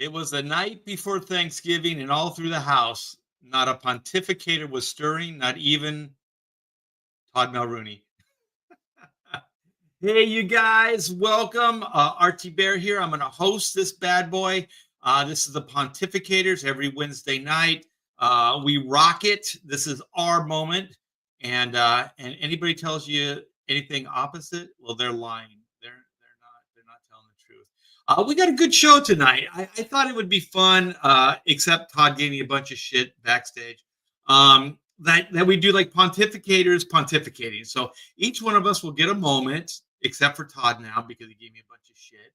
It was the night before Thanksgiving, and all through the house, not a pontificator was stirring, not even Todd Mulrooney. Hey, you guys, welcome. RT Bear here. I'm going to host this bad boy. This is the Pontificators every Wednesday night. We rock it. This is our moment. And anybody tells you anything opposite, well, they're lying. They're not telling the truth. We got a good show tonight. I thought it would be fun, except Todd gave me a bunch of shit backstage. That we do like pontificators pontificating. So each one of us will get a moment, except for Todd now because he gave me a bunch of shit.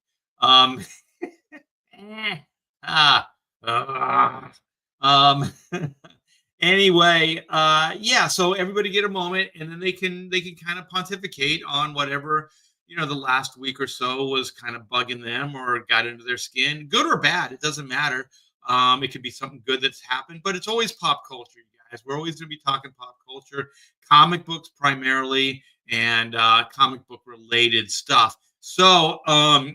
Anyway, yeah. So everybody get a moment, and then they can kind of pontificate on whatever the last week or so was kind of bugging them or got into their skin, good or bad. It doesn't matter. It could be something good that's happened, but it's always pop culture. We're always going to be talking pop culture, comic books primarily, and comic book related stuff. So, I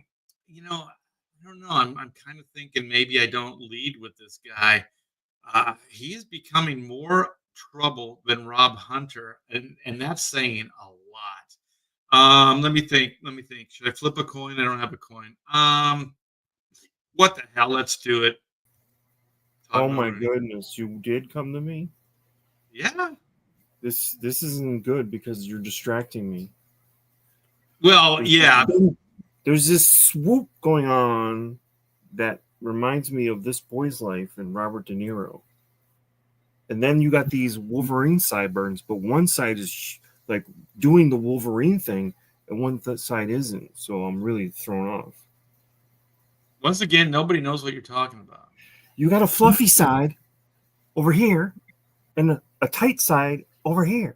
don't know. I'm kind of thinking maybe I don't lead with this guy. He is becoming more trouble than Rob Hunter, and that's saying a lot. Let me think. Should I flip a coin? I don't have a coin. What the hell? Let's do it. Oh my goodness, you did come to me? Yeah. This isn't good because you're distracting me. Well, yeah. There's this swoop going on that reminds me of This Boy's Life and Robert De Niro. And then you got these Wolverine sideburns, but one side is like doing the Wolverine thing and one side isn't. So I'm really thrown off. Once again, nobody knows what you're talking about. You got a fluffy side over here and a tight side over here.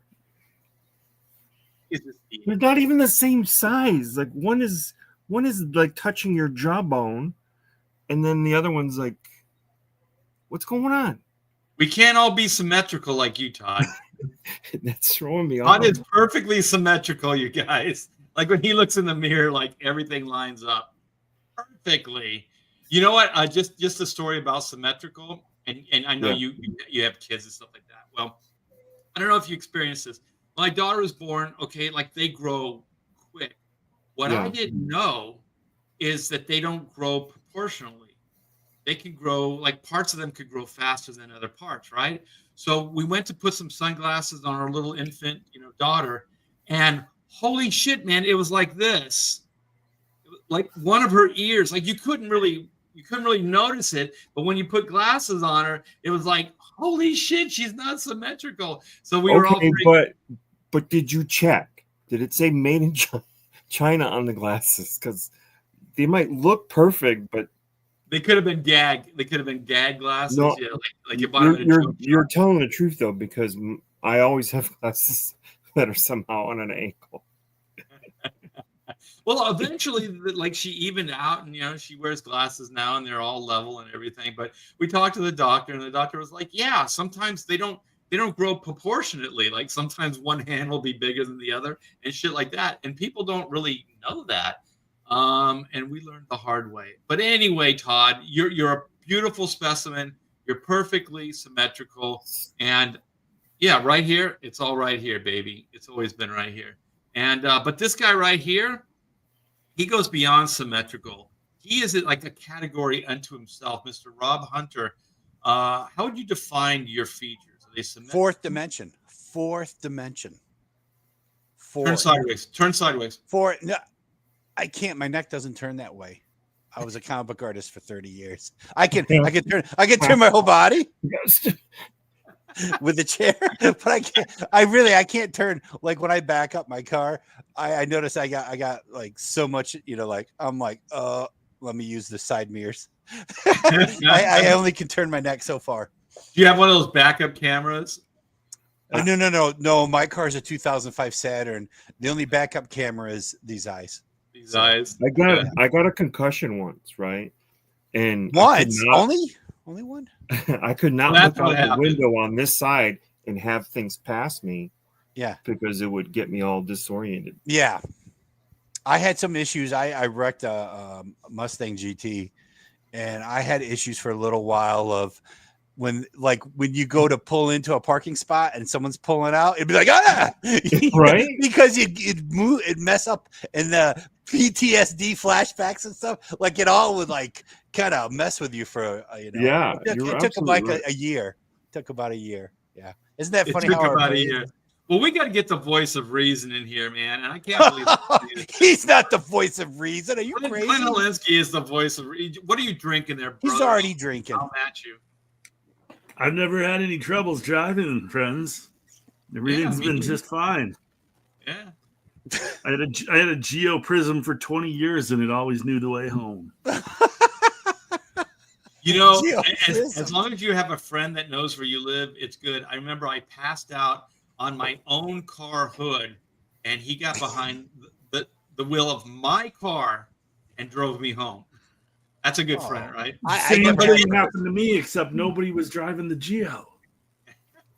They're not even the same size. Like one is like touching your jawbone, and then the other one's like, what's going on? We can't all be symmetrical like you, Todd. That's throwing me off. Todd is perfectly symmetrical, you guys. Like when he looks in the mirror, like everything lines up perfectly. You know what? Just a story about symmetrical, and I know you have kids and stuff like that. Well, I don't know if you experienced this. My daughter was born, okay, like they grow quick. What I didn't know is that they don't grow proportionally. They can grow, like parts of them could grow faster than other parts, right? So we went to put some sunglasses on our little infant, daughter, and holy shit, man, it was like this. Like one of her ears, like you couldn't really notice it, but when you put glasses on her, it was like, holy shit, she's not symmetrical. So we were all but did you check? Did it say made in China on the glasses? Because they might look perfect, but they could have been gag. They could have been gag glasses. No, yeah, like you bought you're telling the truth though, because I always have glasses that are somehow on an ankle. Well, eventually, like she evened out, and she wears glasses now, and they're all level and everything. But we talked to the doctor, and the doctor was like, "Yeah, sometimes they don't grow proportionately. Like sometimes one hand will be bigger than the other, and shit like that. And people don't really know that. And we learned the hard way. But anyway, Todd, you're a beautiful specimen. You're perfectly symmetrical, and yeah, right here, it's all right here, baby. It's always been right here. And but this guy right here. He goes beyond symmetrical. He is like a category unto himself, Mr. Rob Hunter. How would you define your features? Are they symmetrical? Fourth dimension. Turn sideways. No, I can't. My neck doesn't turn that way. I was a comic book artist for 30 years. I can turn my whole body with the chair, but I can't turn. Like when I back up my car, I notice I got like so much, like I'm like, let me use the side mirrors. I only can turn my neck so far. Do you have one of those backup cameras? No. My car's a 2005 Saturn. The only backup camera is these eyes. I got a concussion once, right? And only one. I could not look out the window on this side and have things pass me. Yeah, because it would get me all disoriented. Yeah, I had some issues. I wrecked a Mustang GT, and I had issues for a little while of when you go to pull into a parking spot and someone's pulling out, it'd be like, Right? because it'd mess up, and the PTSD flashbacks and stuff, like it all would like kind of mess with you for Yeah, it took like a year. It took about a year. Yeah, isn't that funny? It took about a year. Well, we got to get the voice of reason in here, man. And I can't believe he's not the voice of reason. Are you crazy? Glenn Olinsky is the voice of reason. What are you drinking there, brother? He's already drinking. I'll match you. I've never had any troubles driving, friends. Everything's been just fine. Yeah. I had a Geo Prism for 20 years, and it always knew the way home. You know, as long as you have a friend that knows where you live, it's good. I remember I passed out on my own car hood, and he got behind the wheel of my car and drove me home. That's a good friend, right? Same thing happened to me, except nobody was driving the Geo.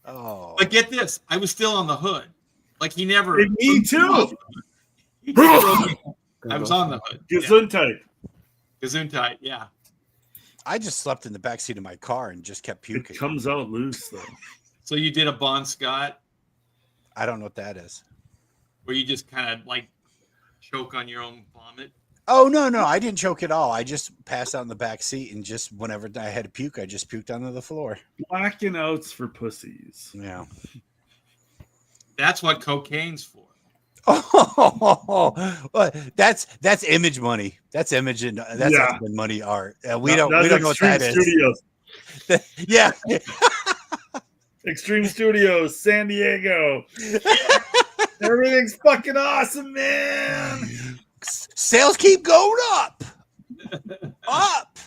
Oh, but get this, I was still on the hood. Like he never. Me too. He just drove me home. I was on the hood. Gesundheit. Gesundheit, yeah. I just slept in the backseat of my car and just kept puking. It comes out loose though. So you did a Bon Scott? I don't know what that is. Where you just kind of like choke on your own vomit? Oh, no, I didn't choke at all. I just passed out in the back seat, and just whenever I had to puke, I just puked onto the floor. Blacking outs for pussies. Yeah. That's what cocaine's for. Oh, that's image money. That's image and that's money art. We don't know what that Studios. is. Yeah. Extreme Studios, San Diego. Everything's fucking awesome, man. Sales keep going up. Up.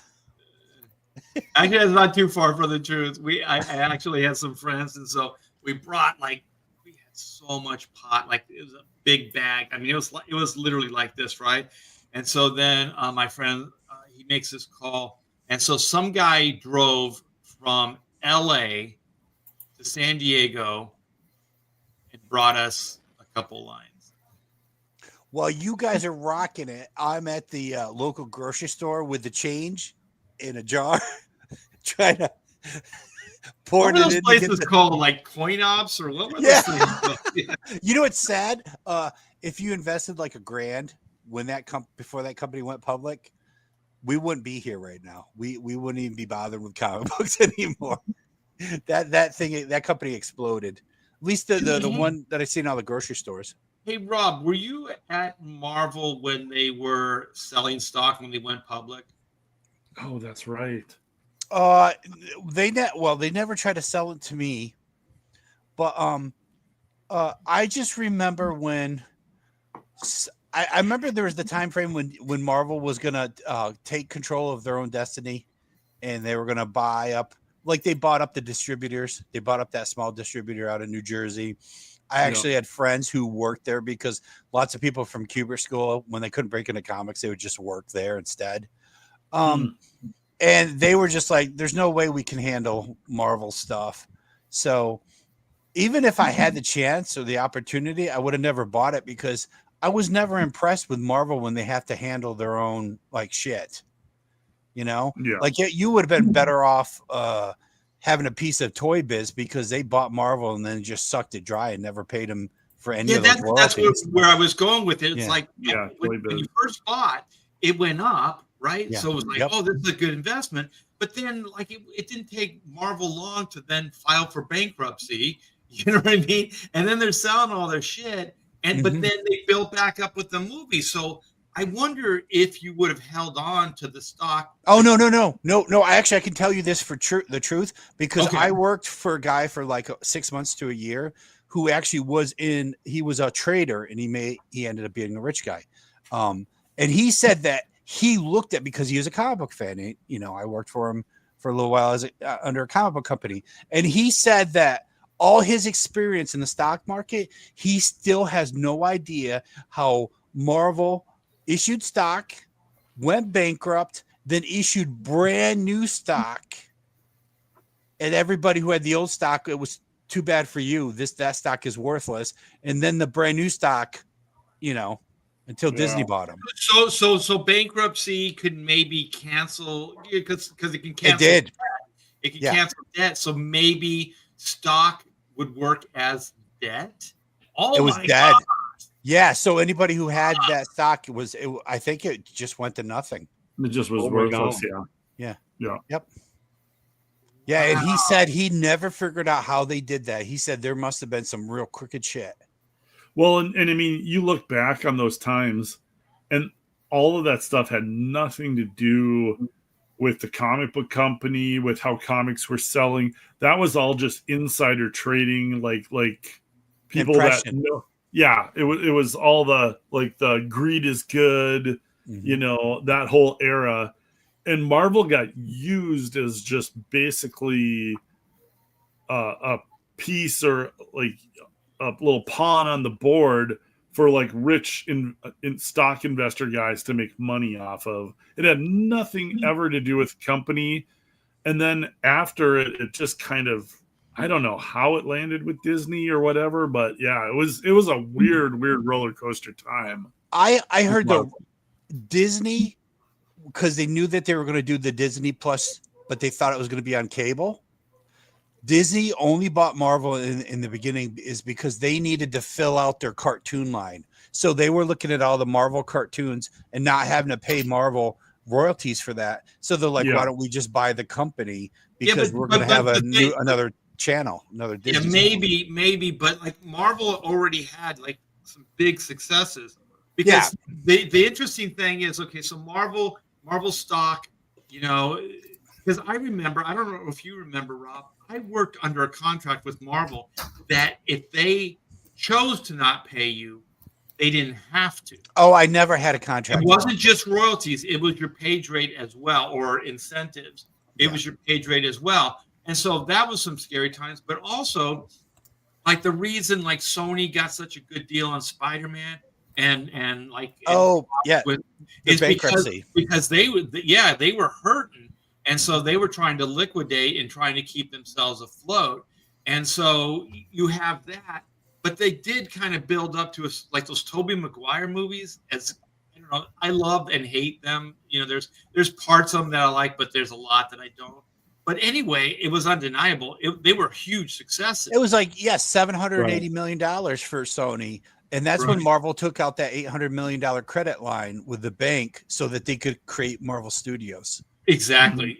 Actually, it's not too far from the truth. I actually had some friends, and so we brought we had so much pot, like it was a big bag. I mean, it was literally like this, right? And so then my friend he makes this call, and so some guy drove from L.A. to San Diego and brought us a couple lines. While you guys are rocking it, I'm at the local grocery store with the change in a jar, trying to pour it in. What were those places called, like coin ops, or what were those things? Yeah. You know what's sad? If you invested like $1,000 when before that company went public, we wouldn't be here right now. We wouldn't even be bothered with comic books anymore. That company exploded. At least the one that I see in all the grocery stores. Hey, Rob, were you at Marvel when they were selling stock when they went public? Oh, that's right. They never tried to sell it to me, but I just remember when I remember there was the time frame when Marvel was gonna take control of their own destiny, and they were gonna buy up, like they bought up the distributors. They bought up that small distributor out of New Jersey. I actually had friends who worked there because lots of people from Kubrick School, when they couldn't break into comics, they would just work there instead. And they were just like, there's no way we can handle Marvel stuff. So even if I had the chance or the opportunity, I would have never bought it because I was never impressed with Marvel when they have to handle their own like shit. Like you would have been better off having a piece of Toy Biz because they bought Marvel and then just sucked it dry and never paid them for any of those royalties. That's where I was going with it. It's when you first bought, it went up, right? Yeah. So it was like, oh, this is a good investment. But then like it didn't take Marvel long to then file for bankruptcy. You know what I mean? And then they're selling all their shit. But then they built back up with the movie. So I wonder if you would have held on to the stock. Oh, no. Actually, I can tell you this for the truth, because I worked for a guy for like 6 months to a year who actually he was a trader, and he ended up being a rich guy. And he said that he looked at, because he was a comic book fan, I worked for him for a little while as under a comic book company. And he said that all his experience in the stock market, he still has no idea how Marvel issued stock, went bankrupt, then issued brand new stock, and everybody who had the old stock, it was too bad for you. That stock is worthless. And then the brand new stock, until Disney bought them. So bankruptcy could maybe cancel because it can cancel. It did. It can cancel debt. So maybe stock would work as debt. Oh, it was my dead. God. Yeah. So anybody who had that stock I think it just went to nothing. It just was Oh my worthless. God. Yeah. Yeah. Yep. Yeah, and he said he never figured out how they did that. He said there must have been some real crooked shit. Well, and I mean, you look back on those times, and all of that stuff had nothing to do with the comic book company, with how comics were selling. That was all just insider trading, like people Impression. that know. Yeah, it was all the greed is good, that whole era. And Marvel got used as just basically a piece or like a little pawn on the board for like rich in stock investor guys to make money off of. It had nothing ever to do with company. And then after it just kind of, I don't know how it landed with Disney or whatever, but yeah, it was a weird roller coaster time. I heard the Disney, because they knew that they were going to do the Disney Plus, but they thought it was going to be on cable. Disney only bought Marvel in the beginning is because they needed to fill out their cartoon line. So they were looking at all the Marvel cartoons and not having to pay Marvel royalties for that. So they're like, why don't we just buy the company? Because we're going to have another channel, another Disney. Yeah, maybe, but like Marvel already had like some big successes. Because the interesting thing is, okay, so Marvel stock, because I remember, I don't know if you remember, Rob, I worked under a contract with Marvel that if they chose to not pay you, they didn't have to. Oh, I never had a contract. It wasn't just royalties. It was your page rate as well, or incentives. It was your page rate as well. And so that was some scary times. But also, like the reason like Sony got such a good deal on Spider-Man and like is because they were hurting. And so they were trying to liquidate and trying to keep themselves afloat. And so you have that, but they did kind of build up to like those Tobey Maguire movies. As I don't know, I love and hate them. There's parts of them that I like, but there's a lot that I don't. But anyway, it was undeniable. They were huge successes. It was like, $780 million for Sony. And that's when Marvel took out that $800 million credit line with the bank so that they could create Marvel Studios. Exactly.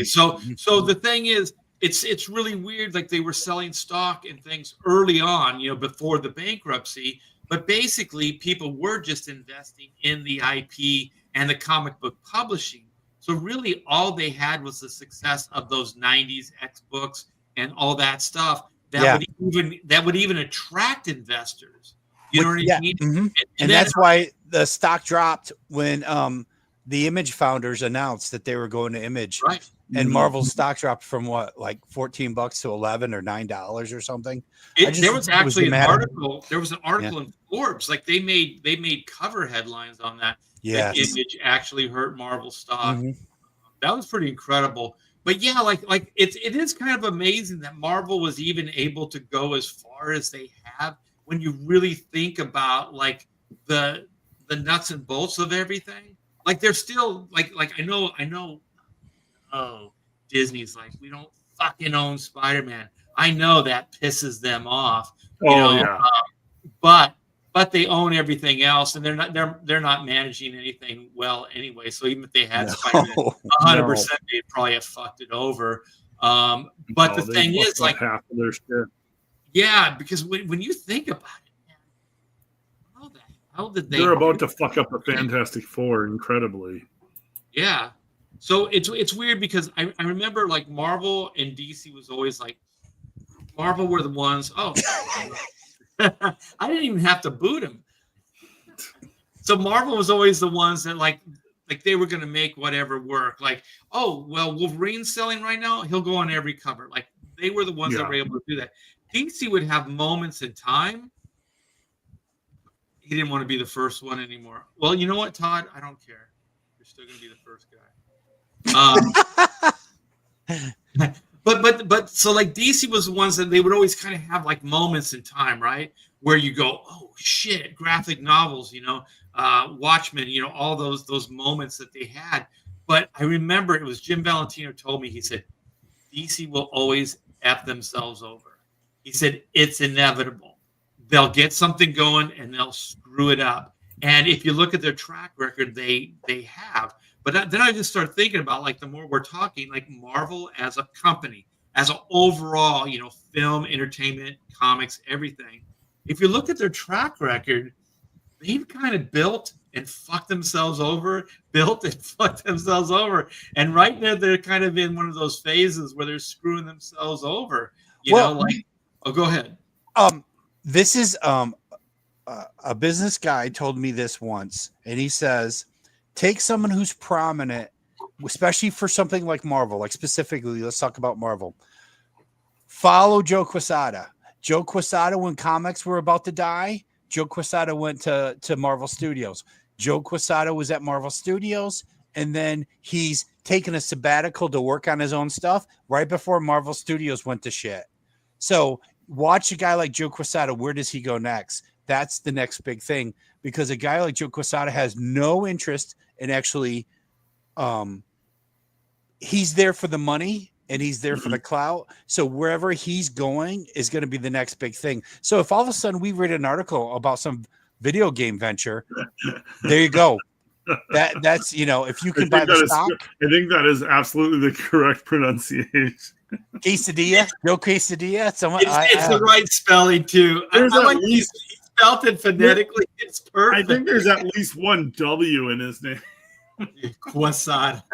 So the thing is, it's really weird. Like they were selling stock and things early on, before the bankruptcy. But basically, people were just investing in the IP and the comic book publishing. So really, all they had was the success of those '90s X books and all that stuff that would even attract investors. You know what I mean? Mm-hmm. And that's why the stock dropped when the Image founders announced that they were going to Image. Right. And Marvel's stock dropped from what, like $14 to $11 or $9 or something. There was actually an article. There was an article in Forbes. Like they made cover headlines on that. Yeah. Image actually hurt Marvel stock. Mm-hmm. That was pretty incredible. But yeah, like it is kind of amazing that Marvel was even able to go as far as they have when you really think about like the nuts and bolts of everything. Like they're still like I know. Oh, Disney's like, we don't fucking own Spider-Man. I know that pisses them off. But they own everything else, and they're not managing anything well anyway. So even if they had Spider-Man, 100%, they'd probably have fucked it over. But the thing is, like, half of their shit. Yeah, because when you think about it, man, how did they? They're about to fuck up a Fantastic Four incredibly. Yeah. So it's weird because I remember like Marvel and DC was always like, Marvel were the ones. Oh, I didn't even have to boot him. So Marvel was always the ones that like they were going to make whatever work. Like, oh, well, Wolverine's selling right now. He'll go on every cover. Like they were the ones that were able to do that. DC would have moments in time. He didn't want to be the first one anymore. Well, you know what, Todd? I don't care. You're still going to be the first guy. But so like DC was the ones that they would always kind of have like moments in time, right? Where you go, oh shit, graphic novels, Watchmen, all those moments that they had. But I remember it was Jim Valentino told me, he said, DC will always F themselves over. He said, it's inevitable. They'll get something going and they'll screw it up. And if you look at their track record, they have. But then I just start thinking about, like, the more we're talking, like Marvel as a company, as an overall, film, entertainment, comics, everything. If you look at their track record, they've kind of built and fucked themselves over, And right now they're kind of in one of those phases where they're screwing themselves over. Go ahead. This is a business guy told me this once, and he says, take someone who's prominent, especially for something like Marvel, like specifically, let's talk about Marvel. Follow Joe Quesada. Joe Quesada, when comics were about to die, Joe Quesada went to Marvel Studios. Joe Quesada was at Marvel Studios, and then he's taken a sabbatical to work on his own stuff right before Marvel Studios went to shit. So watch a guy like Joe Quesada. Where does he go next? That's the next big thing, because a guy like Joe Quesada has no interest in actually he's there for the money and he's there for the clout. So wherever he's going is going to be the next big thing. So if all of a sudden we read an article about some video game venture, there you go. That's if you can buy the stock. I think that is absolutely the correct pronunciation. Quesadilla, Joe Quesadilla. It's the right spelling too. I like he spelled it phonetically. It's perfect. I think there's at least one W in his name. Quesada.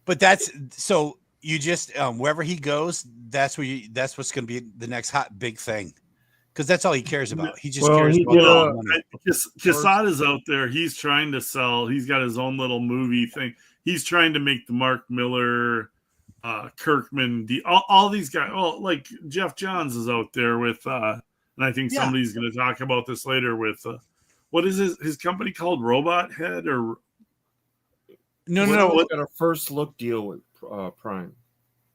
But that's so you just wherever he goes, that's what's going to be the next hot big thing, because that's all he cares about. He just cares about money. Quesada's out there. He's trying to sell. He's got his own little movie thing. He's trying to make the Mark Miller, Kirkman, all these guys. Oh, like Jeff Johns is out there with, and I think somebody's going to talk about this later with, what is his company called? Robot Head or? No. We got a first look deal with Prime.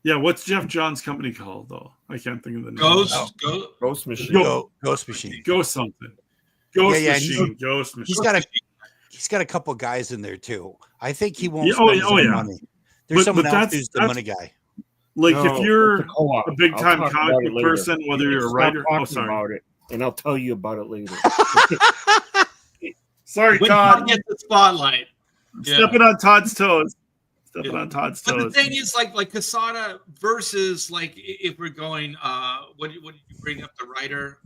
Yeah, what's Jeff Johns' company called though? I can't think of the name. Ghost Machine. Ghost Machine. Ghost something. Ghost Machine. Ghost Machine. He's got a couple guys in there too. I think he won't spend his own money. There's someone else who's the money guy. Like if you're a big time comic book person, whether you're a writer, about it, and I'll tell you about it later. Sorry, Todd. Get the spotlight. Stepping on Todd's toes. But the thing is, like Quesada versus, like, if we're going, what did you bring up, the writer?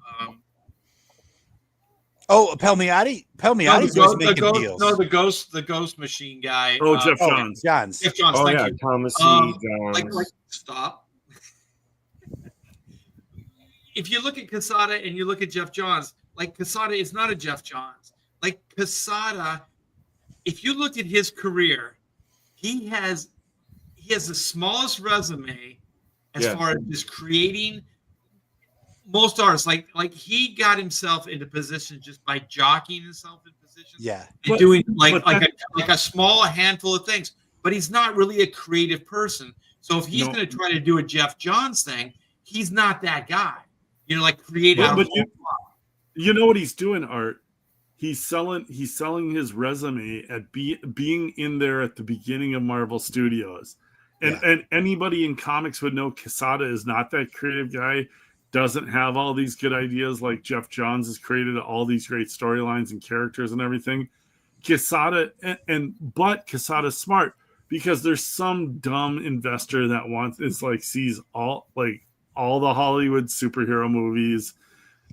Palmiotti. Palmiotti's always making deals. No, the Ghost Machine guy. Oh, Jeff Johns. Jeff Johns. Oh, thank yeah, you. Thomas C. Johns. Like, stop. If you look at Quesada and you look at Jeff Johns, like, Quesada is not a Jeff Johns. Like, Quesada, if you looked at his career, he has the smallest resume as far as just creating. Most artists, like he got himself into position just by jockeying himself in position. Yeah, and doing like a small handful of things. But he's not really a creative person. So if he's going to try to do a Jeff Johns thing, he's not that guy. Like create out of you know what he's doing, Art? He's selling his resume at being in there at the beginning of Marvel Studios. And anybody in comics would know Quesada is not that creative guy, doesn't have all these good ideas like Jeff Johns has created all these great storylines and characters and everything. Quesada but Quesada's smart, because there's some dumb investor that sees all the Hollywood superhero movies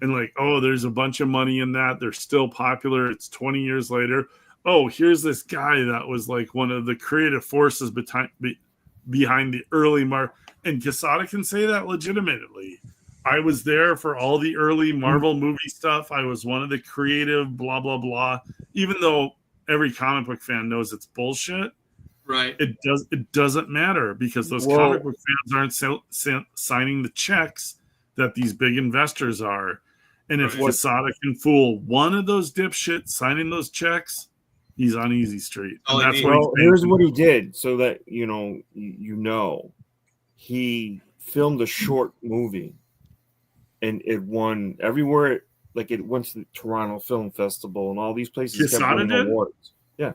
and like, oh, there's a bunch of money in that. They're still popular. It's 20 years later. Oh, here's this guy that was like one of the creative forces behind the early and Quesada can say that legitimately. I was there for all the early Marvel movie stuff. I was one of the creative blah, blah, blah. Even though every comic book fan knows it's bullshit. Right. It doesn't matter, because those comic book fans aren't signing the checks that these big investors are. And if Quesada can fool one of those dipshits signing those checks, he's on easy street. And that's here's what he did, so that he filmed a short movie, and it won everywhere like it went to the Toronto Film Festival and all these places kept Quesada winning did? awards. Yeah.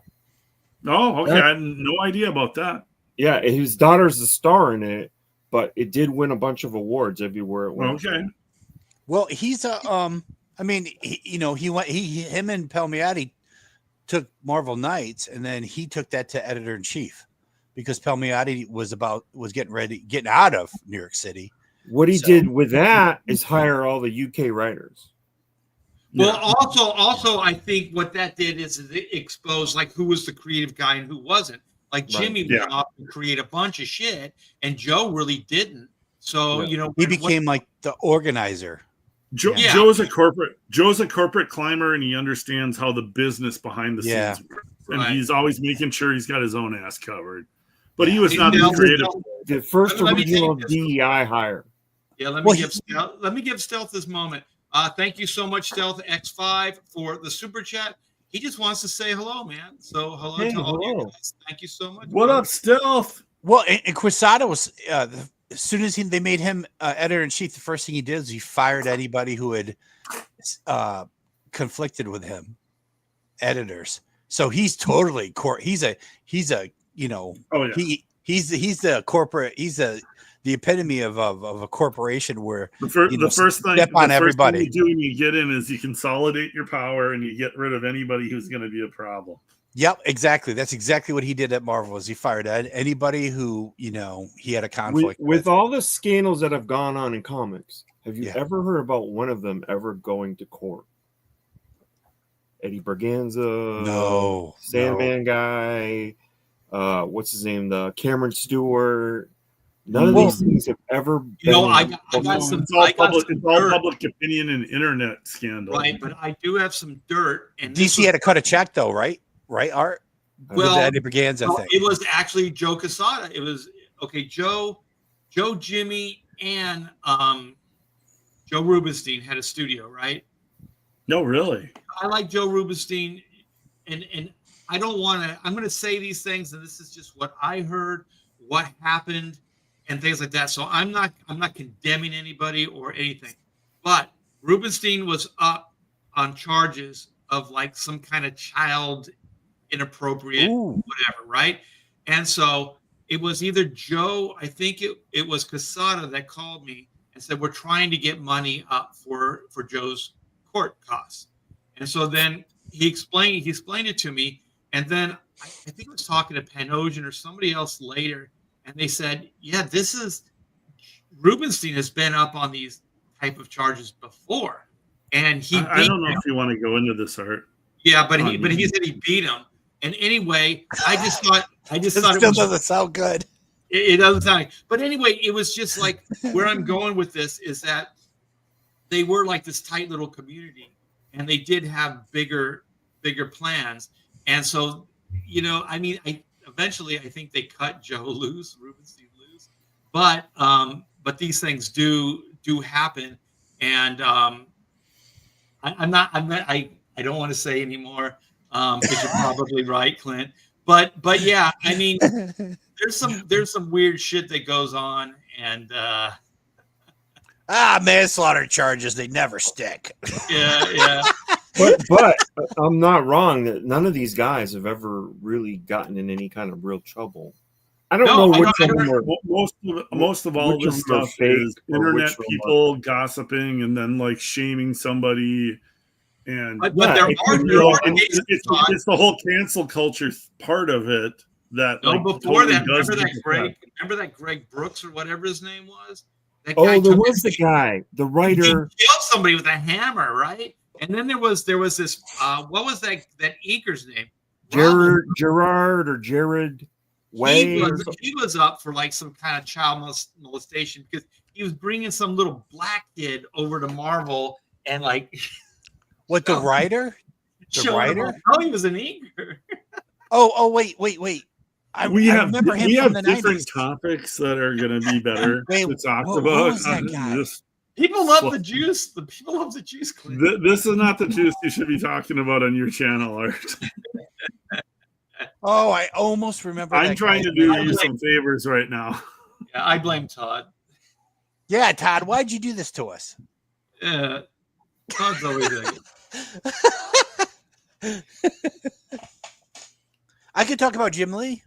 Oh, okay. That- I had no idea about that. Yeah, and his daughter's the star in it, but it did win a bunch of awards everywhere it went. Okay. Well, he's a I mean, him and Palmiotti took Marvel Knights, and then he took that to editor in chief because Palmiotti was getting out of New York City. What he did with that is hire all the UK writers. Well, also, I think what that did is it exposed like who was the creative guy and who wasn't. Like Jimmy went off to create a bunch of shit, and Joe really didn't. So he became like the organizer. Joe's a corporate climber, and he understands how the business behind the scenes works. And he's always making sure he's got his own ass covered. But he was not the creative. The first original DEI hire. Yeah, let me give Stealth this moment. Thank you so much, Stealth X5, for the super chat. He just wants to say hello, man. So hello to all you guys. Thank you so much. What up, Stealth? Well, and Quesada was as soon as they made him editor in chief, the first thing he did is he fired anybody who had conflicted with him, editors. So he's totally he's a he's the corporate, the epitome of a corporation where the first thing you do when you get in is you consolidate your power and you get rid of anybody who's going to be a problem. Yep, exactly. That's exactly what he did at Marvel. Is he fired anybody who he had a conflict with all the scandals that have gone on in comics. Have you ever heard about one of them ever going to court? Eddie Berganza, no, Sandman guy, what's his name? The Cameron Stewart. None of these things have ever been. I got some. It's all public opinion and internet scandal, right? But I do have some dirt. And DC had to cut a check, though, right? Right, Art? Well, the Eddie Berganza thing. It was actually Joe Quesada. It was Joe, Jimmy, and Joe Rubenstein had a studio, right? No, really. I like Joe Rubenstein, and I don't want to. I'm going to say these things, and this is just what I heard, what happened, and things like that. So I'm not condemning anybody or anything, but Rubenstein was up on charges of like some kind of child inappropriate whatever, right? And so it was either Joe, I think it was Quesada that called me and said, we're trying to get money up for Joe's court costs. And so then he explained it to me, and then I think I was talking to Panosian or somebody else later, and they said, yeah, this is Rubenstein has been up on these type of charges before, and I don't know if you want to go into this, Art. Yeah, but he said he beat him. And anyway, I just thought it still doesn't sound good. It doesn't sound like, but anyway, it was just like where I'm going with this is that they were like this tight little community, and they did have bigger plans. And so, eventually I think they cut Joe loose, Rubenstein loose, but these things do happen. And I don't want to say anymore. Because you're probably right, Clint. But yeah, I mean, there's some weird shit that goes on, and manslaughter charges, they never stick. Yeah. But I'm not wrong that none of these guys have ever really gotten in any kind of real trouble. I don't know which of them are. Most of all this stuff is internet people gossiping and then like shaming somebody. And but there are it's the whole cancel culture part of it that before that, remember that Greg Brooks or whatever his name was? There was the guy, the writer. He killed somebody with a hammer, right? And then there was this what was that Eaker's name? Gerard Way. He was up for like some kind of child molestation because he was bringing some little black kid over to Marvel and like. What, the writer? The writer? No, he was an Eager. Wait. We have different topics that are going to be better to talk about. People love the juice. The people love the juice. This is not the juice you should be talking about on your channel, Art. I almost remember. I'm trying to do you some favors right now. Yeah, I blame Todd. Yeah, Todd, why'd you do this to us? Todd's always like, I could talk about Jim Lee.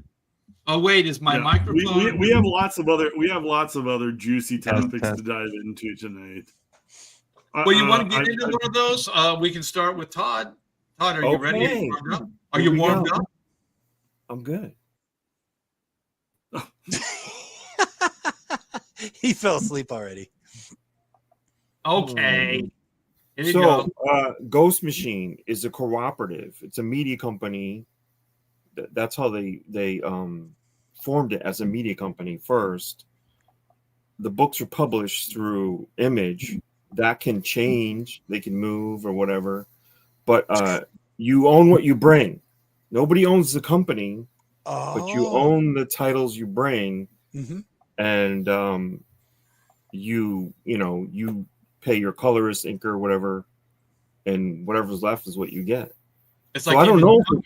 oh wait, is my Yeah. microphone? We have lots of other juicy topics to dive into tonight. Well, you want to get into one of those? We can start with Todd. Todd, are you ready? Are you warmed up? Are you warmed up? I'm good. He fell asleep already. Okay. Here you So, go. Ghost Machine is a cooperative. It's a media company. That's how they formed it, as a media company first. The books are published through Image. That can change. They can move or whatever. But you own what you bring. Nobody owns the company, but you own the titles you bring. Mm-hmm. And you pay your colorist, inker, whatever, and whatever's left is what you get. It's So like I don't even- know.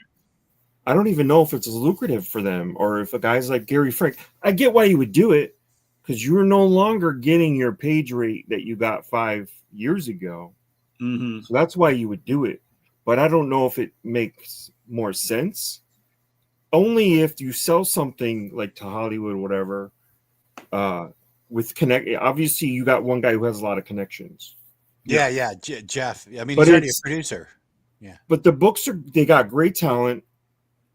I don't even know if it's lucrative for them, or if a guy's like Gary Frank. I get why you would do it, because you're no longer getting your page rate that you got 5 years ago. Mm-hmm. So that's why you would do it. But I don't know if it makes more sense. Only if you sell something like to Hollywood or whatever, with connect. Obviously, you got one guy who has a lot of connections. Yeah. Jeff. I mean, But he's already a it's- producer. But the books they got great talent.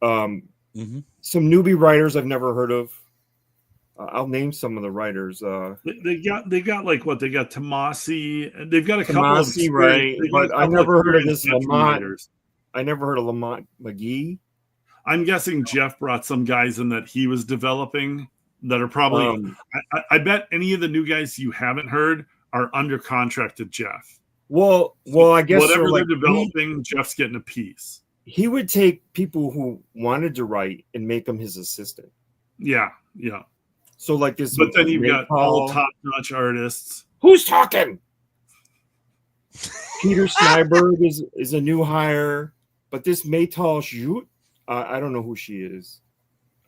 Mm-hmm. Some newbie writers I've never heard of. I'll name some of the writers. They got like what they got Tomasi, and they've got a couple of Tomasi, right? they got a But I couple never heard of experienced this veteran Lamont. writers. I never heard of Lamont McGee. I'm guessing Jeff brought some guys in that he was developing that are probably. I bet any of the new guys you haven't heard are under contract to Jeff. Well, I guess whatever so, they're like, developing, Jeff's getting a piece. he would take people who wanted to write and make them his assistant. Yeah. So like this, But then you've got all Maytall. top-notch artists. Who's talking? Peter Snyberg is a new hire, but this Maytall Shoot, I don't know who she is.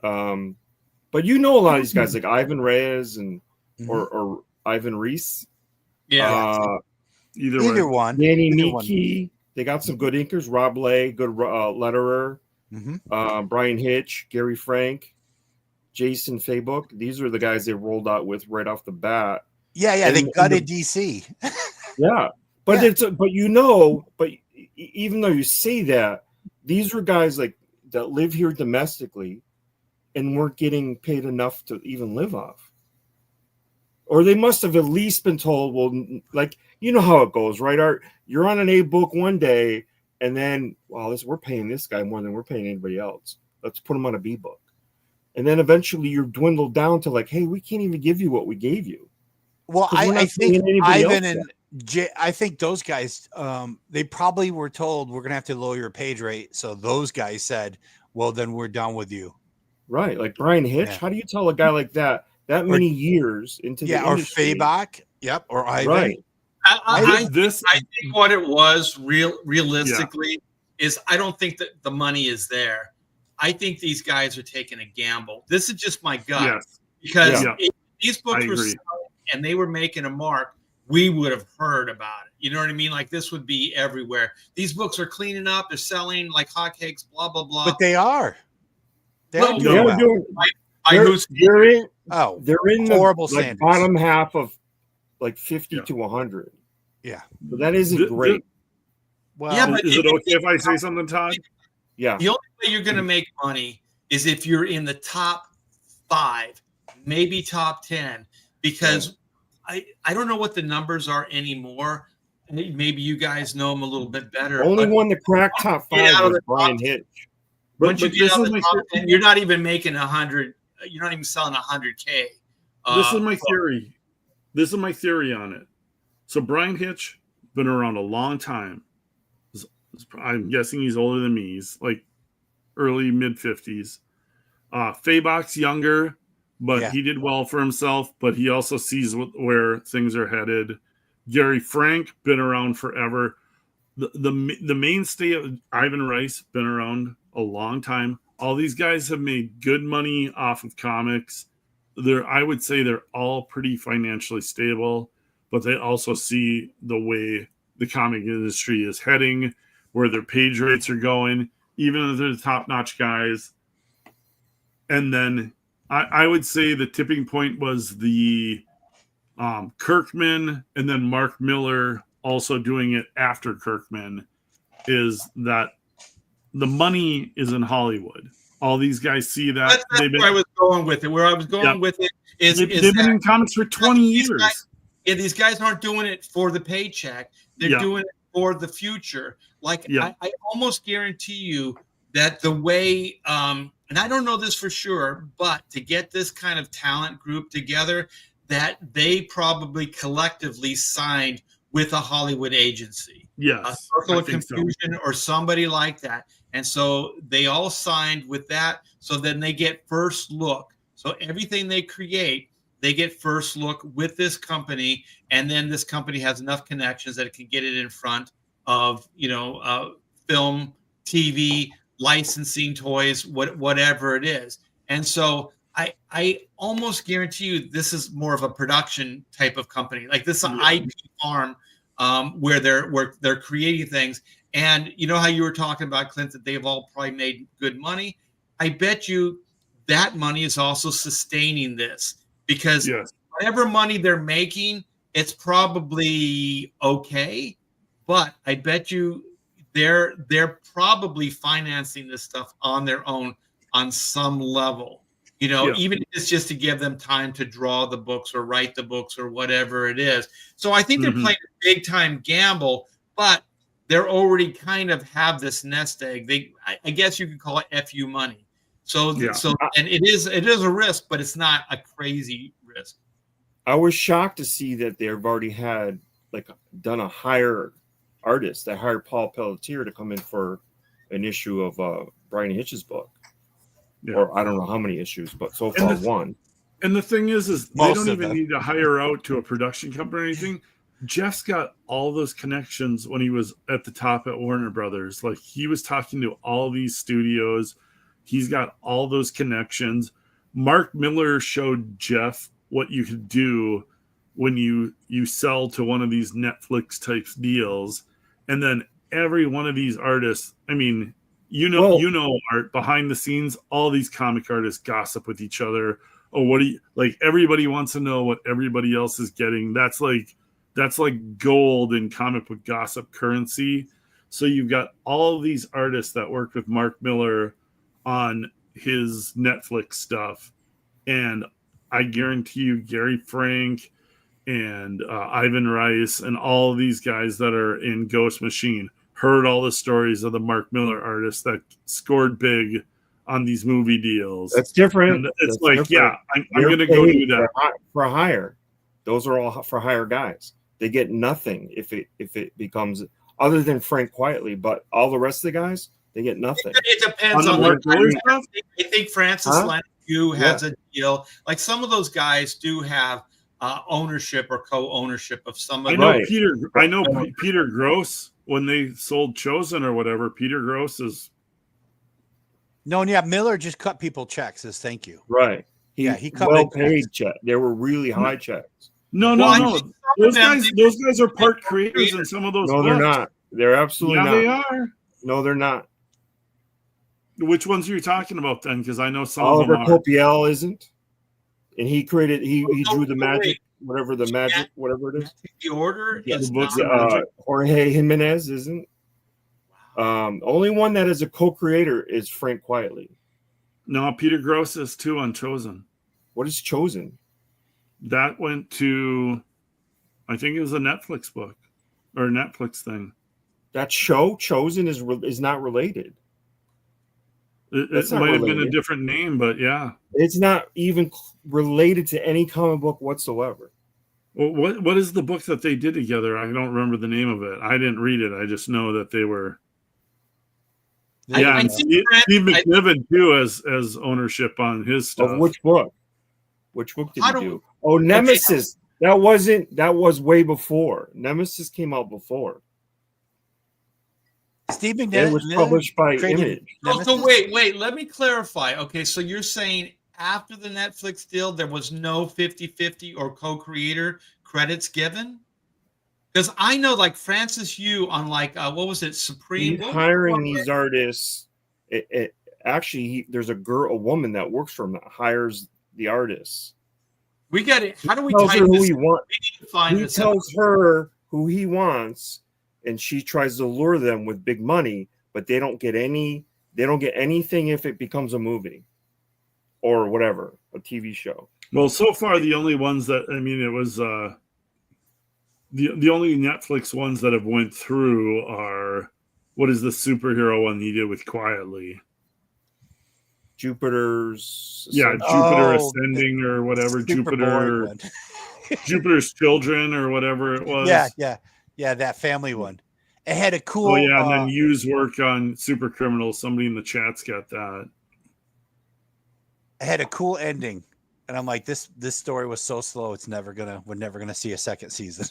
But you know a lot of these guys like Ivan Reyes and or Ivan Reese. Yeah. Either one. Danny Either one. Miki. They got some good inkers. Rob Lay, good letterer. Mm-hmm. Brian Hitch, Gary Frank, Jason Faybook. These are the guys they rolled out with right off the bat. Yeah. And- They and gutted DC. Yeah, but Yeah. but even though you say that, these were guys like that live here domestically and weren't getting paid enough to even live off. Or they must have at least been told, well, like, you know how it goes, right, Art? You're on an A book one day, and then, wow, we're paying this guy more than we're paying anybody else. Let's put him on a B book. And then eventually you're dwindled down to like, hey, we can't even give you what we gave you. Well, 'Cause we're not I think paying anybody Ivan else and I think those guys, they probably were told we're gonna have to lower your page rate. So those guys said, "Well, then we're done with you." Right, like Brian Hitch. Yeah. How do you tell a guy like that many years into the Or industry? Fayback. Yep. Or Ivan. Right. I This think what it was realistically is I don't think that the money is there. I think these guys are taking a gamble. This is just my gut. yes. Because Yeah. if these books I were agree. selling and they were making a mark, we would have heard about it. You know what I mean? Like this would be everywhere. These books are cleaning up, they're selling like hotcakes, blah, blah, blah. But they are. They No, are no, doing They're well. doing. By who's They're in the horrible like, standards. bottom half of like 50 Yeah. to 100. Yeah. So that isn't Th- great. Well, Yeah, but Is it okay if I say something, Todd? Yeah. the only way you're going to make money is if you're in the top 5, maybe top 10, because I don't know what the numbers are anymore. Maybe you guys know them a little bit better. Only but one that cracked top Get 5 out of was the Brian top- Hitch. once you But get this out is of the my top 10, you're not even making 100. You're not even selling 100K. This is my theory. This is my theory on it. So Brian Hitch been around a long time. I'm guessing he's older than me. He's like early mid 50s. Faybock's younger, but Yeah. he did well for himself. But he also sees where things are headed. Gary Frank been around forever. The mainstay of Ivan Rice been around a long time. All these guys have made good money off of comics. I would say they're all pretty financially stable, but they also see the way the comic industry is heading, where their page rates are going, even if they're the top-notch guys. And then I would say the tipping point was the Kirkman and then Mark Miller also doing it after Kirkman, is that the money is in Hollywood. All these guys see that. That's where I was going with it. Where I was going with it is they've been in comics for 20 years. These guys aren't doing it for the paycheck. They're doing it for the future. Like I almost guarantee you that the way, and I don't know this for sure, but to get this kind of talent group together, that they probably collectively signed with a Hollywood agency. Yes, a Circle of Confusion or somebody like that. And so they all signed with that. So then they get first look. So everything they create, they get first look with this company. And then this company has enough connections that it can get it in front of, film, TV, licensing, toys, whatever it is. And so I almost guarantee you this is more of a production type of company. Like this is an IP farm where they're creating things. And you know how you were talking about, Clint, that they've all probably made good money. I bet you that money is also sustaining this, because whatever money they're making, it's probably okay. But I bet you they're probably financing this stuff on their own on some level. Even if it's just to give them time to draw the books or write the books or whatever it is. So I think they're playing a big time gamble, but they're already kind of have this nest egg. I guess you could call it FU money. So and it is a risk, but it's not a crazy risk. I was shocked to see that they've already had done a hire artist. They hired Paul Pelletier to come in for an issue of Brian Hitch's book. Or I don't know how many issues, but so far one. And the thing is they don't even need to hire out to a production company or anything. Jeff's got all those connections when he was at the top at Warner Brothers. Like, he was talking to all these studios. He's got all those connections. Mark Miller showed Jeff what you could do when you sell to one of these Netflix type deals. And then every one of these artists, I mean, Art, behind the scenes, all these comic artists gossip with each other. Oh, everybody wants to know what everybody else is getting. That's like gold in comic book gossip currency. So you've got all of these artists that worked with Mark Miller on his Netflix stuff. And I guarantee you Gary Frank and Ivan Rice and all of these guys that are in Ghost Machine heard all the stories of the Mark Miller artists that scored big on these movie deals. That's different. And it's different. I'm going to go do that. For hire. Those are all for hire guys. They get nothing if it becomes, other than Frank Quietly, but all the rest of the guys, they get nothing. It depends on Mark Miller stuff. I think Francis Lennegue has a deal. Like, some of those guys do have ownership or co-ownership of some of them. I know Peter Gross, when they sold Chosen or whatever, Peter Gross is. No, and Miller just cut people checks as thank you. Right. He cut well-paid checks. They were really high checks. No. Those guys are part creators in some of those. No, they're not. They're absolutely not. They are. No, they're not. Which ones are you talking about then? Because I know some Oliver of them are. Copiel isn't. And he created, he drew the magic, whatever it is. The order is Jorge Jimenez isn't. Only one that is a co-creator is Frank Quietly. No, Peter Gross is too on Chosen. What is Chosen? That went to, I think it was a Netflix book or a Netflix thing. That show Chosen is not related. It might have been a different name, but yeah. It's not even related to any comic book whatsoever. Well, what is the book that they did together? I don't remember the name of it. I didn't read it. I just know that they were. Yeah, and Steve McNiven too as ownership on his stuff. Of which book? Which book did he do? Oh, Nemesis. Okay. That was way before. Nemesis came out before. Steve McNiven. It was published by Image. So wait. Let me clarify. Okay, so you're saying after the Netflix deal, there was no 50-50 or co-creator credits given? Because I know, like Francis Yu on like what was it, Supreme? He's hiring these artists. Actually, there's a woman that works for him that hires the artists. We got it. How do we Tells type her who this? he wants. Find He this tells her who he wants, and she tries to lure them with big money, but they don't get any. They don't get anything if it becomes a movie or whatever, a TV show. Well, so far the only ones that it was the only Netflix ones that have went through are what is the superhero one he did with Quietly? Jupiter's Jupiter Ascending or whatever. Jupiter's Children or whatever it was. Yeah, that family one. It had a cool. Oh yeah, and then Yu's work on Super Criminals. Somebody in the chat's got that. It had a cool ending, and I'm like, this story was so slow. We're never gonna see a second season,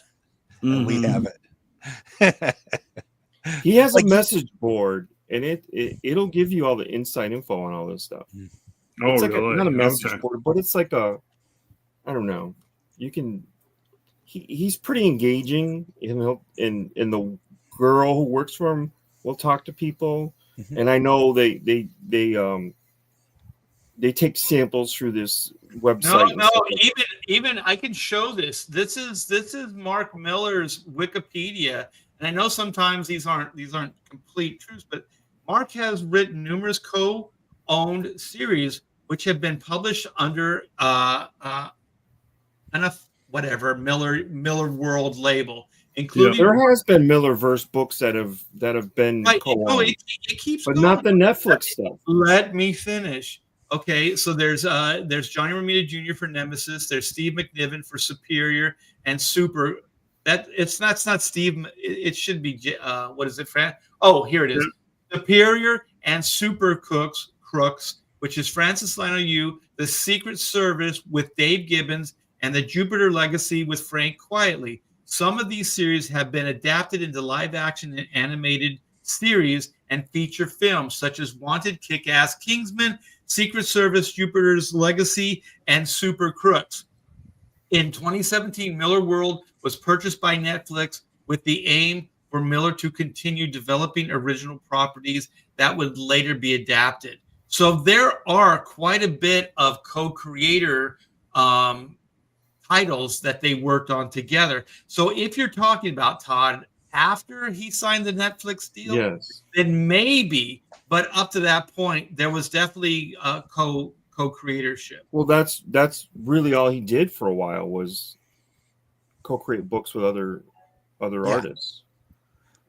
and we have it. He has a message board, and it'll give you all the inside info on all this stuff. Oh, it's like really? not a message board, but it's like I don't know. You can. He's pretty engaging. And the girl who works for him will talk to people, and I know they take samples through this website. No, even I can show this. This is Mark Miller's Wikipedia, and I know sometimes these aren't complete truths, but Mark has written numerous co-owned series which have been published under Miller World label, including there has been Millerverse books that have been co-owned, it keeps but going. not the Netflix stuff. Let me finish. Okay, so there's Johnny Romita Jr. for Nemesis. There's Steve McNiven for Superior and Super. That's not Steve. It should be what is it, Fran? Oh, here it is. Superior and Super Crooks, which is Francis Lionel Yu, The Secret Service with Dave Gibbons, and The Jupiter Legacy with Frank Quietly. Some of these series have been adapted into live-action and animated series and feature films, such as Wanted, Kick-Ass, Kingsman, Secret Service, Jupiter's Legacy, and Super Crooks. In 2017, Miller World was purchased by Netflix with the aim for Miller to continue developing original properties that would later be adapted. So there are quite a bit of co-creator titles that they worked on together. So if you're talking about, Todd, after he signed the Netflix deal, yes, then maybe, but up to that point, there was definitely co-creatorship. Well, that's really all he did for a while was co-create books with other artists.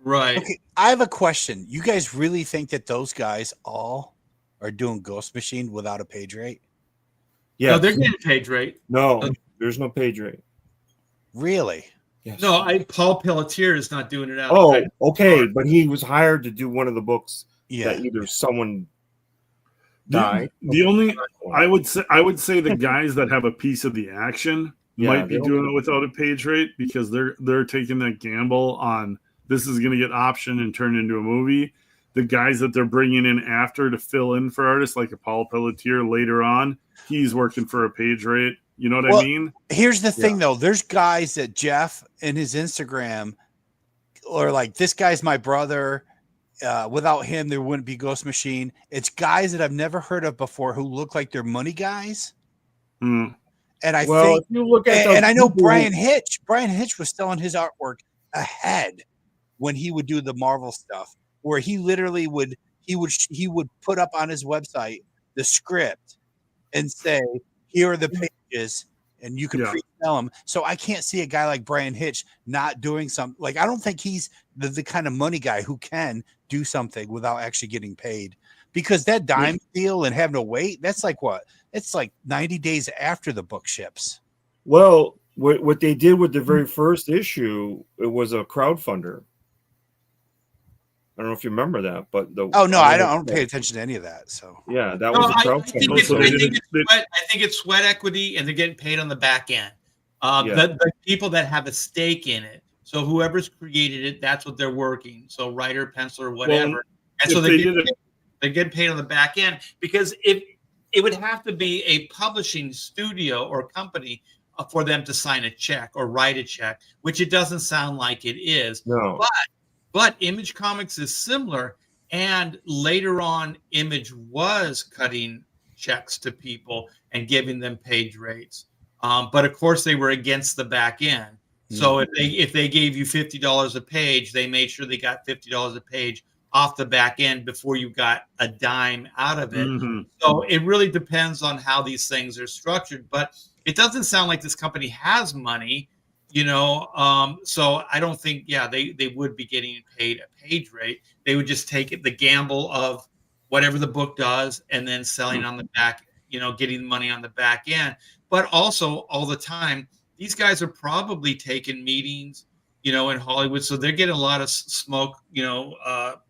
Right. Okay, I have a question. You guys really think that those guys all are doing Ghost Machine without a page rate? Yeah, no, they're getting page rate. No, there's no page rate. Really? Yes. No, Paul Pelletier is not doing it out. Oh, okay, but he was hired to do one of the books Yeah. that either someone died. The only I would say the guys that have a piece of the action might be doing it without a page rate because they're taking that gamble on this is going to get optioned and turned into a movie. The guys that they're bringing in after to fill in for artists like a Paul Pelletier later on, he's working for a page rate. You know what I mean? Here's the thing, though. There's guys that Jeff in his Instagram or like, this guy's my brother. Without him, there wouldn't be Ghost Machine. It's guys that I've never heard of before who look like they're money guys. Mm. And I think, if you look at and I know Brian Hitch was selling his artwork ahead when he would do the Marvel stuff, where he literally would put up on his website the script and say, here are the pages, and you can pre-sell them. So I can't see a guy like Brian Hitch not doing something. Like, I don't think he's the kind of money guy who can do something without actually getting paid, because that dime deal and having to wait, that's like what? It's like 90 days after the book ships. Well, what they did with the very first issue, it was a crowdfunder. I don't know if you remember that, but I don't pay attention to any of that. So yeah, that was a crowdfunder. I think it's sweat equity, and they're getting paid on the back end. The people that have a stake in it. So whoever's created it, that's what they're working. So writer, penciler, whatever. Well, and so they get paid on the back end, because it would have to be a publishing studio or company for them to sign a check or write a check, which it doesn't sound like it is. No. But Image Comics is similar, and later on, Image was cutting checks to people and giving them page rates. But of course, they were against the back end. So if they gave you $50 a page, they made sure they got $50 a page off the back end before you got a dime out of it. So it really depends on how these things are structured. But it doesn't sound like this company has money, so I don't think, they would be getting paid a page rate. They would just take the gamble of whatever the book does and then selling on the back, getting money on the back end. But also all the time, these guys are probably taking meetings, in Hollywood. So they're getting a lot of smoke, up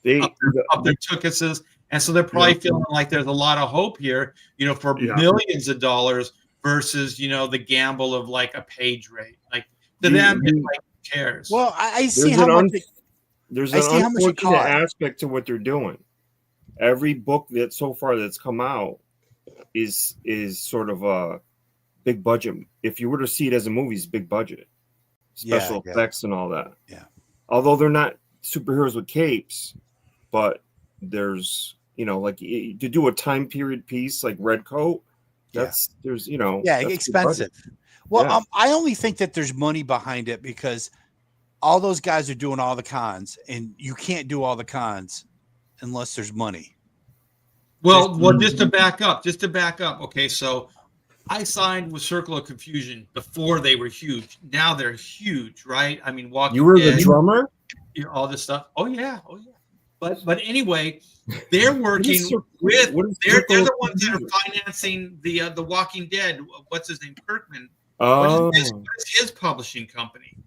their tuchuses. And so they're probably feeling like there's a lot of hope here, for millions of dollars versus, the gamble of like a page rate. Like to them, it's like, who cares? Well, I see how much there's an unfortunate aspect to what they're doing. Every book that so far that's come out is sort of a big budget. If you were to see it as a movie, it's big budget, special effects and all that. Yeah. Although they're not superheroes with capes, but there's, like to do a time period piece like Red Coat, there's expensive. Well, I only think that there's money behind it because all those guys are doing all the cons, and you can't do all the cons unless there's money. Well, just to back up. Okay, so I signed with Circle of Confusion before they were huge. Now they're huge, right? I mean, You were the drummer? All this stuff. Oh yeah. But anyway, they're working with. They're the ones that are financing the Walking Dead. What's his name? Kirkman. Oh. What is his publishing company?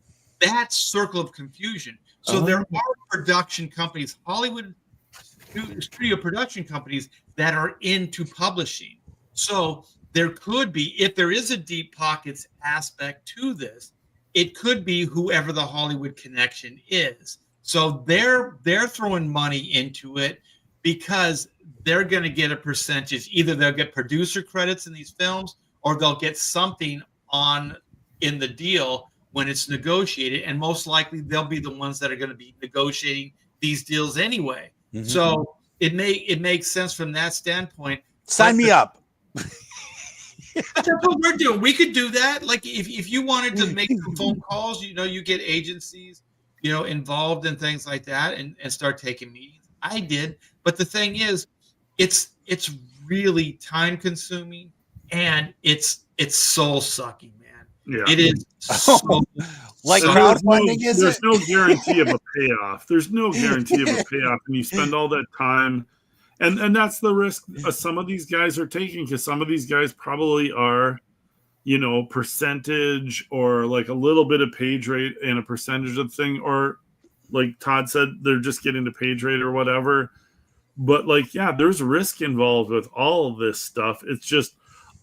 That's Circle of Confusion. So there are production companies, Hollywood studio production companies that are into publishing. So there could be, if there is a deep pockets aspect to this, it could be whoever the Hollywood connection is. So they're throwing money into it because they're going to get a percentage. Either they'll get producer credits in these films, or they'll get something in the deal when it's negotiated. And most likely they'll be the ones that are going to be negotiating these deals anyway. Mm-hmm. So it makes sense from that standpoint. Sign me up. That's what we're doing. We could do that. Like if you wanted to make some phone calls, you get agencies, involved in things like that and start taking meetings. I did. But the thing is, it's really time consuming and it's soul sucking, man. Yeah. It is like crowdfunding, there's no guarantee of a payoff. There's no guarantee of a payoff, and you spend all that time, and that's the risk some of these guys are taking, because some of these guys probably are, percentage or like a little bit of page rate and a percentage of thing, or like Todd said, they're just getting the page rate or whatever. But there's risk involved with all of this stuff. It's just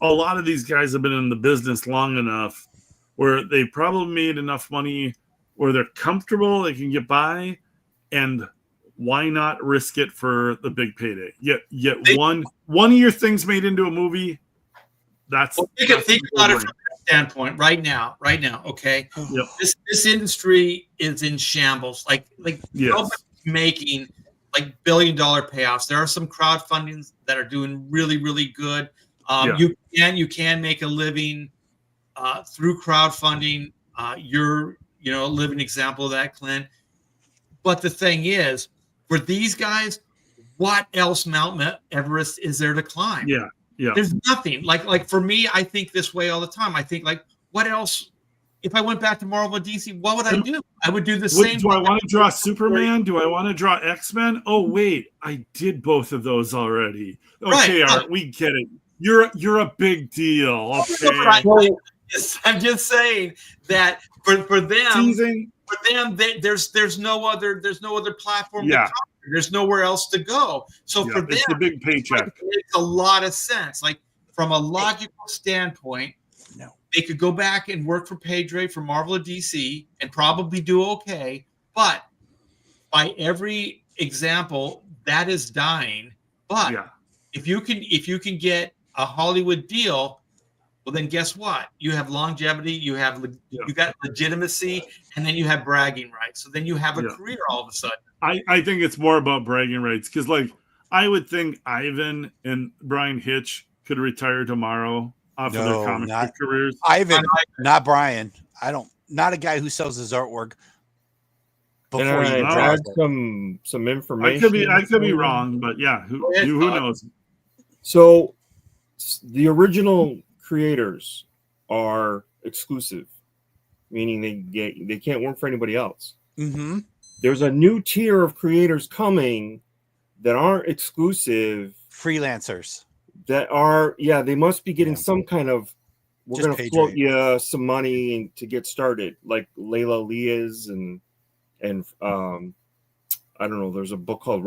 a lot of these guys have been in the business long enough where they probably made enough money where they're comfortable, they can get by, and why not risk it for the big payday? Yet one of your things made into a movie. Think about it from that standpoint right now. Okay, yep. This industry is in shambles. Like nobody's making like billion-dollar payoffs. There are some crowdfundings that are doing really, really good. You can make a living through crowdfunding. You're a living example of that, Clint. But the thing is, for these guys, what else Mount Everest is there to climb? Yeah. There's nothing. Like for me, I think this way all the time. I think what else? If I went back to Marvel and DC, what would I do? I would do the same. Do I want to draw Superman? Do I want to draw X-Men? Oh wait, I did both of those already. Okay, right. Art, we get it. You're a big deal. Okay. I'm just saying that for them, teasing. For them, there's no other platform to cover. There's nowhere else to go. So for them, it's a big paycheck. It makes a lot of sense. Like from a logical standpoint, they could go back and work for page rate for Marvel or DC and probably do okay. But by every example, that is dying. But if you can get a Hollywood deal, Well, then guess what? You have longevity, you got legitimacy, and then you have bragging rights. So then you have a career all of a sudden. I think it's more about bragging rights because, like, I would think Ivan and Brian Hitch could retire tomorrow off of their comic book careers. Ivan, not Brian. Not a guy who sells his artwork. Before you add some information. I could be wrong, but yeah, who knows? So the original creators are exclusive, meaning they can't work for anybody else. Mm-hmm. There's a new tier of creators coming that aren't exclusive. Freelancers. That are, they must be getting some kind of, we're going to float you some money to get started, like Layla Leah's and I don't know, there's a book called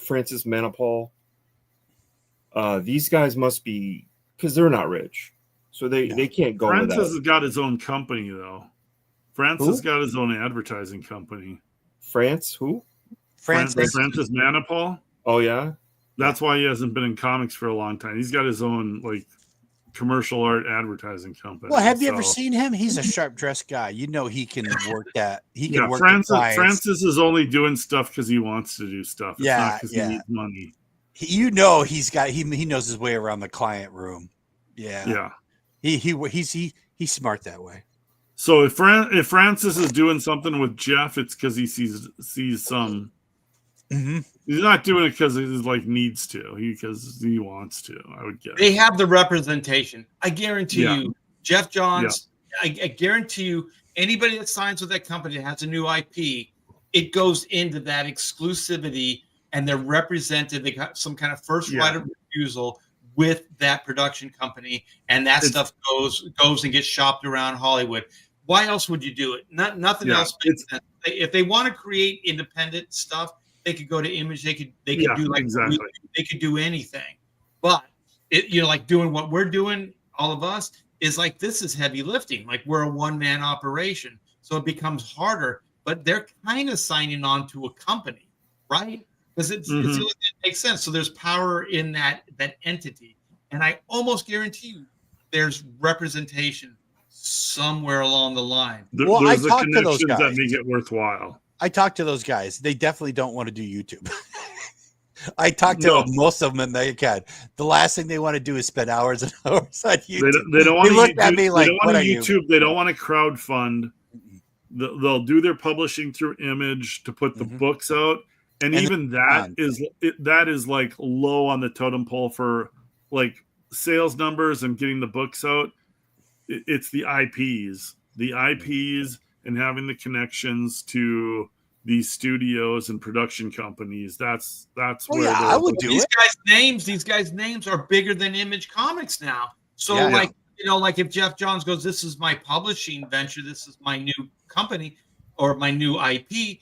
Francis Manipal. These guys must be, because they're not rich. So they can't go Francis without. has got his own company, though. Francis got his own advertising company. Who? Francis Manipal. Oh, yeah? That's why he hasn't been in comics for a long time. He's got his own, like, commercial art advertising company. Well, have you ever seen him? He's a sharp-dressed guy. You know he can work that. He can work Francis is only doing stuff because he wants to do stuff. It's not because he needs money. He knows his way around the client room. Yeah. He's smart that way. So if Francis is doing something with Jeff, it's because he sees some. Mm-hmm. He's not doing it because he's like needs to. Because he wants to. I would guess they have the representation. I guarantee you, Jeff Johns. I guarantee you, anybody that signs with that company that has a new IP, it goes into that exclusivity, and they're represented. They got some kind of first right of refusal with that production company, and that stuff goes and gets shopped around Hollywood. Why else would you do it? Nothing else makes sense. If they want to create independent stuff, they could go to Image. They could do like exactly. They could do anything. But like doing what we're doing, all of us, is like, this is heavy lifting. Like, we're a one-man operation, so it becomes harder. But they're kind of signing on to a company, right? Because it makes sense. So there's power in that entity, and I almost guarantee you, there's representation somewhere along the line. I talked to those guys. That make it worthwhile. I talked to those guys. They definitely don't want to do YouTube. I talked to most of them, and they can. The last thing they want to do is spend hours and hours on YouTube. They don't want to look at me like, "What are YouTube?" They don't want to crowdfund. They'll do their publishing through Image to put the books out, and even that is like low on the totem pole for like sales numbers and getting the books out. It's the IPs, and having the connections to these studios and production companies. That's where I would do these it. These guys' names are bigger than Image Comics now. So like if Jeff Johns goes, this is my publishing venture, this is my new company or my new IP,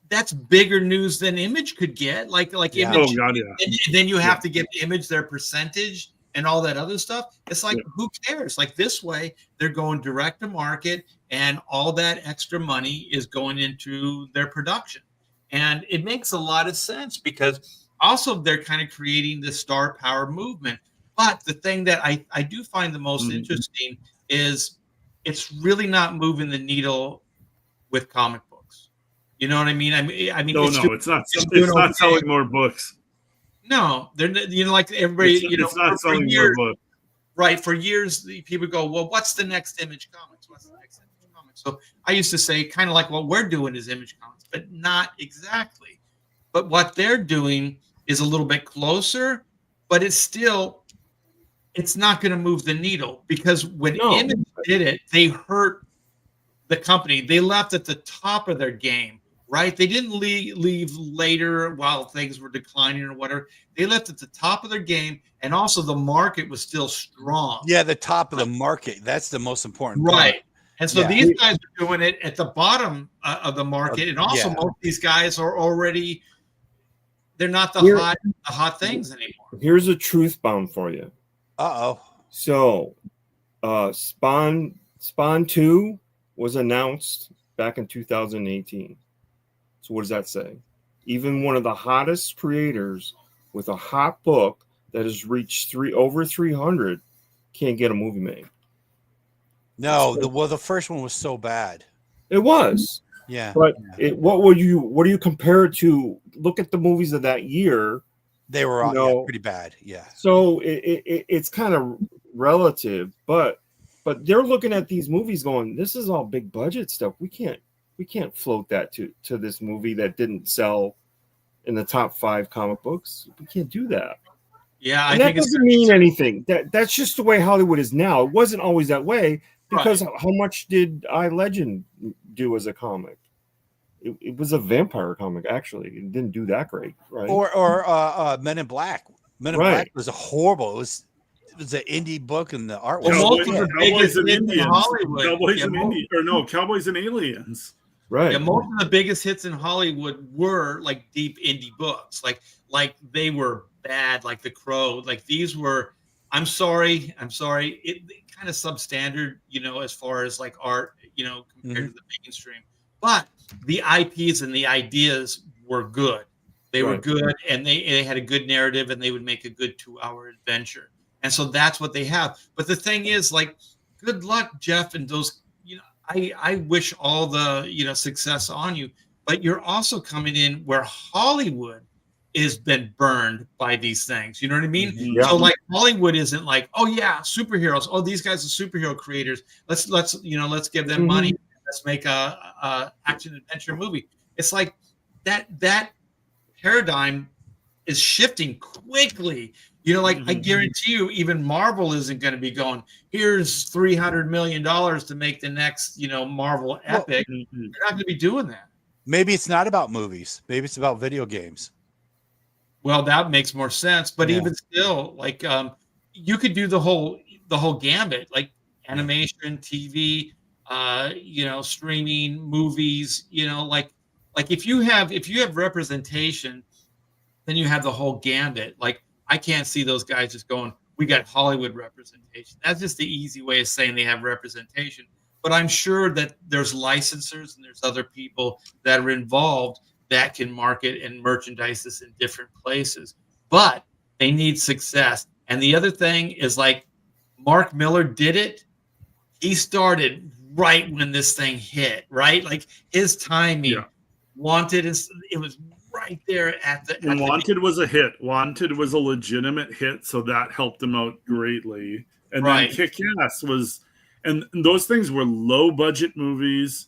that's bigger news than Image could get. Like Image. Oh God, yeah. And then you have to give Image their percentage and all that other stuff. It's like, who cares? Like, this way, they're going direct to market, and all that extra money is going into their production. And it makes a lot of sense, because also they're kind of creating the star power movement. But the thing that I do find the most interesting is it's really not moving the needle with comic books. You know what I mean? I mean, it's not. It's not selling more books. No, they're, like everybody, it's not selling more books. Right. For years, people go, well, what's the next Image Comics? What's the next Image Comics? So I used to say, kind of like what we're doing is Image Comics, but not exactly. But what they're doing is a little bit closer, but it's not going to move the needle, because when Image did it, they hurt the company. They left at the top of their game. Right? They didn't leave later while things were declining or whatever. They left at the top of their game, and also the market was still strong. Yeah, the top of the market. That's the most important right. part. And so these guys are doing it at the bottom of the market, and also most of these guys are already, they're not the hot things anymore. Here's a truth bomb for you. So, Spawn 2 was announced back in 2018. So what does that say? Even one of the hottest creators with a hot book that has reached over 300 can't get a movie made. No, the first one was so bad. It was. Yeah. But what do you compare it to? Look at the movies of that year. They were all pretty bad. Yeah. So it's kind of relative, but they're looking at these movies going, this is all big budget stuff. We can't float that to this movie that didn't sell in the top 5 comic books. We can't do that. Yeah, and that doesn't mean anything. That's just the way Hollywood is now. It wasn't always that way, because how much did Legend do as a comic? It was a vampire comic, actually. It didn't do that great, right? Or Men in Black. Men in Black was a horrible. It was an indie book, and the art was Cowboys and Indians. Cowboys and Aliens. Right. Yeah, most of the biggest hits in Hollywood were like deep indie books. Like they were bad, like The Crow. Like these were, I'm sorry. It kind of substandard, as far as like art, compared to the mainstream. But the IPs and the ideas were good. They were good, and they had a good narrative, and they would make a good 2-hour adventure. And so that's what they have. But the thing is, like, good luck, Jeff, and those. I wish all the success on you. But you're also coming in where Hollywood has been burned by these things. You know what I mean? Yeah. So like Hollywood isn't like, oh yeah, superheroes. Oh, these guys are superhero creators. Let's give them money. Let's make a action adventure movie. It's like that paradigm is shifting quickly. I guarantee you, even Marvel isn't going to be going, here's $300 million to make the next, Marvel epic. They're not going to be doing that. Maybe it's not about movies. Maybe it's about video games. Well, that makes more sense. But even still, like you could do the whole gambit, like animation, TV, streaming, movies. Like if you have representation, then you have the whole gambit. Like I can't see those guys just going, we got Hollywood representation. That's just the easy way of saying they have representation. But I'm sure that there's licensors and there's other people that are involved that can market and merchandise this in different places. But they need success. And the other thing is, like, Mark Miller did it. He started right when this thing hit, right? Like his timing, Wanted, it was right there at the. Wanted was a hit. Wanted was a legitimate hit, so that helped him out greatly. And then Kick-Ass was, and those things were low budget movies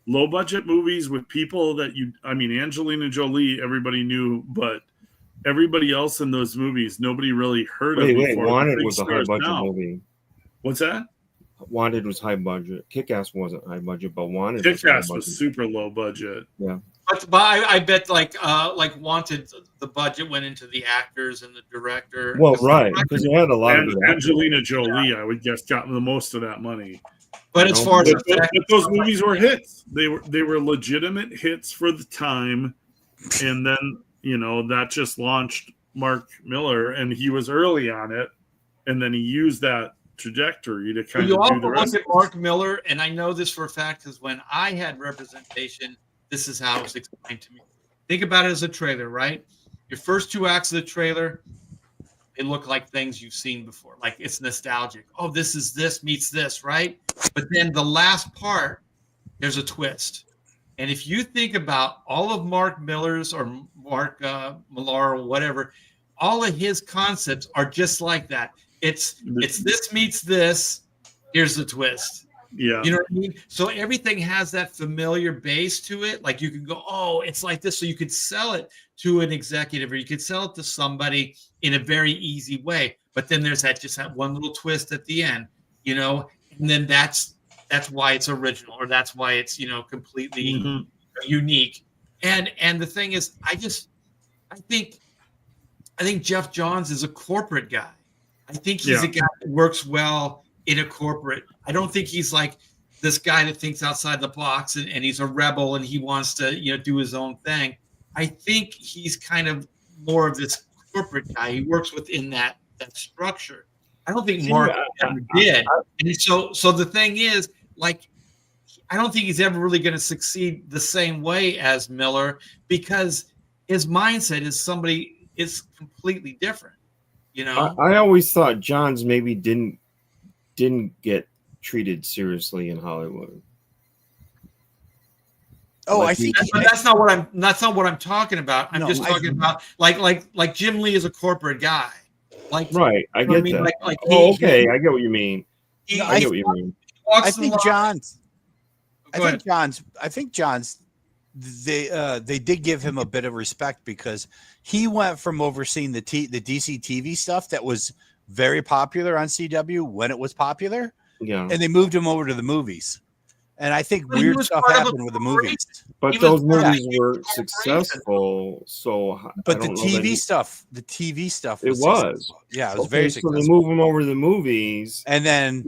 with people that Angelina Jolie, everybody knew, but everybody else in those movies, nobody really heard of before. Wanted was a high budget movie. What's that? Wanted was high budget. Kick-Ass wasn't high budget, but Wanted was super low budget. Yeah. But I bet like Wanted, the budget went into the actors and the director. Well, right, because you had a lot of Angelina Jolie, I would guess, got the most of that money. But as far as those movies were hits, they were legitimate hits for the time, and then that just launched Mark Miller, and he was early on it, and then he used that trajectory to kind of do the rest. Look at Mark Miller, and I know this for a fact because when I had representation, this is how it was explained to me. Think about it as a trailer, right? Your first 2 acts of the trailer, they look like things you've seen before. Like it's nostalgic. Oh, this meets this, right? But then the last part, there's a twist. And if you think about all of Mark Miller's or Mark Millar or whatever, all of his concepts are just like that. It's this meets this. Here's the twist. Yeah. You know what I mean? So everything has that familiar base to it. Like you can go, oh, it's like this. So you could sell it to an executive or you could sell it to somebody in a very easy way. But then there's that one little twist at the end, and then that's why it's original or that's why it's, completely unique. And the thing is, I think Jeff Johns is a corporate guy. I think he's a guy that works well in a corporate. I don't think he's like this guy that thinks outside the box and he's a rebel and he wants to, do his own thing. I think he's kind of more of this corporate guy. He works within that structure. I don't think Mark ever did. And so the thing is, like, I don't think he's ever really going to succeed the same way as Miller because his mindset is completely different. I always thought Johns maybe didn't didn't get treated seriously in Hollywood. Oh, Like I think But that's not what I'm talking about. I'm No, just talking about like Jim Lee is a corporate guy. Like, right, I you know what get that. Like Oh, okay, I get what you mean. he I get what you mean. walks I the think line. John's. Go ahead. I think John's. They did give him a bit of respect because he went from overseeing the DC TV stuff that was very popular on CW when it was popular, Yeah, and they moved him over to the movies. And I think But he weird was stuff part of a happened with the movies. but He was those part of movies a were corporation. successful. So, But I the don't know that TV stuff, the TV stuff, It was was. successful. Yeah, it was very so successful. they move him over to the movies. And then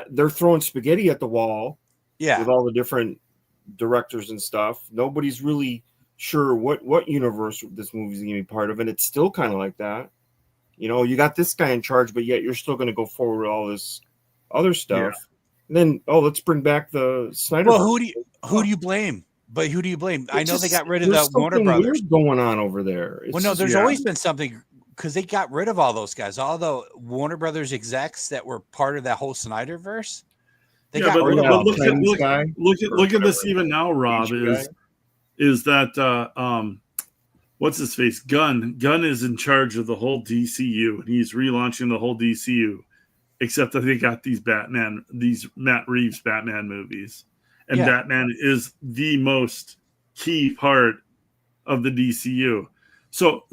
They're throwing spaghetti at the wall yeah, with all the different directors and stuff. Nobody's really sure what universe this movie's gonna be part of, and it's still kind of like that. You know, you got this guy in charge, but yet you're still going to go forward with all this other stuff. And then, let's bring back the Snyder. well, who do you blame? But who do you blame? I know they got rid of the Warner something Brothers. weird going on over there. Well, no, there's always been something because they got rid of all those guys, all the Warner Brothers execs that were part of that whole Snyderverse. They got rid of all look those. look at this even now, Rob, is that what's his face? Gunn is in charge of the whole DCU, and he's relaunching the whole DCU, except that they got these Matt Reeves Batman movies, and Batman is the most key part of the DCU. So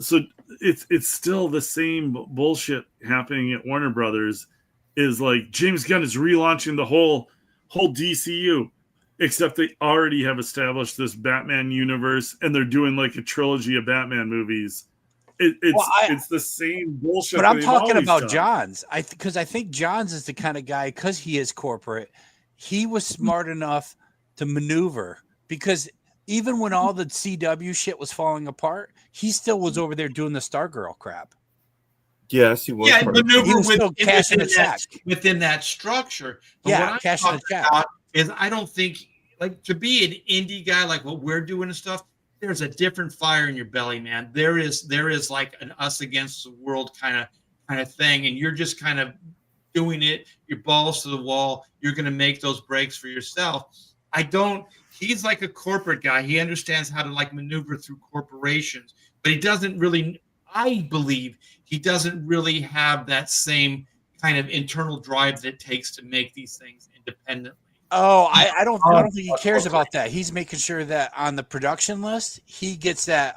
it's still the same bullshit happening at Warner Brothers. Is like James Gunn is relaunching the whole DCU. Except they already have established this Batman universe, and they're doing like a trilogy of Batman movies. It's the same bullshit. But I'm talking about Johns. Because I think Johns is the kind of guy, because he is corporate, he was smart enough to maneuver. Because even when all the CW shit was falling apart, he still was over there doing the Stargirl crap. Yes, he was. Yeah, maneuver He was still cashing a check within that structure. But what I'm cashing a talking check. about is I don't think, like, to be an indie guy like what we're doing and stuff, there's a different fire in your belly, man. There is like an us against the world kind of thing, and you're just kind of doing it, your balls to the wall. You're going to make those breaks for yourself. He's like a corporate guy. He understands how to like maneuver through corporations, but he doesn't really, I believe he doesn't really have that same kind of internal drive that it takes to make these things independently. Oh, I don't think he cares about that. He's making sure that on the production list, he gets that.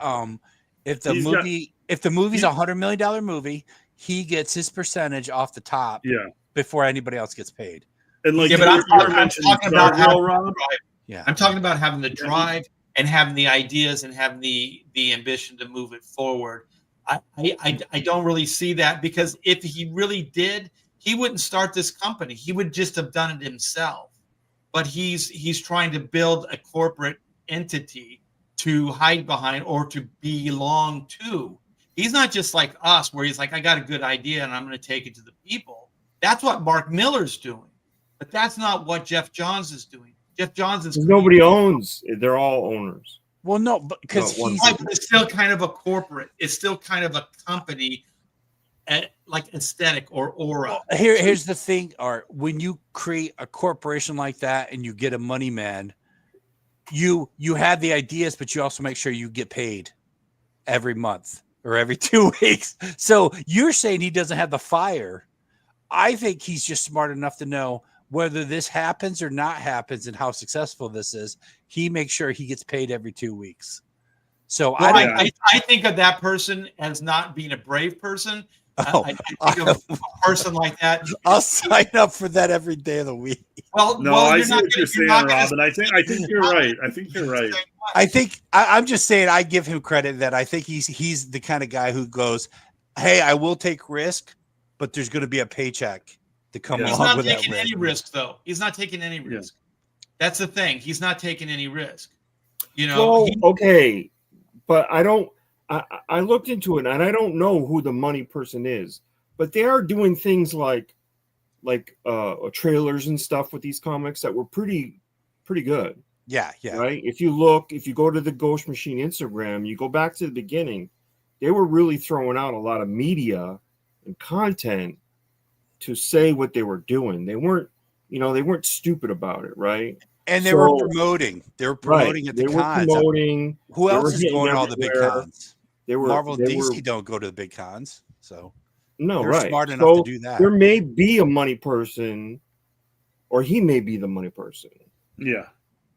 If the movie's $100 million movie, he gets his percentage off the top. Yeah. Before anybody else gets paid. And like, but I'm talking about Rob. Yeah, I'm talking about having the drive and having the ideas and having the ambition to move it forward. I don't really see that, because if he really did, he wouldn't start this company. He would just have done it himself. But he's trying to build a corporate entity to hide behind or to belong to. He's not just like us, where he's like, I got a good idea and I'm going to take it to the people. That's what Mark Miller's doing. But that's not what Jeff Johns is doing. Jeff Johns is nobody owns. They're all owners. Well, no, but because it's still kind of a corporate. It's still kind of a company, like aesthetic or aura. Well, here's the thing, Art. When you create a corporation like that and you get a money man, you have the ideas, but you also make sure you get paid every month or every 2 weeks. So you're saying he doesn't have the fire. I think he's just smart enough to know whether this happens or not happens and how successful this is. He makes sure he gets paid every 2 weeks. So I think of that person as not being a brave person. I think of a person like that. I'll sign up for that every day of the week. I see what you're saying, Rob, and I think you're right. I'm just saying I give him credit that I think he's the kind of guy who goes, hey, I will take risk, but there's going to be a paycheck to come along with that risk. He's not taking any risk, though. He's not taking any risk. That's the thing. He's not taking any risk. You know. Okay, but I don't. I looked into it, and I don't know who the money person is, but they are doing things like trailers and stuff with these comics that were pretty good. Yeah. Right. If you go to the Ghost Machine Instagram, you go back to the beginning, they were really throwing out a lot of media and content to say what they were doing. They weren't, they weren't stupid about it, right? And they So- were promoting. They were promoting at the They were cons. promoting. Who they else were is hitting going to all the big everywhere. cons? They were Marvel and they DC were, don't go to the big cons, so no, they're right. smart enough to So do that. there may be a money person, or he may be the money person. Yeah.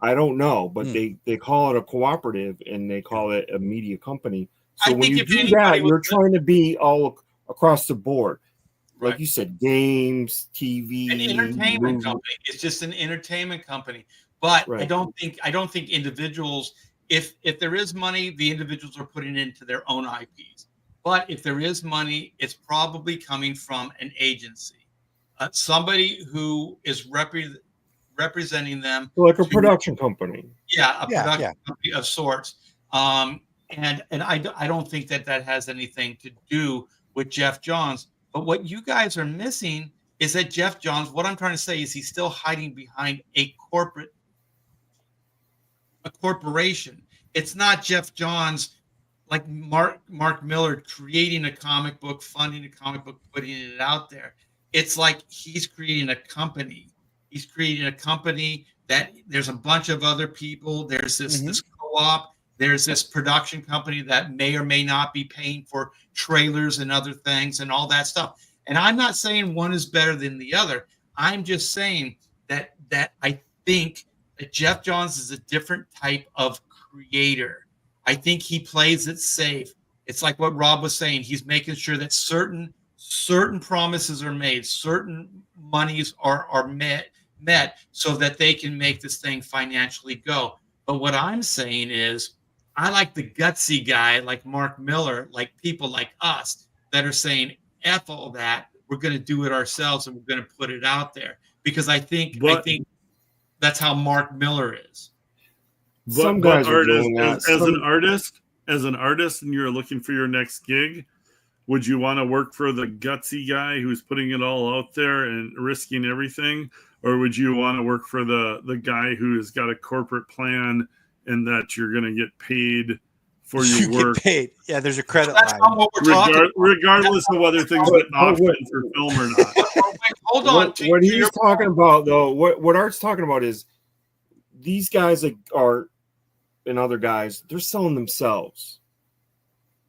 I don't know, but Hmm. they call it a cooperative and they call it a media company. So I when think you if do anybody that, you're was- trying to be all across the board. Like Right. you said, games, TV, An entertainment movies. company. It's just an entertainment company. But Right. I don't think individuals, if there is money, the individuals are putting it into their own IPs. But if there is money, it's probably coming from an agency, somebody who is representing them. Like a production company. Yeah, a production Yeah. company of sorts. And I don't think that has anything to do with Jeff Johns. But what you guys are missing is that Jeff Johns, what I'm trying to say is he's still hiding behind a corporation. It's not Jeff Johns like Mark Miller creating a comic book, funding a comic book, putting it out there. It's like he's creating a company. He's creating a company that there's a bunch of other people. There's this co-op. There's this production company that may or may not be paying for trailers and other things and all that stuff. And I'm not saying one is better than the other. I'm just saying that I think that Jeff Johns is a different type of creator. I think he plays it safe. It's like what Rob was saying. He's making sure that certain promises are made, certain monies are met so that they can make this thing financially go. But what I'm saying is, I like the gutsy guy like Mark Miller, like people like us that are saying, F all that, we're going to do it ourselves and we're going to put it out there. Because I think that's how Mark Miller is. Some guys are doing that. As an artist and you're looking for your next gig, would you want to work for the gutsy guy who's putting it all out there and risking everything? Or would you want to work for the guy who's got a corporate plan and that you're going to get paid for your work? Get paid. Yeah, there's a credit That's line. not what we're talking about. Regardless of whether things get options for film or not. Hold on. What he's talking about, though, what Art's talking about is these guys like Art and other guys, they're selling themselves.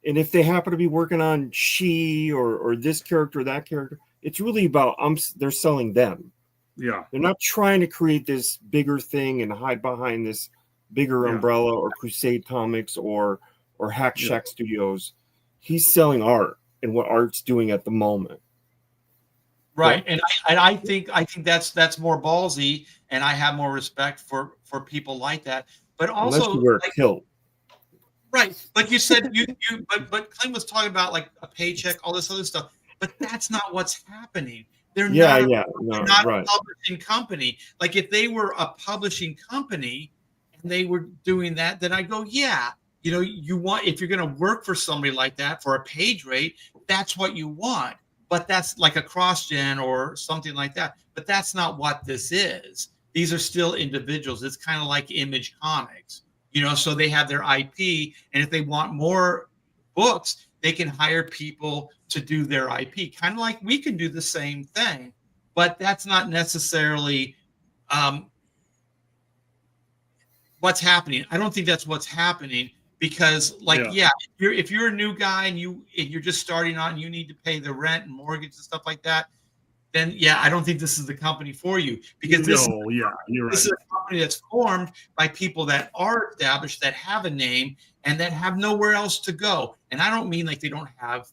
And if they happen to be working on She or this character, that character, it's really about they're selling them. Yeah. They're not trying to create this bigger thing and hide behind this bigger umbrella or Crusade Comics or Hack Shack Studios. He's selling art and what Art's doing at the moment. Right. And I think that's more ballsy, and I have more respect for people like that. But also, unless you wear a kilt. Right. Like you said, but Clint was talking about like a paycheck, all this other stuff. But that's not what's happening. They're not a publishing company. Like if they were a publishing company and they were doing that, then I go, yeah, you want, if you're going to work for somebody like that for a page rate, that's what you want. But that's like a cross-gen or something like that. But that's not what this is. These are still individuals. It's kind of like Image Comics, so they have their IP. And if they want more books, they can hire people to do their IP, kind of like we can do the same thing. But that's not necessarily what's happening. I don't think that's what's happening because, if you're a new guy and you're just starting out and you need to pay the rent and mortgage and stuff like that, then I don't think this is the company for you, because this is a company that's formed by people that are established, that have a name, and that have nowhere else to go. And I don't mean like they don't have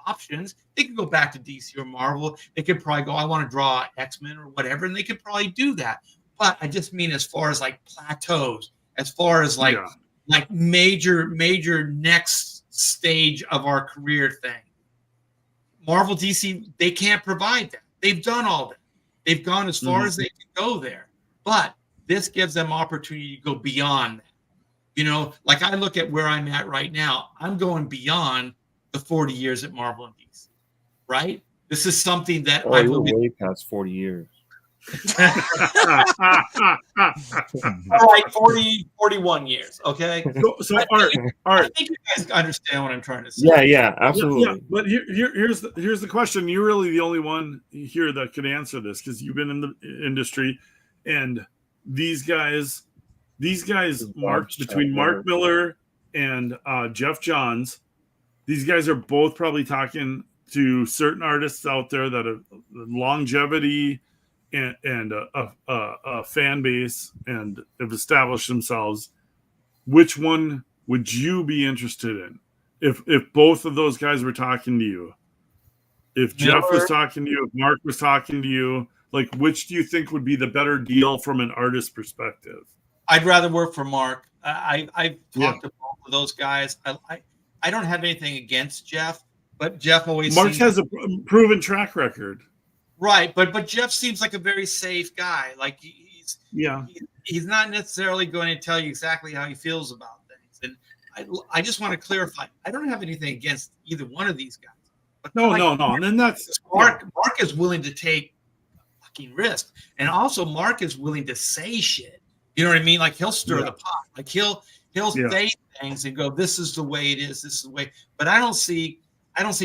options. They could go back to DC or Marvel. They could probably go, I want to draw X-Men or whatever, and they could probably do that. But I just mean as far as like plateaus, as far as like major next stage of our career thing. Marvel, DC, they can't provide that. They've done all that. They've gone as far as they can go there. But this gives them opportunity to go beyond that. Like I look at where I'm at right now, I'm going beyond the 40 years at Marvel and DC, right? This is something that I will way past 40 years. All right, 41 years. Okay. So Art, I think you guys understand what I'm trying to say. Yeah, absolutely. Yeah, but here's the question. You're really the only one here that could answer this because you've been in the industry, and these guys, Mark Miller and Jeff Johns, these guys are both probably talking to certain artists out there that have longevity and a fan base and have established themselves. Which one would you be interested in? If both of those guys were talking to you, if Jeff was talking to you, if Mark was talking to you, like which do you think would be the better deal from an artist perspective? I'd rather work for Mark. I've talked to both of those guys. I don't have anything against Jeff, but Jeff always has a proven track record. Right, but Jeff seems like a very safe guy. Like he's not necessarily going to tell you exactly how he feels about things. And I just want to clarify. I don't have anything against either one of these guys. But no. And then that's Mark is willing to take fucking risk, and also Mark is willing to say shit. You know what I mean? Like he'll stir the pot. Like he'll say things and go, "This is the way it is. This is the way." But I don't see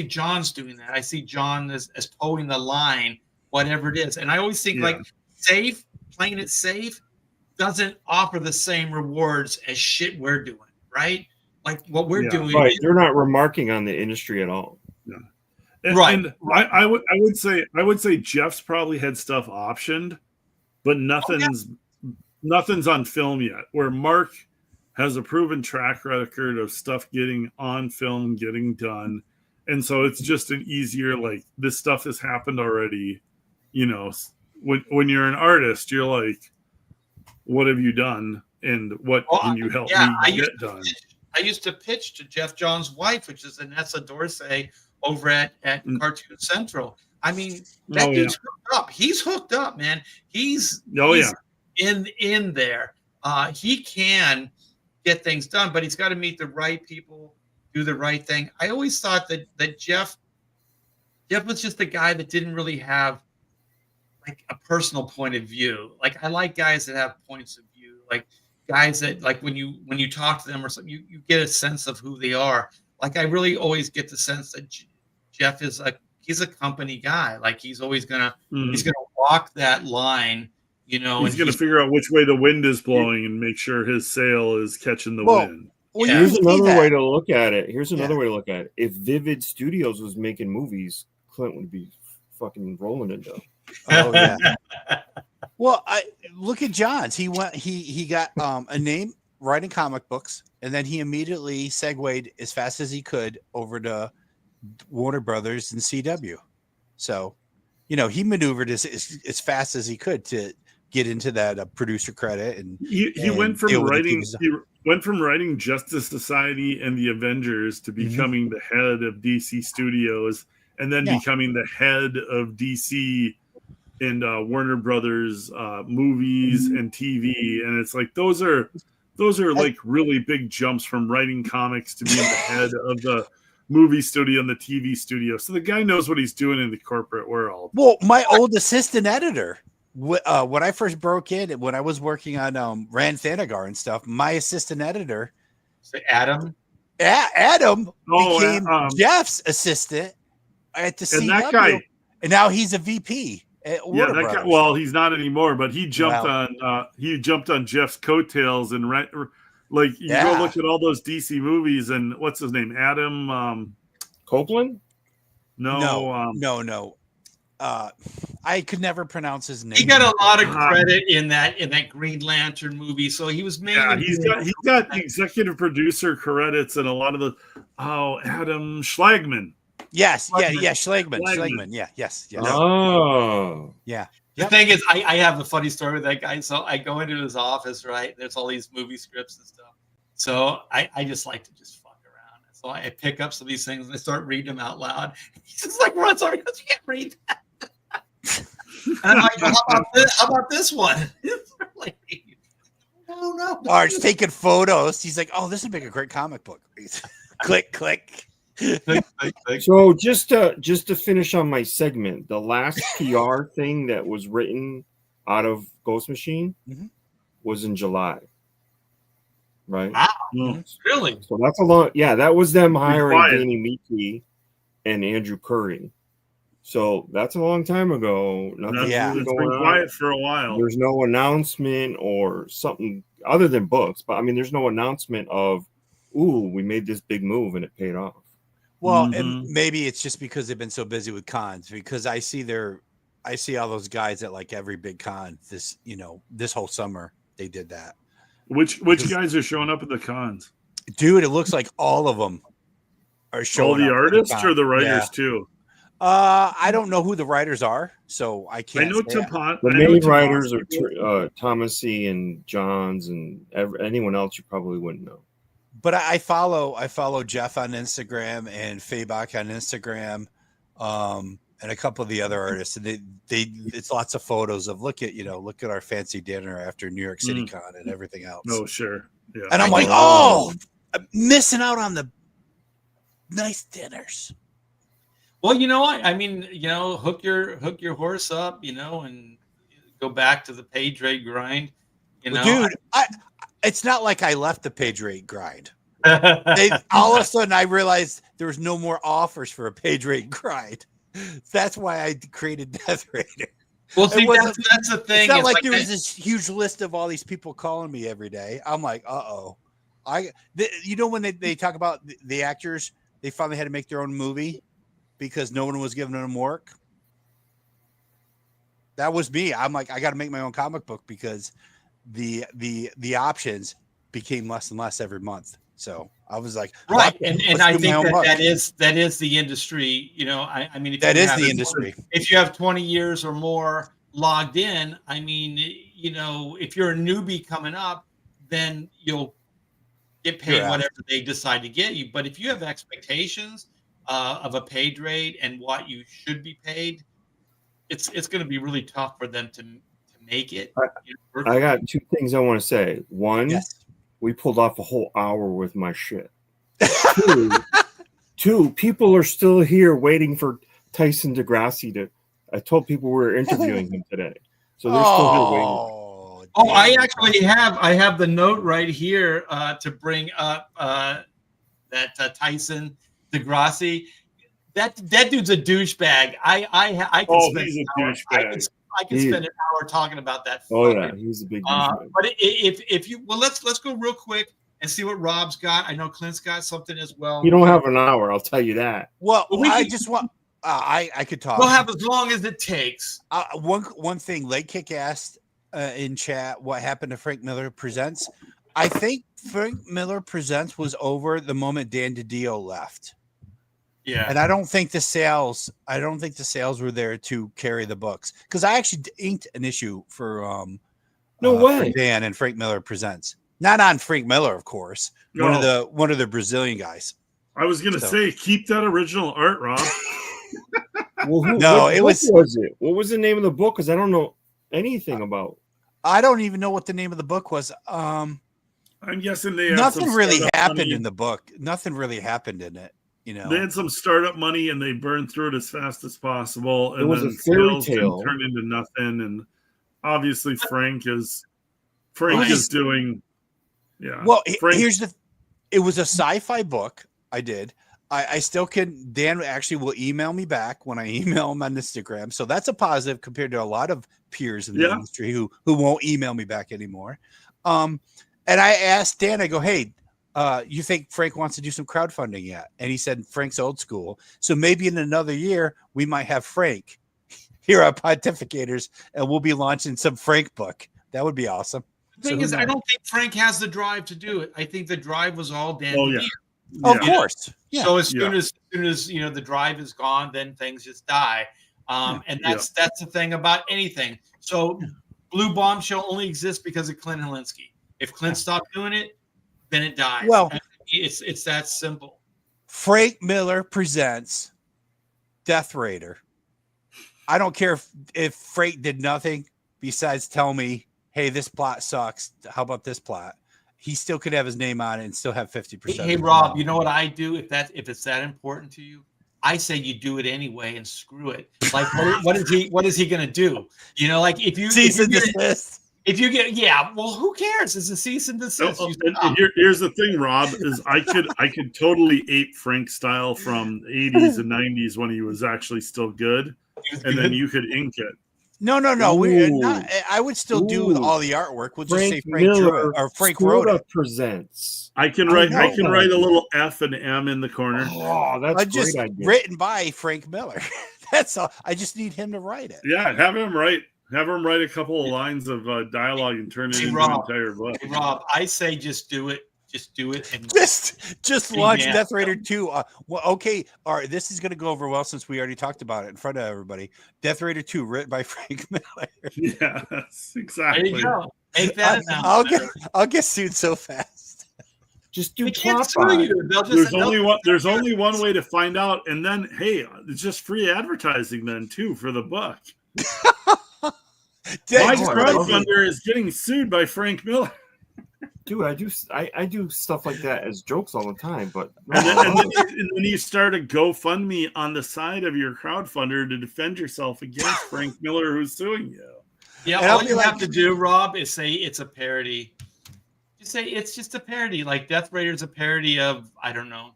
John's doing that. I see John as towing the line, whatever it is. And I always think like playing it safe doesn't offer the same rewards as shit we're doing, right? Like what we're doing. Right. They're not remarking on the industry at all. Yeah. And I would say Jeff's probably had stuff optioned, but nothing's on film yet. Where Mark has a proven track record of stuff getting on film, getting done. And so it's just an easier, like this stuff has happened already. You know, when you're an artist, you're like, what have you done? And what can you help me get done? I used to pitch to Jeff John's wife, which is Anessa Dorsey over at Cartoon Central. I mean, that dude's hooked up. He's hooked up, man. He's in there. He can get things done, but he's got to meet the right people, do the right thing. I always thought that Jeff was just a guy that didn't really have like a personal point of view. Like I like guys that have points of view, like guys that like when you talk to them or something, you get a sense of who they are. Like I really always get the sense that Jeff is he's a company guy. Like he's always he's gonna walk that line, you know. He's gonna figure out which way the wind is blowing and make sure his sail is catching the wind. Well, here's another way to look at it. If Vivid Studios was making movies, Clint would be fucking rolling in dough. Oh yeah. Well, look at Johns. He got a name writing comic books, and then he immediately segued as fast as he could over to Warner Brothers and CW. So, you know, he maneuvered as fast as he could to get into that producer credit. And he went from writing Justice Society and the Avengers to becoming the head of DC Studios, and then becoming the head of DC and Warner Brothers movies and TV. And it's like those are like really big jumps from writing comics to being the head of the movie studio and the TV studio. So the guy knows what he's doing in the corporate world. Well, my old assistant editor, when I first broke in, when I was working on Rand Thanagar and stuff, my assistant editor, Adam became Jeff's assistant at the CW, and that guy, and now he's a VP. That guy, well, he's not anymore, but he jumped on Jeff's coattails and go look at all those DC movies and what's his name, Adam Copeland? No. I could never pronounce his name. He got a lot of credit in that Green Lantern movie, so he was mainly. Yeah, he's got executive producer credits and a lot of the. Oh, Adam Schlagman. Yes, Schlagman. Yeah, yes. Oh, yeah. The thing is, I have a funny story with that guy. So I go into his office, right? There's all these movie scripts and stuff. So I just like to just fuck around. So I pick up some of these things and I start reading them out loud. He just like runs over and goes, "You can't read that." And I'm like, well, how about this one? Like, no. Art's taking photos. He's like, "Oh, this would make a great comic book." Click. So just to finish on my segment, the last PR thing that was written out of Ghost Machine Mhm. was in July. Right. Wow, No. really? So that's a long. Yeah, that was them hiring quiet. Danny Meeke and Andrew Curry. So that's a long time ago. Nothing's Yeah. really It's going been on. quiet for a while. There's no announcement or something other than books. But I mean, there's no announcement of, ooh, we made this big move and it paid off. Well, Mhm. and maybe it's just because they've been so busy with cons. Because I see all those guys at like every big con. This whole summer they did that. Which guys are showing up at the cons? Dude, it looks like all of them are All showing the up at artists con. or the writers Yeah. too? I don't know who the writers are, so I I can't. know say. The main writers are Thomasy and Johns and anyone else you probably wouldn't know. But I follow Jeff on Instagram and Fabok on Instagram, and a couple of the other artists. And it's lots of photos of look at our fancy dinner after New York City Con and everything else. Oh, sure. Yeah. And I'm like, I'm missing out on the nice dinners. Well, you know what? I mean, hook your horse up, and go back to the page rate grind. Well, dude, it's not like I left the page rate grind. I All of a sudden, I realized there was no more offers for a page rate grind. That's why I created Death Raider. well, see, that's the thing. It's not It's like there was this huge list of all these people calling me every day. I'm like, when they talk about the actors, they finally had to make their own movie because no one was giving them work. That was me. I'm like, I got to make my own comic book because the options became less and less every month. So I was like, right, and I think that is the industry. I mean, industry. If you have 20 years or more logged in, I mean, if you're a newbie coming up, then you'll get paid whatever they decide to get you. But if you have expectations of a page rate and what you should be paid, it's going to be really tough for them to make it. I got two things I want to say. One, we pulled off a whole hour with my shit. Two, people are still here waiting for Tyson DeGrassi to. I told people we were interviewing him today, so they're still here waiting. Oh, I actually have the note right here to bring up that Tyson DeGrassi. That dude's a douchebag. I can spend he's a douchebag. I can spend an hour talking about that. He's a big douchebag. But if you let's go real quick and see what Rob's got. I know Clint's got something as well. You don't have an hour, I'll tell you that. Well, I just want. I could talk. We'll have as long as it takes. One thing, Late Kick asked in chat what happened to Frank Miller Presents. I think Frank Miller Presents was over the moment Dan DiDio left. Yeah, and I don't think the sales were there to carry the books because I actually inked an issue for for Dan and Frank Miller Presents. Not on Frank Miller, of course. No. One of the Brazilian guys. I was gonna say, keep that original art, Rob. What was the name of the book? Because I don't know anything about. I don't even know what the name of the book was. I'm guessing they had nothing really happened money. in the book. Nothing really happened in it. They had some startup money and they burned through it as fast as possible. And it was then a fairy sales tale turned into nothing. And obviously Frank is doing. Yeah. Well, it was a sci-fi book. I did. I still can. Dan actually will email me back when I email him on Instagram. So that's a positive compared to a lot of peers in the industry who won't email me back anymore. And I asked Dan, I go, hey, you think Frank wants to do some crowdfunding yet? And he said, Frank's old school. So maybe in another year, we might have Frank here at Pontificators and we'll be launching some Frank book. That would be awesome. The thing is, I don't think Frank has the drive to do it. I think the drive was all Dan. Of course. Yeah. So as soon as the drive is gone, then things just die. And that's the thing about anything. So Blue Bombshell only exists because of Clint Helinski. If Clint stopped doing it, then it dies. Well, it's that simple. Frank Miller Presents Death Raider. I don't care if Frank did nothing besides tell me, hey, this plot sucks. How about this plot? He still could have his name on it and still have 50%. Hey, Rob, you know what I do if it's that important to you? I say you do it anyway and screw it. Like, what is he going to do? You know, like cease and desist. If you get, well, who cares? It's a cease and desist. Here's the thing, Rob, is I could totally ape Frank style from the 80s and 90s when he was actually still good, and then you could ink it. No. We're not. I would still do all the artwork. We'll just say Frank Miller or Frank wrote it. Presents. I can write a little F and M in the corner. Oh, that's a great idea. Written by Frank Miller. That's all. I just need him to write it. Yeah, have him write a couple of lines of dialogue and turn it into an entire book. Hey, Rob, I say just do it. Just do it and just launch Death Raider 2. Well, okay, all right. This is going to go over well since we already talked about it in front of everybody. Death Raider 2, written by Frank Miller. Yes, exactly. There you go. Make that I'll get sued so fast. Just do can't sue you. There's only one way to find out, and then hey, it's just free advertising then too for the book. My crowdfunder is getting sued by Frank Miller. Dude, I do stuff like that as jokes all the time, but and then you start a GoFundMe on the side of your crowdfunder to defend yourself against Frank Miller who's suing you. Yeah, and all you have to do, Rob, is say it's a parody. Just say it's just a parody. Like Death Raider's a parody of, I don't know.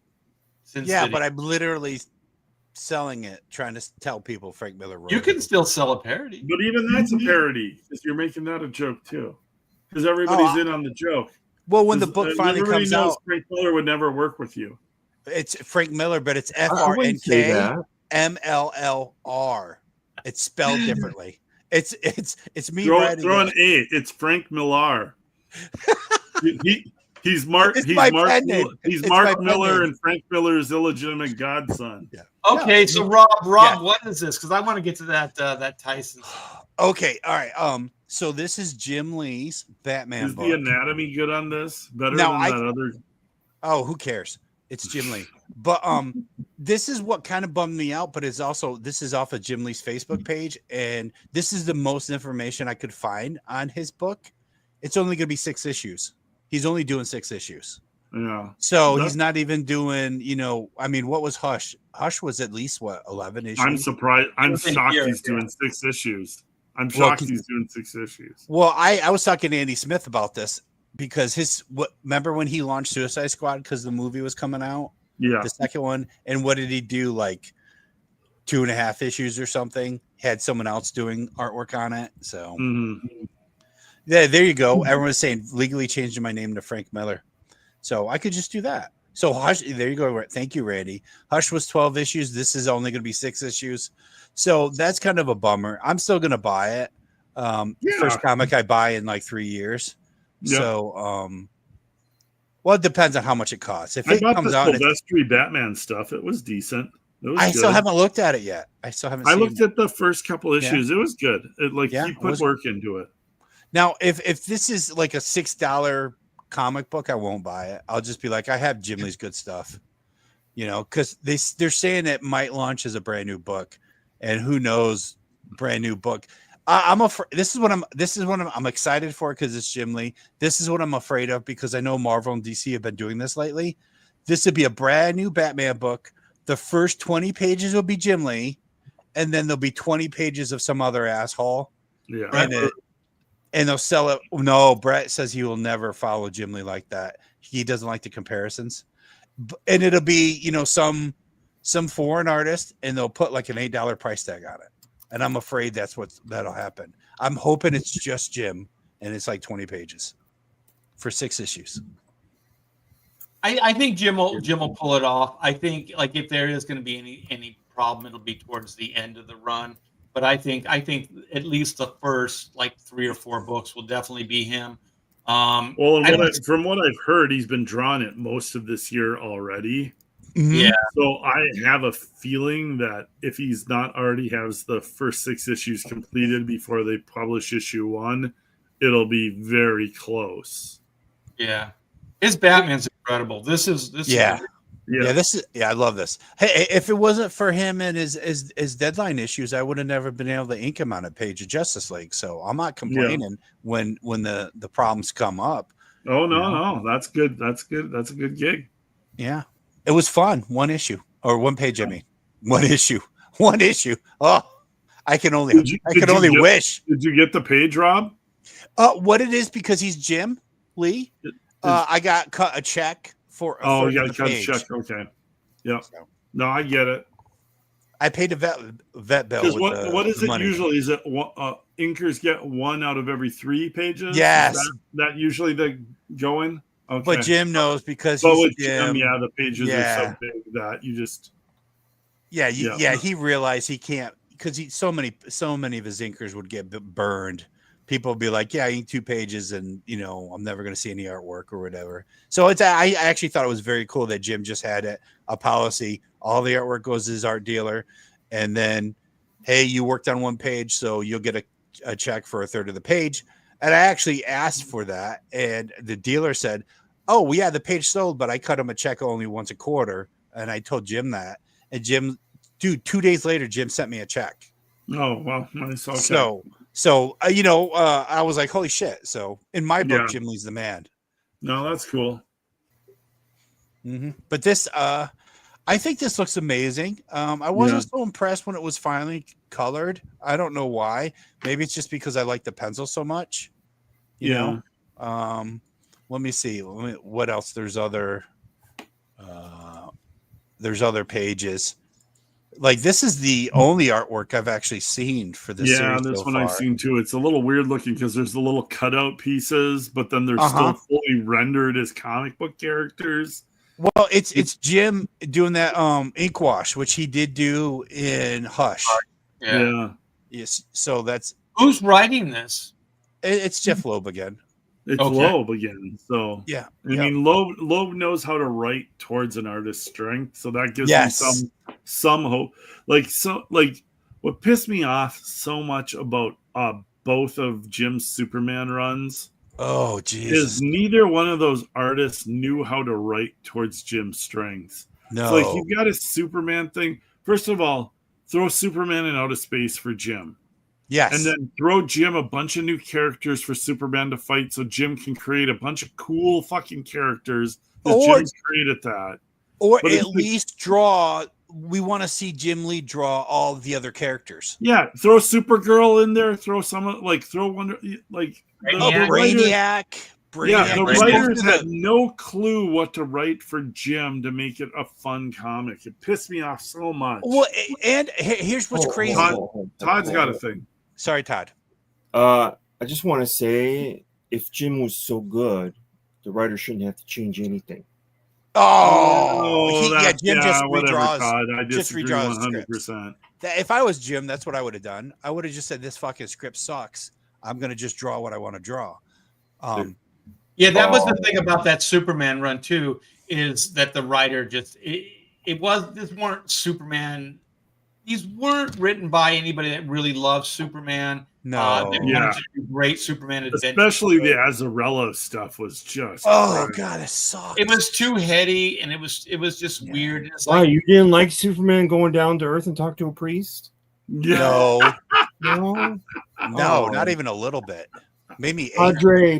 Sin City. But I'm literally selling it, trying to tell people Frank Miller wrote it. You can still sell a parody. But even that's a parody, because you're making that a joke too. Because everybody's in on the joke. Well, when the book finally comes out, Frank Miller would never work with you. It's Frank Miller, but it's FRNK MLLR. It's spelled differently. It's me writing. Throw an A. It's Frank Miller. He's Mark. He's Mark Miller and Frank Miller's illegitimate godson. Yeah. Okay, so Rob, what is this? Because I want to get to that Tyson. Okay, all right. So this is Jim Lee's Batman book. Is the anatomy good on this? Better than that other? Oh, who cares? It's Jim Lee. But this is what kind of bummed me out. But it's also this is off of Jim Lee's Facebook page, and this is the most information I could find on his book. It's only going to be 6 issues. He's only doing 6 issues. Yeah. So he's not even doing. I mean, what was Hush? Hush was at least 11 issues. I'm surprised. I'm shocked he's doing 6 issues. I'm shocked he's doing 6 issues. Well, I was talking to Andy Smith about this because remember when he launched Suicide Squad because the movie was coming out? Yeah. The second one. And what did he do? Like 2.5 issues or something? Had someone else doing artwork on it. So yeah, there you go. Everyone's saying legally changing my name to Frank Miller. So I could just do that. So Hush, there you go. Thank you, Randy. Hush was 12 issues. This is only going to be 6 issues. So that's kind of a bummer. I'm still going to buy it. First comic I buy in like 3 years. Yeah. So, well, it depends on how much it costs. If it comes out, Silvestri Batman stuff, it was decent. It was I still haven't looked at it yet. I looked at the first couple issues. Yeah. It was good. He put work into it. Now, if this is like a $6 comic book, I won't buy it. I'll just be like, I have Jim Lee's good stuff, because they're saying it might launch as a brand new book. And who knows, brand new book. I'm afraid. This is what I'm excited for because it's Jim Lee. This is what I'm afraid of because I know Marvel and DC have been doing this lately. This would be a brand new Batman book. The first 20 pages will be Jim Lee, and then there'll be 20 pages of some other asshole. Yeah, and they'll sell it. No, Brett says he will never follow Jim Lee like that. He doesn't like the comparisons, and it'll be some foreign artist, and they'll put like an $8 price tag on it. And I'm afraid that'll happen. I'm hoping it's just Jim, and it's like 20 pages for 6 issues. I think Jim will pull it off. I think like if there is going to be any problem, it'll be towards the end of the run. But I think at least the first like 3 or 4 books will definitely be him. From what I've heard, he's been drawing it most of this year already. Mm-hmm. Yeah. So I have a feeling that if he's not already has the first 6 issues completed before they publish issue 1, it'll be very close. Yeah. His Batman's incredible. I love this. Hey, if it wasn't for him and his deadline issues, I would have never been able to ink him on a page of Justice League. So I'm not complaining when the problems come up. Oh no, that's good. That's good. That's a good gig. Yeah. It was fun. 1 issue or 1 page. I mean, One issue. Oh, I can only Did you get- wish. Did you get the page, Rob? What it is, because he's Jim Lee. I got cut a check for. Oh, for you got the to cut a page. check. Okay. Yeah. So, No, I get it. I paid a vet bill. Because With what is the it money. usually? Is it inkers get 1 out of every 3 pages? Yes. Is that usually the going? Okay. But Jim knows because But he's with Jim. Jim, the pages are Yeah. so big that you just Yeah, Yeah. he realized he can't, because so many of his inkers would get burned. People would be like, "Yeah, I ink 2 pages, and I'm never going to see any artwork or whatever." So I actually thought it was very cool that Jim just had a policy. All the artwork goes to his art dealer, and then, hey, you worked on 1 page, so you'll get a check for 1/3 of the page. And I actually asked for that, and the dealer said, "Oh, well, yeah, the page sold, but I cut him a check only once a quarter." And I told Jim that. And Jim, dude, 2 days later, Jim sent me a check. Oh, well, nice. Okay. So I was like, holy shit. So in my book, Yeah. Jim Lee's the man. No, that's cool. But this, I think this looks amazing. I wasn't so impressed when it was finally colored. I don't know why. Maybe it's just because I like the pencil so much. You know. Let me see. What else? There's other pages. Like, this is the only artwork I've actually seen for this series. Yeah, this so one far. I've seen too. It's a little weird looking because there's the little cutout pieces, but then they're still fully rendered as comic book characters. Well, it's Jim doing that ink wash, which he did do in Hush. Yeah. Yes. So that's Who's writing this? it's Jeff Loeb again. It's Okay. Loeb again. So Yeah. I mean, Loeb knows how to write towards an artist's strength, so that gives me some hope. Like what pissed me off so much about both of Jim's Superman runs. Oh, Jesus. Is neither one of those artists knew how to write towards Jim's strengths. No. It's like you've got a Superman thing. First of all, throw Superman in outer space for Jim. Yes. And then throw Jim a bunch of new characters for Superman to fight so Jim can create a bunch of cool fucking characters that Jim's created that. Or at least draw. We want to see Jim Lee draw all the other characters. Yeah, throw Supergirl in there. Throw someone throw Wonder Brainiac. Yeah, the writers had no clue what to write for Jim to make it a fun comic. It pissed me off so much. Well, and here's what's crazy. Todd's got a thing. Sorry, Todd. I just want to say, if Jim was so good, the writer shouldn't have to change anything. Jim just redraws. Todd. I just disagree redraws 100%. If I was Jim, that's what I would have done. I would have just said, "This fucking script sucks. I'm going to just draw what I want to draw." Yeah, that was the thing about that Superman run too, is that the writer just this weren't Superman. These weren't written by anybody that really loves Superman. No, they wanted to do great Superman adventures. Especially the Azzarello stuff was just. Oh God, it sucked. It was too heady, and it was just weird. And it's Why, like, you didn't like Superman going down to Earth and talk to a priest? Yeah. No, not even a little bit. Maybe Padre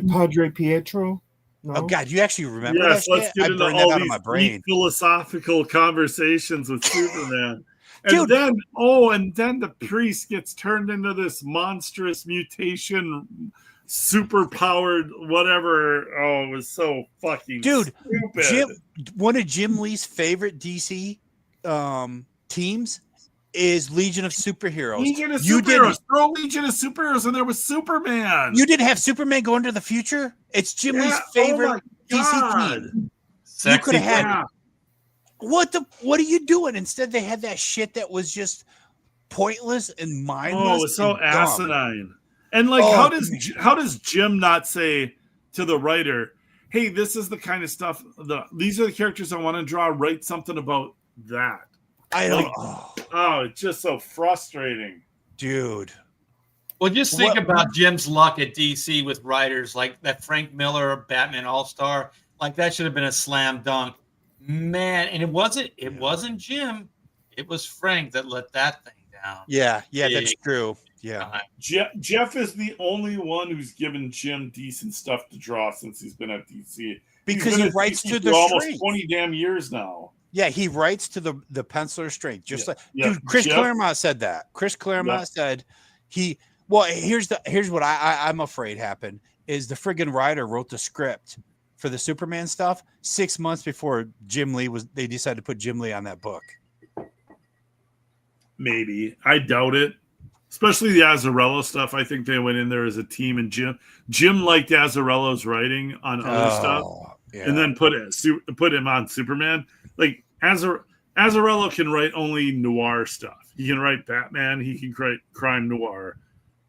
Pietro. No? Oh God, you actually remember Yes, that? let's Shit? get I into burned all that out of these my brain. philosophical conversations with Superman. Dude. And then the priest gets turned into this monstrous mutation, super powered whatever. Oh, it was so fucking stupid. One of Jim Lee's favorite DC teams is Legion of Superheroes. Throw Legion of Superheroes in there with Superman. You didn't have Superman go into the future? It's Jim Lee's favorite DC team. You could have had What are you doing? Instead, they had that shit that was just pointless and mindless. Oh, it was so asinine. And like, how does Jim not say to the writer, "Hey, this is the kind of stuff. These are the characters I want to draw. Write something about that." I don't. It's just so frustrating, dude. Well, just think about Jim's luck at DC with writers like that Frank Miller, Batman All-Star. Like, that should have been a slam dunk. Man, and it wasn't Jim. It was Frank that let that thing down. Yeah, that's true. Yeah. Jeff is the only one who's given Jim decent stuff to draw since he's been at DC. Because he writes to the almost strength. 20 damn years now. Yeah, he writes to the penciler's strength. Just like dude, Chris Jeff- Claremont said that. Chris Claremont said he. Well, here's what I'm afraid happened is the friggin' writer wrote the script for the Superman stuff 6 months before Jim Lee was. They decided to put Jim Lee on that book. Maybe. I doubt it. Especially the Azzarello stuff. I think they went in there as a team, and Jim liked Azzarello's writing on other stuff, and then put him on Superman. Like Azzarello can write only noir stuff. He can write Batman. He can write crime noir.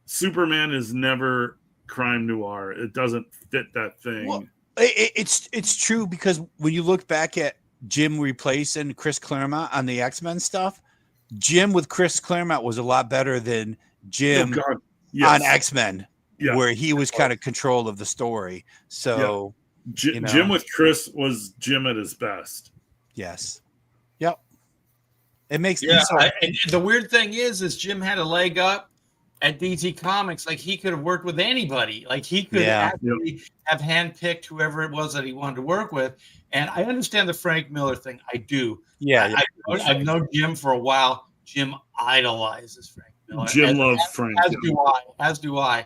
Superman is never crime noir. It doesn't fit that thing. Well, it's true because when you look back at Jim replacing Chris Claremont on the X-Men stuff, Jim with Chris Claremont was a lot better than Jim on X-Men, where he was kind of control of the story. So Jim with Chris was Jim at his best. Yes. Yep. It makes and the weird thing is Jim had a leg up at DC Comics. Like he could have worked with anybody. Like he could actually have handpicked whoever it was that he wanted to work with. And I understand the Frank Miller thing. I do. Yeah. I've known Jim for a while. Jim idolizes Frank Miller. Jim loves Frank. As do I.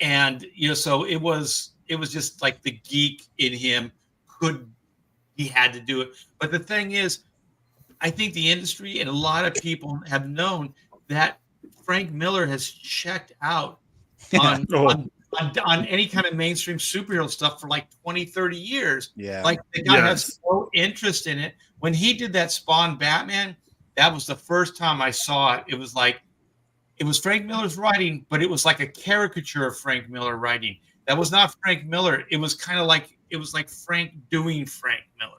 And so it was just like the geek in him he had to do it. But the thing is, I think the industry and a lot of people have known that Frank Miller has checked out on any kind of mainstream superhero stuff for like 20, 30 years. Yeah. Like the guy has no interest in it. When he did that Spawn Batman, that was the first time I saw it. It was like, it was Frank Miller's writing, but it was like a caricature of Frank Miller writing. That was not Frank Miller. It was kind of like, Frank doing Frank Miller.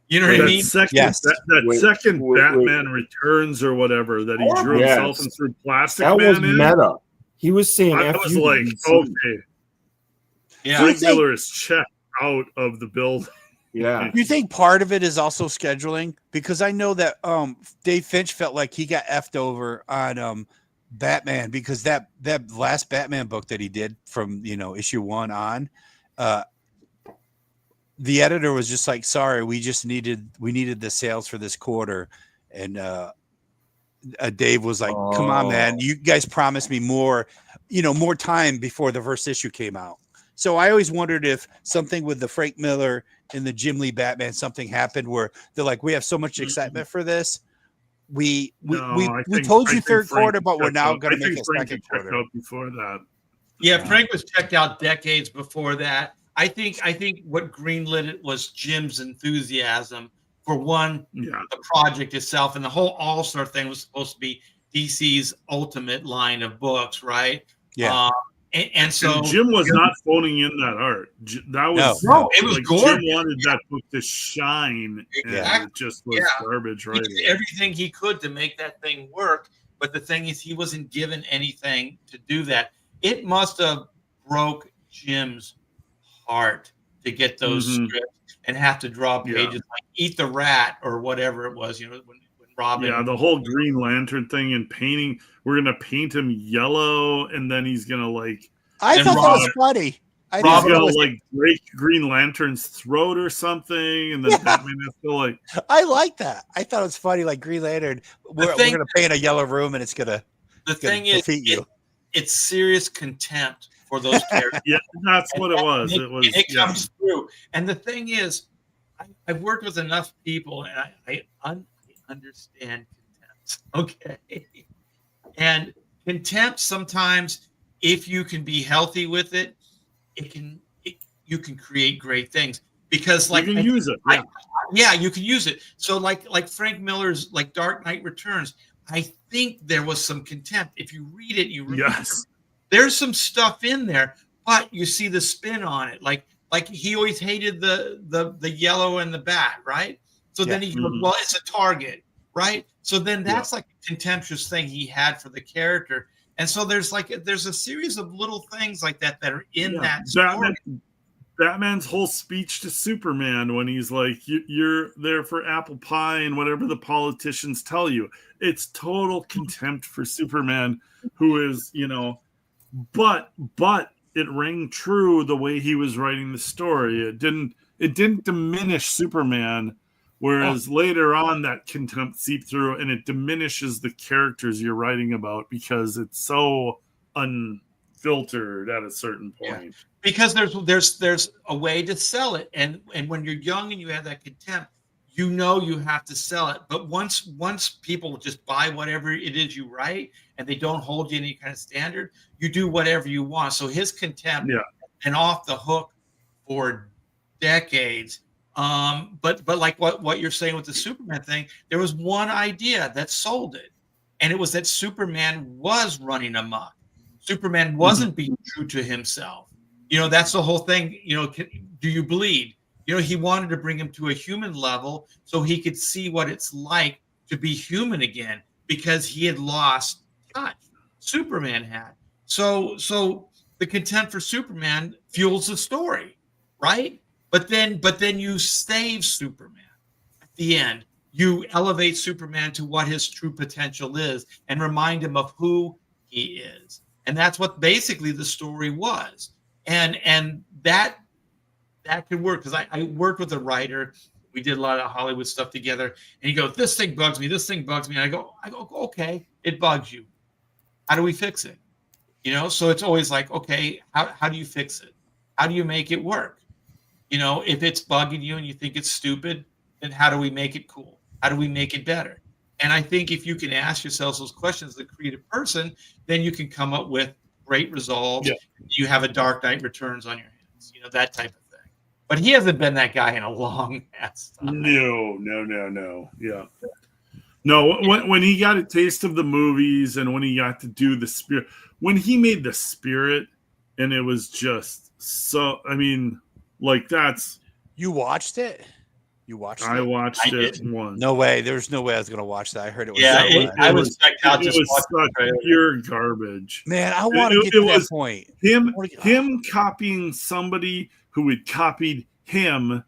You know what I mean? Second, second Batman Returns or whatever that he drew himself and threw Plastic Man was in. Meta. He was saying, I was like, okay. Yeah. Frank Miller is checked out of the building. Yeah. You think part of it is also scheduling? Because I know that Dave Finch felt like he got effed over on Batman because that last Batman book that he did from issue 1 on, the editor was just like, sorry, we needed the sales for this quarter. And Dave was like, come on, man, you guys promised me more time before the first issue came out. So I always wondered if something with the Frank Miller and the Jim Lee Batman, something happened where they're like, we have so much excitement for this. We told you third quarter, but we're now going to make a second quarter. Before that. Yeah, Frank was checked out decades before that. I think what greenlit it was Jim's enthusiasm for the project itself, and the whole All-Star thing was supposed to be DC's ultimate line of books, right? Yeah. And so Jim was not phoning in that art. That was it was like gorgeous. Jim wanted that book to shine, and it just was garbage, right? He did everything he could to make that thing work, but the thing is, he wasn't given anything to do that. It must have broke Jim's heart to get those scripts and have to draw pages like Eat the Rat or whatever it was, when Robin. Yeah, the whole Green Lantern thing and painting. We're gonna paint him yellow, and then he's gonna I thought that was funny. He's gonna break Green Lantern's throat or something, and then Batman has to I like that. I thought it was funny, like Green Lantern. We're gonna paint a yellow room, and it's gonna. The thing is, it's serious contempt for those characters. Yeah, that's what it was. It comes through. And the thing is, I've worked with enough people, and I understand contempt. Okay. And contempt sometimes, if you can be healthy with it, you can create great things because you can use it. You can use it. So like Frank Miller's Dark Knight Returns, I think there was some contempt. If you read it, you remember there's some stuff in there, but you see the spin on it. Like he always hated the yellow and the bat, right? So then he goes, well, it's a target, right? So then that's like a contemptuous thing he had for the character. And so there's a series of little things like that are in that story. Batman's whole speech to Superman when he's like, you're there for apple pie and whatever the politicians tell you. It's total contempt for Superman, who is, but it rang true the way he was writing the story. It didn't diminish Superman Whereas later on, that contempt seep through and it diminishes the characters you're writing about because it's so unfiltered at a certain point. Yeah. Because there's a way to sell it, and when you're young and you have that contempt, you know you have to sell it. But once people just buy whatever it is you write and they don't hold you any kind of standard, you do whatever you want. So his contempt and off the hook for decades. But like what you're saying with the Superman thing, there was one idea that sold it, and it was that Superman was running amok. Superman wasn't being true to himself. You know, that's the whole thing. You know, do you bleed? You know, he wanted to bring him to a human level so he could see what it's like to be human again, because he had lost touch. Superman had. So the contempt for Superman fuels the story, right? But then you save Superman at the end. You elevate Superman to what his true potential is and remind him of who he is. And that's what basically the story was. And that could work, because I worked with a writer. We did a lot of Hollywood stuff together. And he goes, this thing bugs me. This thing bugs me. And I go, okay, it bugs you. How do we fix it? You know, so it's always like, okay, how do you fix it? How do you make it work? You know, if it's bugging you and you think it's stupid, then how do we make it cool? How do we make it better? And I think if you can ask yourselves those questions as a creative person, then you can come up with great results. Yeah. You have a Dark Knight Returns on your hands, you know, that type of thing. But he hasn't been that guy in a long ass time. No. Yeah. No, when he got a taste of the movies and when he got to do the Spirit, when he made the Spirit, and it was just so, I mean, like that's. You watched it? You watched it? I watched it once. No way. There's no way I was going to watch that. I heard it was. Yeah, I was checked out. It was such pure garbage. Man, I want to get to that point. Him copying somebody who had copied him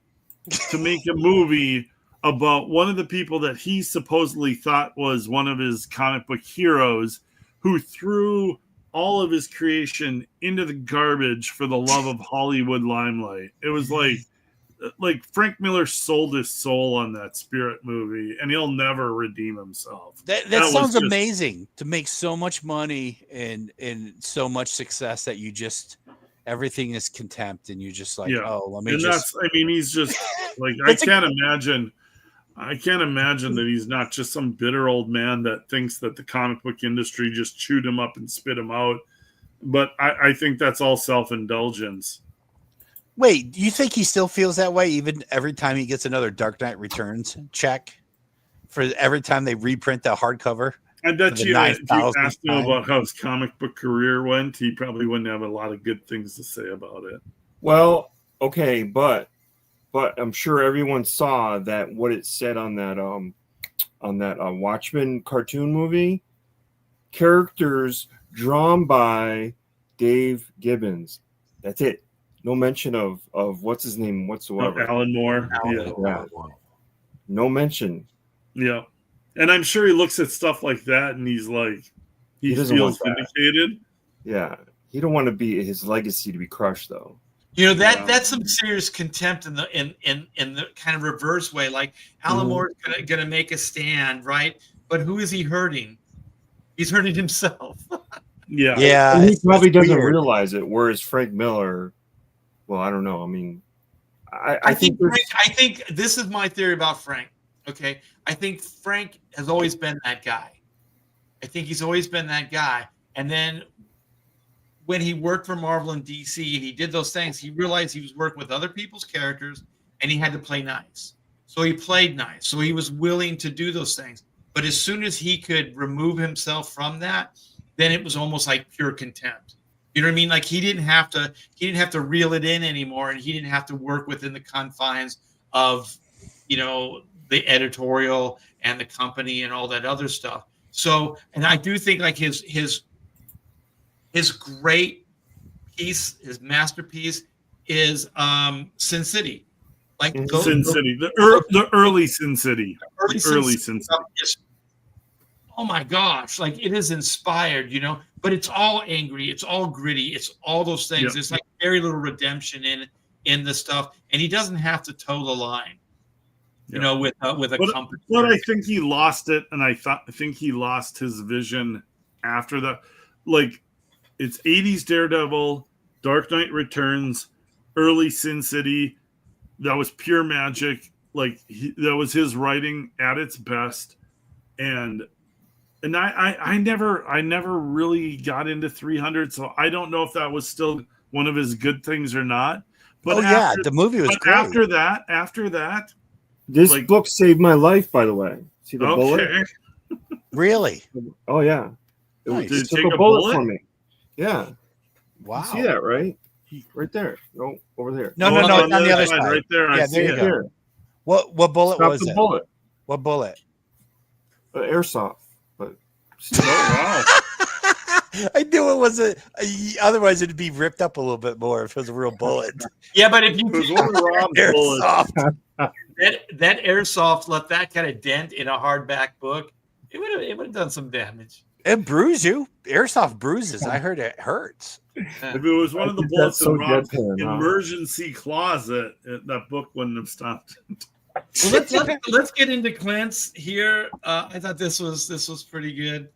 to make a movie about one of the people that he supposedly thought was one of his comic book heroes, who threw all of his creation into the garbage for the love of Hollywood limelight. It was like Frank Miller sold his soul on that Spirit movie, and he'll never redeem himself. That sounds amazing, to make so much money and so much success that you just everything is contempt, and you just like, oh, let me. And just. I mean, he's just like I can't imagine that he's not just some bitter old man that thinks that the comic book industry just chewed him up and spit him out. But I think that's all self-indulgence. Wait, do you think he still feels that way even every time he gets another Dark Knight Returns check for every time they reprint the hardcover? I bet you if you asked him about how his comic book career went, he probably wouldn't have a lot of good things to say about it. Well, okay, but I'm sure everyone saw that what it said on that Watchmen cartoon movie. Characters drawn by Dave Gibbons. That's it. No mention of what's his name whatsoever. Alan Moore. Yeah. No mention. Yeah. And I'm sure he looks at stuff like that and he's like, he feels vindicated. Yeah. He don't want to be his legacy to be crushed, though. You know, that's some serious contempt in the kind of reverse way. Like Alan Moore is gonna make a stand, right? But who is he hurting? He's hurting himself. Yeah. And he probably doesn't realize it. Whereas Frank Miller, well, I don't know. I mean, I think this is my theory about Frank. Okay, I think Frank has always been that guy. I think he's always been that guy. And then when he worked for Marvel and DC and he did those things, he realized he was working with other people's characters and he had to play nice. So he played nice. So he was willing to do those things. But as soon as he could remove himself from that, then it was almost like pure contempt. You know what I mean? Like he didn't have to reel it in anymore, and he didn't have to work within the confines of, you know, the editorial and the company and all that other stuff. So, and I do think like his great piece, his masterpiece is Sin City. Like Sin City, the early Sin City. Early Sin City. Oh my gosh, like it is inspired, you know, but it's all angry, it's all gritty, it's all those things. Yep. There's like very little redemption in the stuff, and he doesn't have to toe the line. you know, with a compass. But I think he lost it, and I think he lost his vision after that. Like, it's 80s Daredevil, Dark Knight Returns, early Sin City. That was pure magic. Like, that was his writing at its best, and I never really got into 300, so I don't know if that was still one of his good things or not. But the movie was great. After that, this book saved my life, by the way. See the bullet? Really? Oh yeah. Nice. It took a bullet for me. Yeah. Wow. You see that, right? Right there. No, over there. No, it's on the other side. Right there. Yeah, there you go. What bullet was it? Bullet. What bullet? Airsoft. But wow. I knew it was otherwise it'd be ripped up a little bit more if it was a real bullet. Yeah, but if you it was one of Rob's bullets. that airsoft left that kind of dent in a hardback book, it would have done some damage. It bruised you. Airsoft bruises. I heard it hurts. If it was one of the bullets in Rob's emergency closet, that book wouldn't have stopped. Well, let's get into Clint's here. I thought this was pretty good.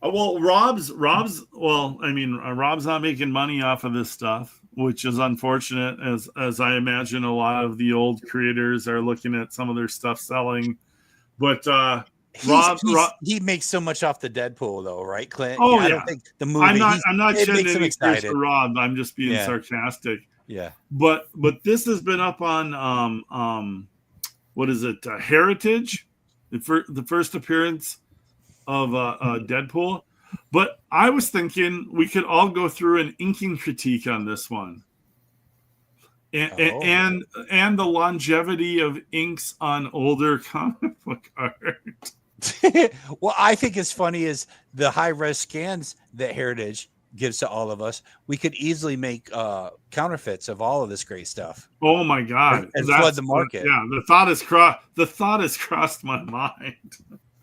Well, Rob's not making money off of this stuff, which is unfortunate, as I imagine a lot of the old creators are looking at some of their stuff selling. But he makes so much off the Deadpool, though, right, Clint? Oh, I don't think the movie. I'm not shedding any tears for Rob. I'm just being sarcastic. Yeah. But this has been up on what is it? Heritage, the first appearance of Deadpool. But I was thinking we could all go through an inking critique on this one. And the longevity of inks on older comic book art. Well, I think it's funny is the high-res scans that Heritage gives to all of us. We could easily make counterfeits of all of this great stuff. Oh my God! And flood the market. Yeah, the thought has crossed my mind.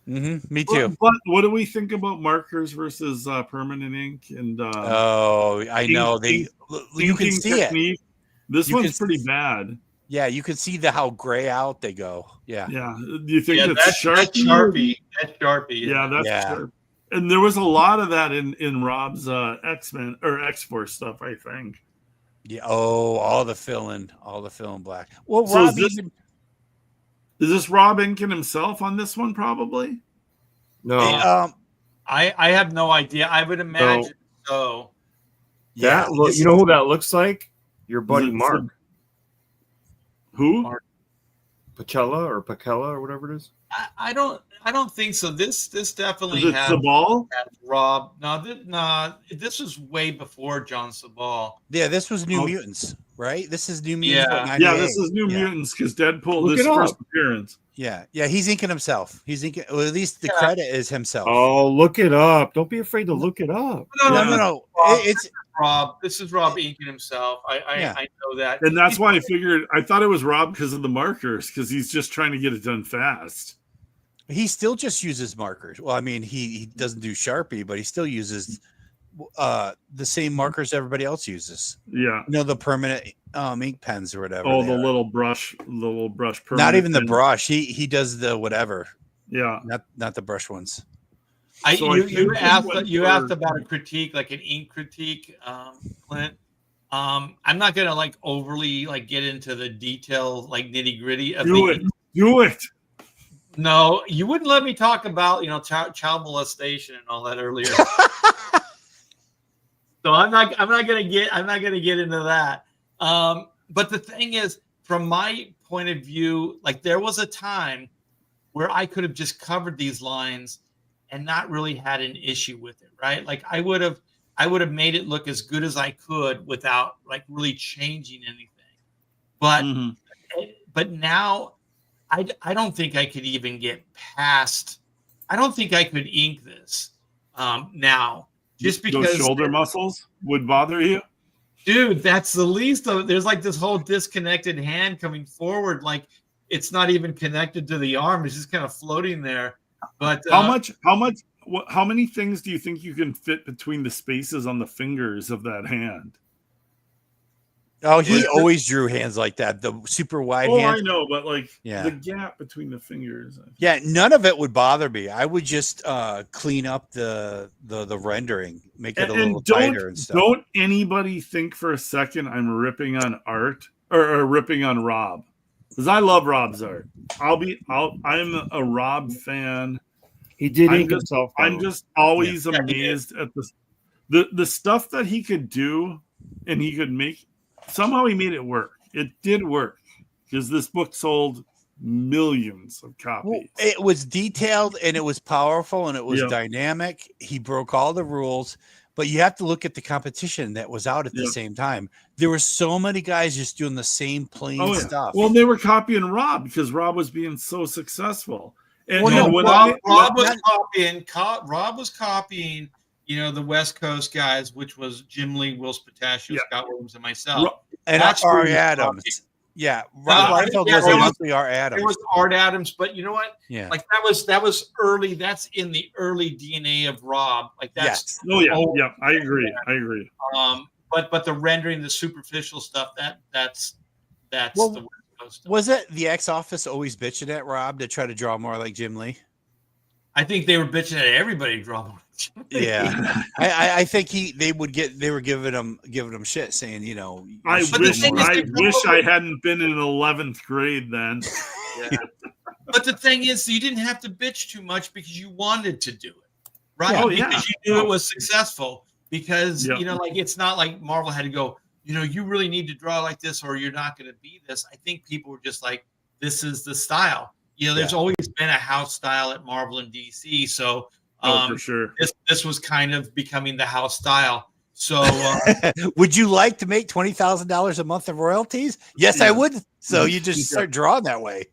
Mm-hmm. Me too. But what do we think about markers versus permanent ink? And I know you can see technique. This one's pretty bad. Yeah, you can see how gray out they go. Yeah. Yeah. Do you think that's Sharpie? That's Sharpie. Yeah, that's Sharpie. And there was a lot of that in Rob's X-Men or X-Force stuff, I think. Yeah. Oh, all the filling black. Well, so Rob is this Rob inking himself on this one? Probably. No. I have no idea. I would imagine so. Yeah. You know who that looks like? Your buddy Mark. Who? Mark Pacella or whatever it is. I don't think so. This definitely has Sabal? Rob. No, this was way before John Sabal. Yeah, this was New Mutants, right? This is New Mutants. Yeah, this is New Mutants because Deadpool, this first appearance. Yeah, he's inking himself. He's inking. Well, at least the credit is himself. Oh, look it up! Don't be afraid to look it up. No. It's Rob. This is Rob inking himself. I know that, and that's why I figured. I thought it was Rob because of the markers, because he's just trying to get it done fast. He still just uses markers. Well, I mean, he doesn't do Sharpie, but he still uses the same markers everybody else uses. Yeah, the permanent ink pens or whatever. Oh, the little brush. Permanent not even the brush. He does the whatever. Yeah, not the brush ones. You asked about a critique, like an ink critique, Clint. I'm not gonna overly get into the detail, nitty gritty of Do it. No, you wouldn't let me talk about child molestation and all that earlier. So I'm not gonna get into that. But the thing is, from my point of view, there was a time where I could have just covered these lines and not really had an issue with it, right? I would have made it look as good as I could without really changing anything. But now I don't think I could even get past. I don't think I could ink this now, just because those shoulder muscles would bother you. Dude, that's the least of it. There's this whole disconnected hand coming forward, it's not even connected to the arm. It's just kind of floating there. But how many things do you think you can fit between the spaces on the fingers of that hand? Oh, he Like, always drew hands like that. The super wide oh, hands. I know, but like Yeah. the gap between the fingers. Yeah, none of it would bother me. I would just clean up the rendering, make it a little tighter and stuff. Don't anybody think for a second I'm ripping on art or ripping on Rob, because I love Rob's art. I'm a Rob fan. He did I'm ink himself. I'm just always amazed at the stuff that he could do, and he could make. Somehow he made it work. It did work, because this book sold millions of copies. Well, it was detailed and it was powerful and it was dynamic. He broke all the rules, but you have to look at the competition that was out at the same time. There were so many guys just doing the same plain stuff. Well, they were copying Rob because Rob was being so successful. And, Rob was copying, you know, the West Coast guys, which was Jim Lee, Will Spataccio, Scott Williams, and myself. And Art Adams. Yeah, Rob Liefeld was mostly Art Adams. It was Art Adams, but you know what? Yeah, like that was early. That's in the early DNA of Rob. Like that's I agree. But the rendering, the superficial stuff, that's the West Coast stuff. Was it the X Office always bitching at Rob to try to draw more like Jim Lee? I think they were bitching at everybody to draw more. Yeah, I think they were giving him shit, saying, you know, I wish I hadn't been in 11th grade then. Yeah. But the thing is, you didn't have to bitch too much because you wanted to do it, right? Because you knew it was successful. Because you know, like it's not like Marvel had to go, you know, you really need to draw like this, or you're not going to be this. I think people were just like, this is the style. You know, there's always been a house style at Marvel and DC, so. For sure. This was kind of becoming the house style. So, would you like to make $20,000 a month of royalties? Yes, I would. So you just start drawing that way.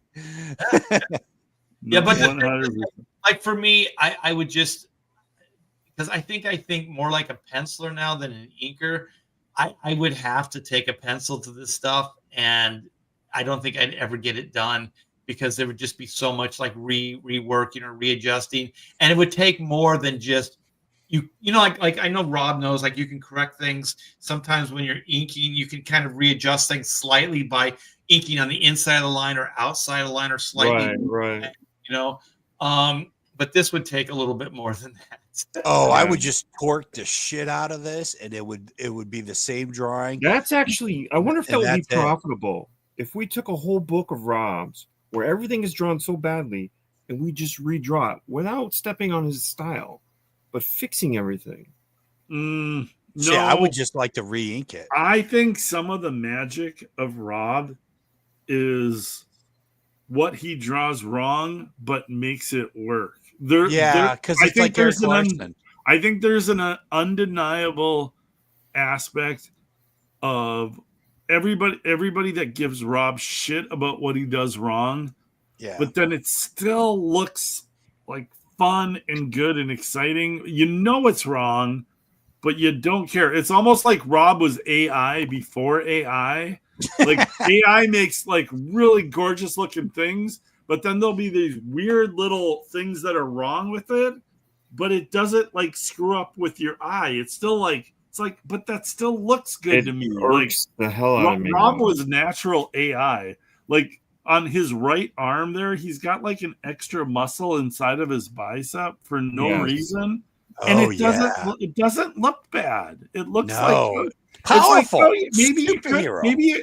But like for me, I would just, because I think more like a penciler now than an inker. I would have to take a pencil to this stuff, and I don't think I'd ever get it done. Because there would just be so much like reworking or readjusting, and it would take more than just you know, like I know Rob knows, like you can correct things sometimes when you're inking. You can kind of readjust things slightly by inking on the inside of the line or outside of the line or slightly, right. You know, but this would take a little bit more than that. I would just torque the shit out of this, and it would be the same drawing. That's actually, I wonder if that would be profitable if we took a whole book of Rob's where everything is drawn so badly and we just redraw it without stepping on his style, but fixing everything. No, I would just like to re-ink it. I think some of the magic of Rob is what he draws wrong, but makes it work. Because it's like Eric Larson. I think there's an undeniable aspect of everybody that gives Rob shit about what he does wrong, but then it still looks like fun and good and exciting. You know it's wrong, but you don't care. It's almost like Rob was AI before AI. Like AI makes like really gorgeous looking things, but then there'll be these weird little things that are wrong with it, but it doesn't like screw up with your eye. It's still like, it's like, but that still looks good to me. Like the hell out of me. Rob was natural AI. Like on his right arm there, he's got like an extra muscle inside of his bicep for no reason. And it doesn't look bad. It looks like powerful. Like, maybe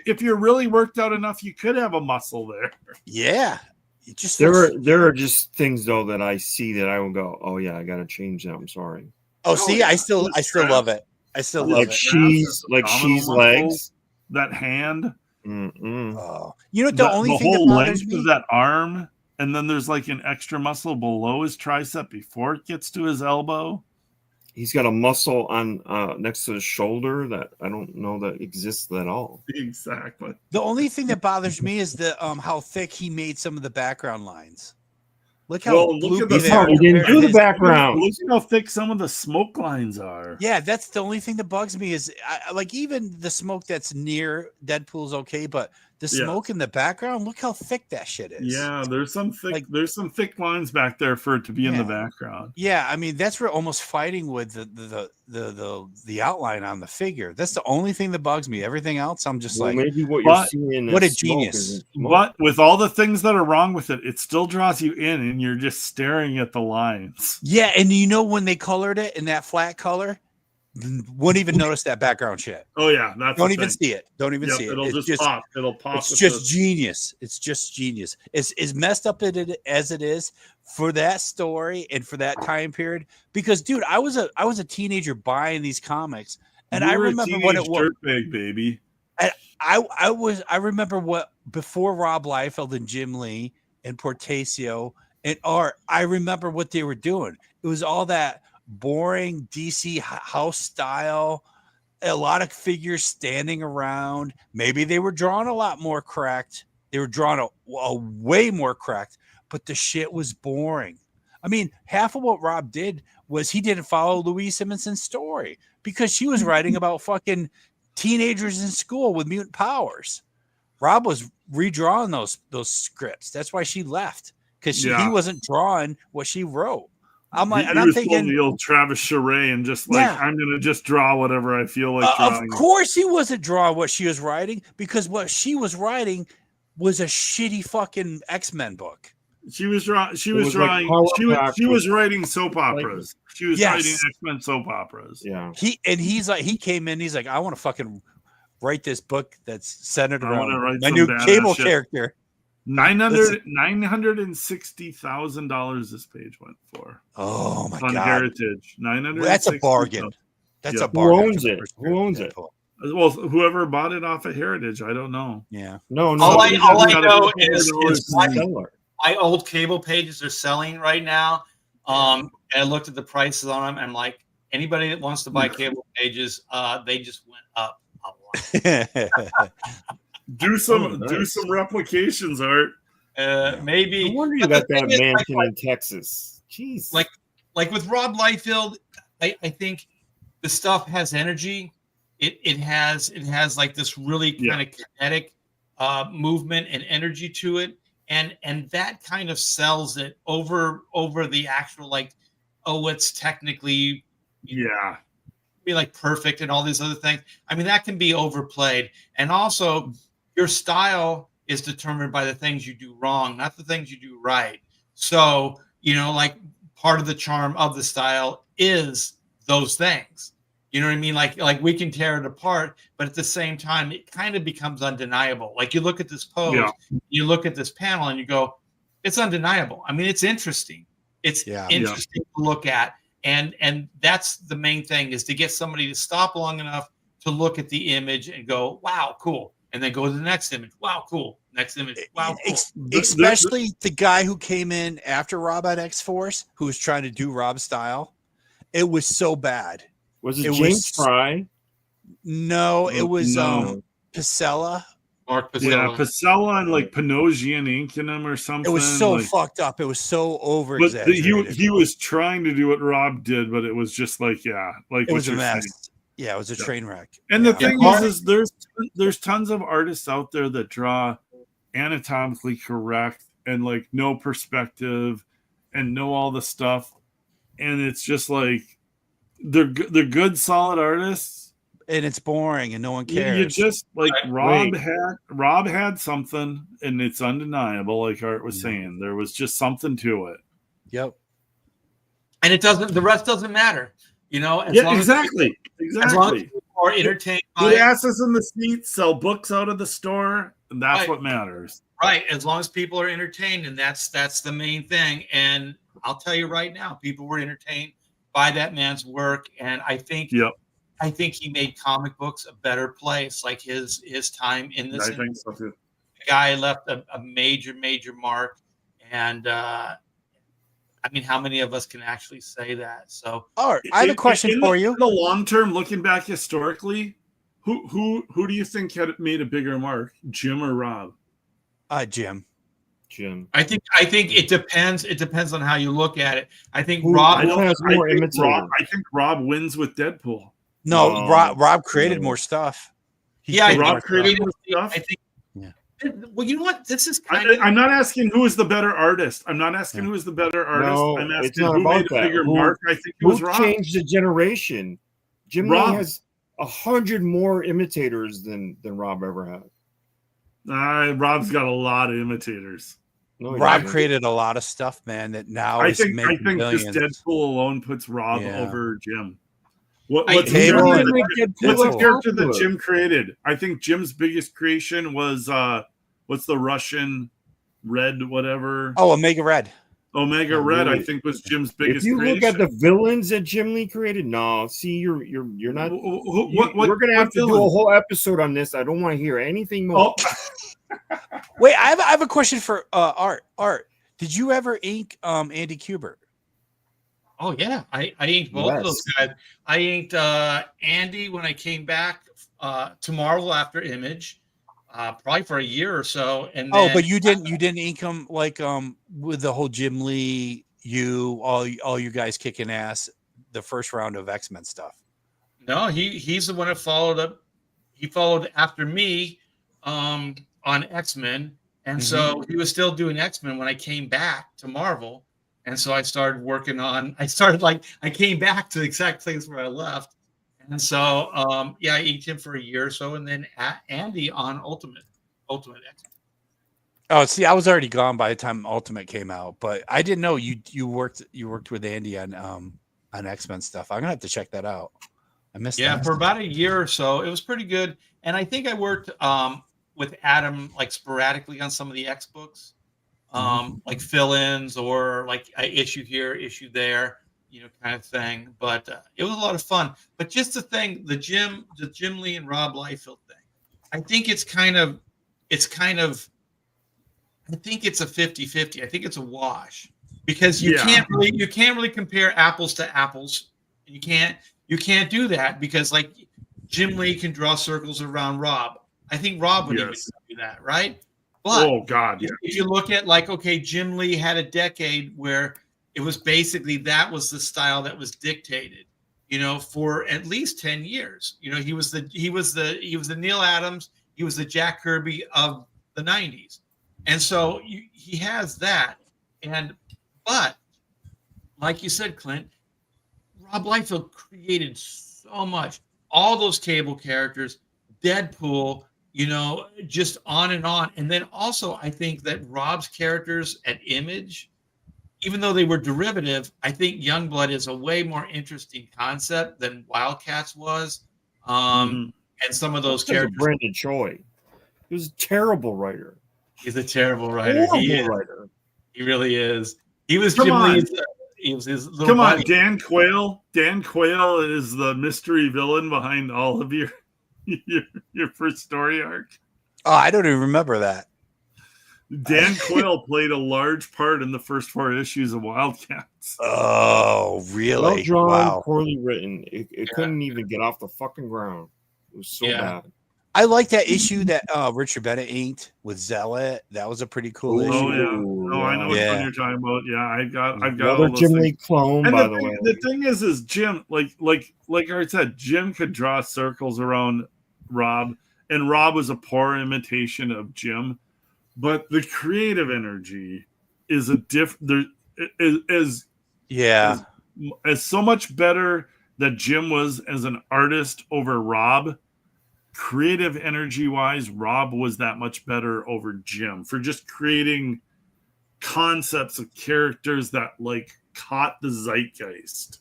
if you're really worked out enough, you could have a muscle there. Yeah. It just there are just things though that I see that I will go, oh yeah, I gotta change that. I'm sorry. I still love it. I still love it. She's legs, that hand. Oh. You know, the only thing whole that bothers length me of that arm, and then there's like an extra muscle below his tricep before it gets to his elbow. He's got a muscle on next to his shoulder that I don't know that exists at all. Exactly. The only thing that bothers me is the how thick he made some of the background lines. Look how he didn't do the background. Look at how thick some of the smoke lines are. Yeah, that's the only thing that bugs me is like even the smoke that's near Deadpool's okay, but The smoke in the background, look how thick that shit is. Yeah, there's some thick lines back there for it to be in the background. Yeah, I mean that's where almost fighting with the outline on the figure. That's the only thing that bugs me. Everything else, I'm just like, maybe what you're seeing. What a genius! But with all the things that are wrong with it, it still draws you in, and you're just staring at the lines. Yeah, and you know when they colored it in that flat color, wouldn't even notice that background shit. Oh yeah, don't even see it. Don't even see it. It'll just pop. It'll pop. It's just genius. It's just genius. It's messed up as it is for that story and for that time period. Because, dude, I was a teenager buying these comics, and I remember what it was. Dirtbag, baby. And I remember what before Rob Liefeld and Jim Lee and Portacio and Art. I remember what they were doing. It was all that boring DC house style, a lot of figures standing around. Maybe they were drawn a lot more correct. They were drawn a way more correct, but the shit was boring. I mean, half of what Rob did was he didn't follow Louise Simonson's story because she was writing about fucking teenagers in school with mutant powers. Rob was redrawing those scripts. That's why she left, because he wasn't drawing what she wrote. I'm like, and I'm thinking the old Travis Charest and just like, I'm going to just draw whatever I feel like drawing. Of course he wasn't drawing what she was writing, because what she was writing was a shitty fucking X-Men book. She was writing soap operas. She was writing X-Men soap operas. Yeah. He came in, he's like, I want to fucking write this book that's centered around my new cable character. $960,000 this page went for. Oh my God! On Heritage, that's a bargain. That's a bargain. Who owns it? Who owns it? Well, whoever bought it off of Heritage, I don't know. Yeah. No. All I know is my old cable pages are selling right now. And I looked at the prices on them, and I'm like, anybody that wants to buy cable pages, they just went up a lot. Do some replications, Art. Maybe. I wonder you got that mansion in Texas. Jeez. Like with Rob Liefeld, I think the stuff has energy. It has like this really kind of kinetic movement and energy to it, and that kind of sells it over the actual it's technically be like perfect and all these other things. I mean, that can be overplayed, and also your style is determined by the things you do wrong, not the things you do right. So, like part of the charm of the style is those things. You know what I mean? Like we can tear it apart, but at the same time, it kind of becomes undeniable. Like you look at this pose, you look at this panel, and you go, it's undeniable. I mean, it's interesting. It's interesting to look at. And that's the main thing, is to get somebody to stop long enough to look at the image and go, wow, cool. And then go to the next image. Wow, cool. Next image. Wow, cool. Especially the guy who came in after Rob on X-Force, who was trying to do Rob's style. It was so bad. Was it James Fry? No, it was Pacella. Mark Pacella. Yeah, Pacella and like Panosian ink in him or something. It was so fucked up. It was so over-exaggerated. He was trying to do what Rob did, but it was just like it was a mess. Saying. Yeah, it was a train wreck. And the thing is there's tons of artists out there that draw anatomically correct and like no perspective and know all the stuff, and it's just like they're good solid artists, and it's boring and no one cares. You just like Rob had something, and it's undeniable. Like Art was saying, there was just something to it. Yep. And the rest doesn't matter. Exactly. As long as people are entertained by it. Asses in the seats, sell books out of the store, and that's what matters. Right. As long as people are entertained, and that's the main thing. And I'll tell you right now, people were entertained by that man's work, and I think he made comic books a better place. Like his time in this, I think so too. The guy left a major mark, and I mean, how many of us can actually say that? So, all right, I have a question for you. In the long term, looking back historically, who do you think had made a bigger mark, Jim or Rob? Jim. I think it depends. It depends on how you look at it. I think Rob has more imitator. I think Rob wins with Deadpool. No, Rob created more stuff. Rob created more stuff. Well, you know what? This is kind of. I'm not asking who is the better artist. I'm not asking who is the better artist. No, I'm it's asking not who about made a that. bigger mark. I think it Who was Rob. changed the generation? Jim Lee Rob. has 100 more imitators than Rob ever had. Rob's got a lot of imitators. No, he Rob doesn't. created a lot of stuff, man, that now I is think making just billions. Deadpool alone puts Rob Yeah. over Jim. I- What's He a Cable didn't and- make Deadpool what's a look character that popular. Jim created? I think Jim's biggest creation was what's the Russian red whatever Oh, Omega Red. Omega Not Red. I really. think was Jim's If biggest you creation. look at the villains that Jim Lee created, no, see, you're not. We're gonna have to do a whole episode on this. I don't want to hear anything more. Oh, Wait, I have a question for Art. Art, did you ever ink Andy Kubert? Oh yeah, I inked both of those guys. I inked Andy when I came back to Marvel after Image, probably for a year or so. And Oh, then, but you didn't ink him like with the whole Jim Lee, all you guys kicking ass, the first round of X-Men stuff. No, he's the one that followed up. He followed after me on X-Men, and so he was still doing X-Men when I came back to Marvel. And so I started working on. I came back to the exact place where I left, and so I inked him for a year or so, and then Andy on Ultimate X-Men. Oh, see, I was already gone by the time Ultimate came out, but I didn't know you worked with Andy on X-Men stuff. I'm gonna have to check that out. I missed that. For about a year or so. It was pretty good, and I think I worked with Adam like sporadically on some of the X books. Like fill-ins or like I issue here, issue there, kind of thing. But it was a lot of fun. But just the thing, the Jim Lee and Rob Liefeld thing, I think it's kind of, I think it's a 50-50. I think it's a wash because you can't really compare apples to apples. You can't do that because like Jim Lee can draw circles around Rob. I think Rob would even do that, right? But oh God, yeah. If you look at like, okay, Jim Lee had a decade where it was basically that was the style that was dictated, for at least 10 years. He was the Neil Adams, he was the Jack Kirby of the 90s. And so he has that. But like you said, Clint, Rob Liefeld created so much. All those Cable characters, Deadpool, just on and on. And then also, I think that Rob's characters at Image, even though they were derivative, I think Youngblood is a way more interesting concept than Wildcats was. And some of those characters. Brandon Choi, he was a terrible writer. He's a terrible writer. He really is. He was Come Jim on. Lee's. He was his little Come buddy. on, Dan Quayle. Dan Quayle is the mystery villain behind all of your first story arc. Oh, I don't even remember that. Dan Quayle played a large part in the first 4 issues of Wildcats. Oh, really? Well drawn, Wow. poorly written. It couldn't even get off the fucking ground. It was so bad. I like that issue that Richard Bennett inked with Zealot. That was a pretty cool issue. Oh yeah. Oh, I know which one you're talking about. Yeah, I've got Another all those Jim things. Lee clone, And by the way. the thing is Jim, like I said, Jim could draw circles around Rob, and Rob was a poor imitation of Jim, but the creative energy is a is so much better that Jim was as an artist over Rob. Creative energy wise, Rob was that much better over Jim for just creating concepts of characters that like caught the zeitgeist.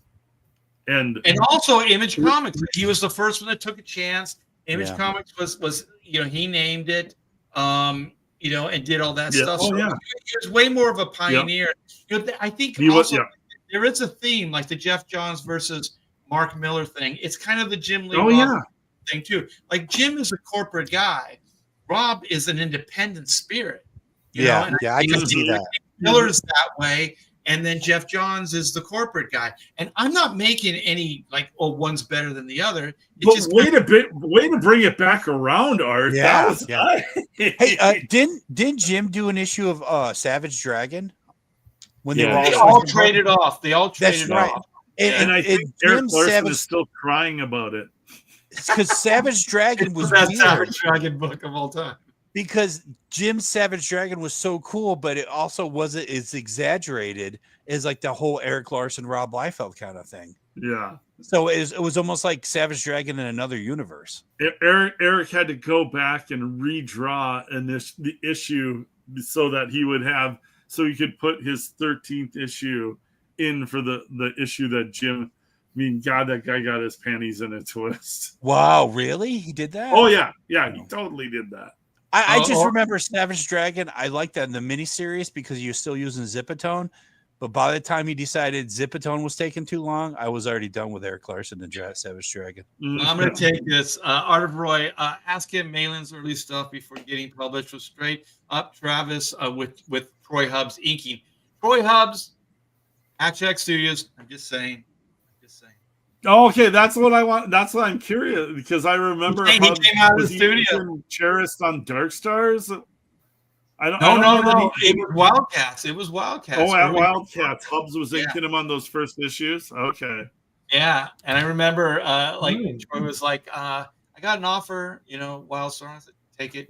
And also Image Comics. He was the first one that took a chance. Image Comics was he named it, and did all that stuff. Oh, so yeah. He was way more of a pioneer. I think there is a theme like the Jeff Johns versus Mark Miller thing. It's kind of the Jim Lee thing too. Like Jim is a corporate guy. Rob is an independent spirit. I can see that. Miller's that way. And then Jeff Johns is the corporate guy. And I'm not making any like, one's better than the other. It's way to bring it back around, Art. Yeah. Hey, didn't Jim do an issue of Savage Dragon? When they all traded off. That's right. And I think Eric Larson is still crying about it. Because Savage Dragon was the best weird. Savage Dragon book of all time. because Jim Savage Dragon was so cool, but it also wasn't as exaggerated as like the whole Eric Larson, Rob Liefeld kind of thing. Yeah. So it was almost like Savage Dragon in another universe. Eric had to go back and redraw the issue so that he could put his 13th issue in for the issue that Jim. I mean, God, that guy got his panties in a twist. Wow, really? He did that? Oh yeah, he totally did that. I just remember Savage Dragon. I liked that in the miniseries because you're still using Zipatone. But by the time he decided Zipatone was taking too long, I was already done with Eric Larson and Savage Dragon. I'm going to take this. Art of Roy, ask him Malin's early stuff before getting published was straight up Travis with Troy Hubbs inking. Troy Hubbs, Hatch X Studios. I'm just saying. Oh, okay, that's what I want. That's what I'm curious because I remember he came out of the studio. Cherished on Dark Stars. No. It was Wildcats. Oh, at Wildcats, Hubbs was inking him on those first issues. Okay. Yeah, and I remember Troy was like, "I got an offer, Wildstorm." I said, "Take it."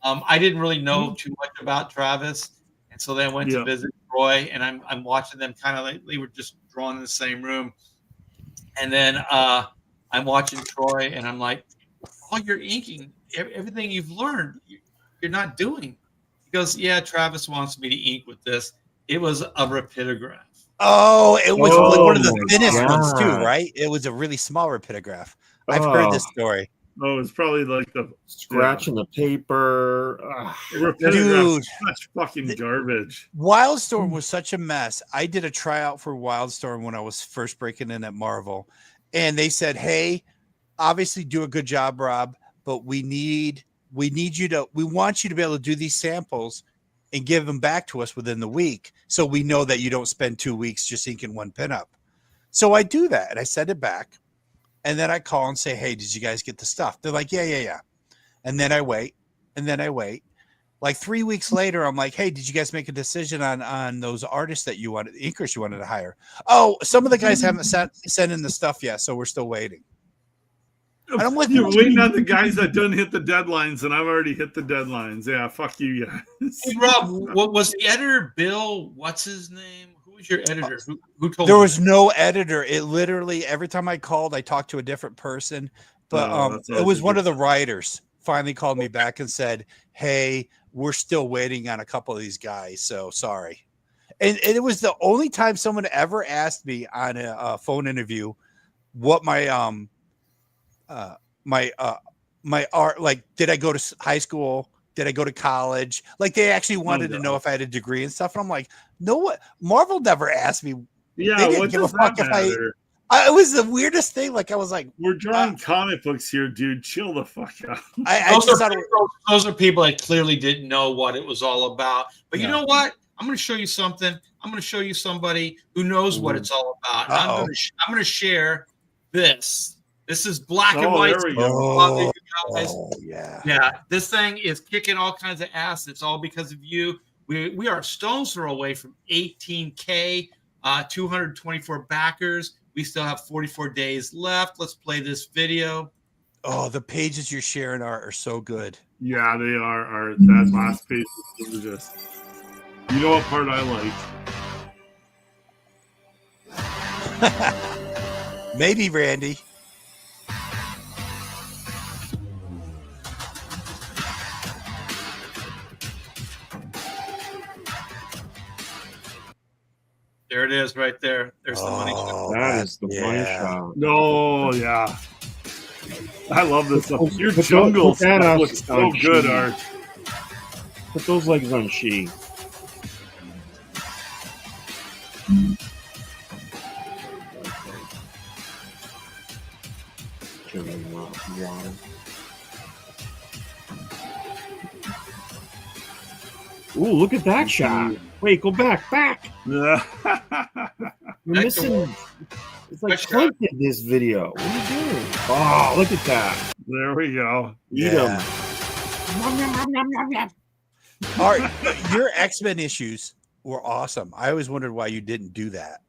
I didn't really know too much about Travis, and so then I went to visit Troy, and I'm watching them kind of like they were just drawn in the same room. And then I'm watching Troy, and I'm like, all your inking, everything you've learned, you're not doing. He goes, yeah, Travis wants me to ink with this. It was a rapidograph. Oh, it was like one of the thinnest ones too, right? It was a really small rapidograph. I've heard this story. Oh, it's probably like the scratching the paper. Dude, such fucking garbage. Wildstorm was such a mess. I did a tryout for Wildstorm when I was first breaking in at Marvel, and they said, "Hey, obviously do a good job, Rob, but we want you to be able to do these samples and give them back to us within the week, so we know that you don't spend 2 weeks just inking one pinup." So I do that, and I send it back. And then I call and say, hey, did you guys get the stuff? They're like, yeah. And then I wait. Like 3 weeks later, I'm like, hey, did you guys make a decision on those artists that you wanted, inkers you wanted to hire? Oh, some of the guys haven't sent in the stuff yet, so we're still waiting. And I'm like, you're waiting on the guys that don't hit the deadlines, and I've already hit the deadlines. Yeah, fuck you, guys. Hey, Rob, what was the editor, Bill? What's his name? Was your editor? Who told there was no editor. It literally every time I called, I talked to a different person. But it was one of the writers finally called me back and said, "Hey, we're still waiting on a couple of these guys. So sorry." And it was the only time someone ever asked me on a phone interview what my art, like, did I go to high school? Did I go to college? Like, they actually wanted to know if I had a degree and stuff. And I'm like, no, what? Marvel never asked me. Yeah, what does that matter? It was the weirdest thing. Like, I was like, we're drawing comic books here, dude. Chill the fuck out. Those are people that clearly didn't know what it was all about. But you know what? I'm going to show you something. I'm going to show you somebody who knows what it's all about. I'm going to share this. This is black and white. Yeah. This thing is kicking all kinds of ass. It's all because of you. We are a stone's throw away from 18K, 224 backers. We still have 44 days left. Let's play this video. Oh, the pages you're sharing are so good. Yeah, they are. That last page is just. You know what part I like? Maybe, Randy. There it is right there. There's the money shot. That is the money shot. No, yeah. I love this stuff. Your jungle stuff looks so good, Art. Put those legs on She. Ooh, look at that shot. Wait, go back. You're missing. It's like Clint did this video. What are you doing? Oh, look at that. There we go. Eat them. All right, your X-Men issues were awesome. I always wondered why you didn't do that.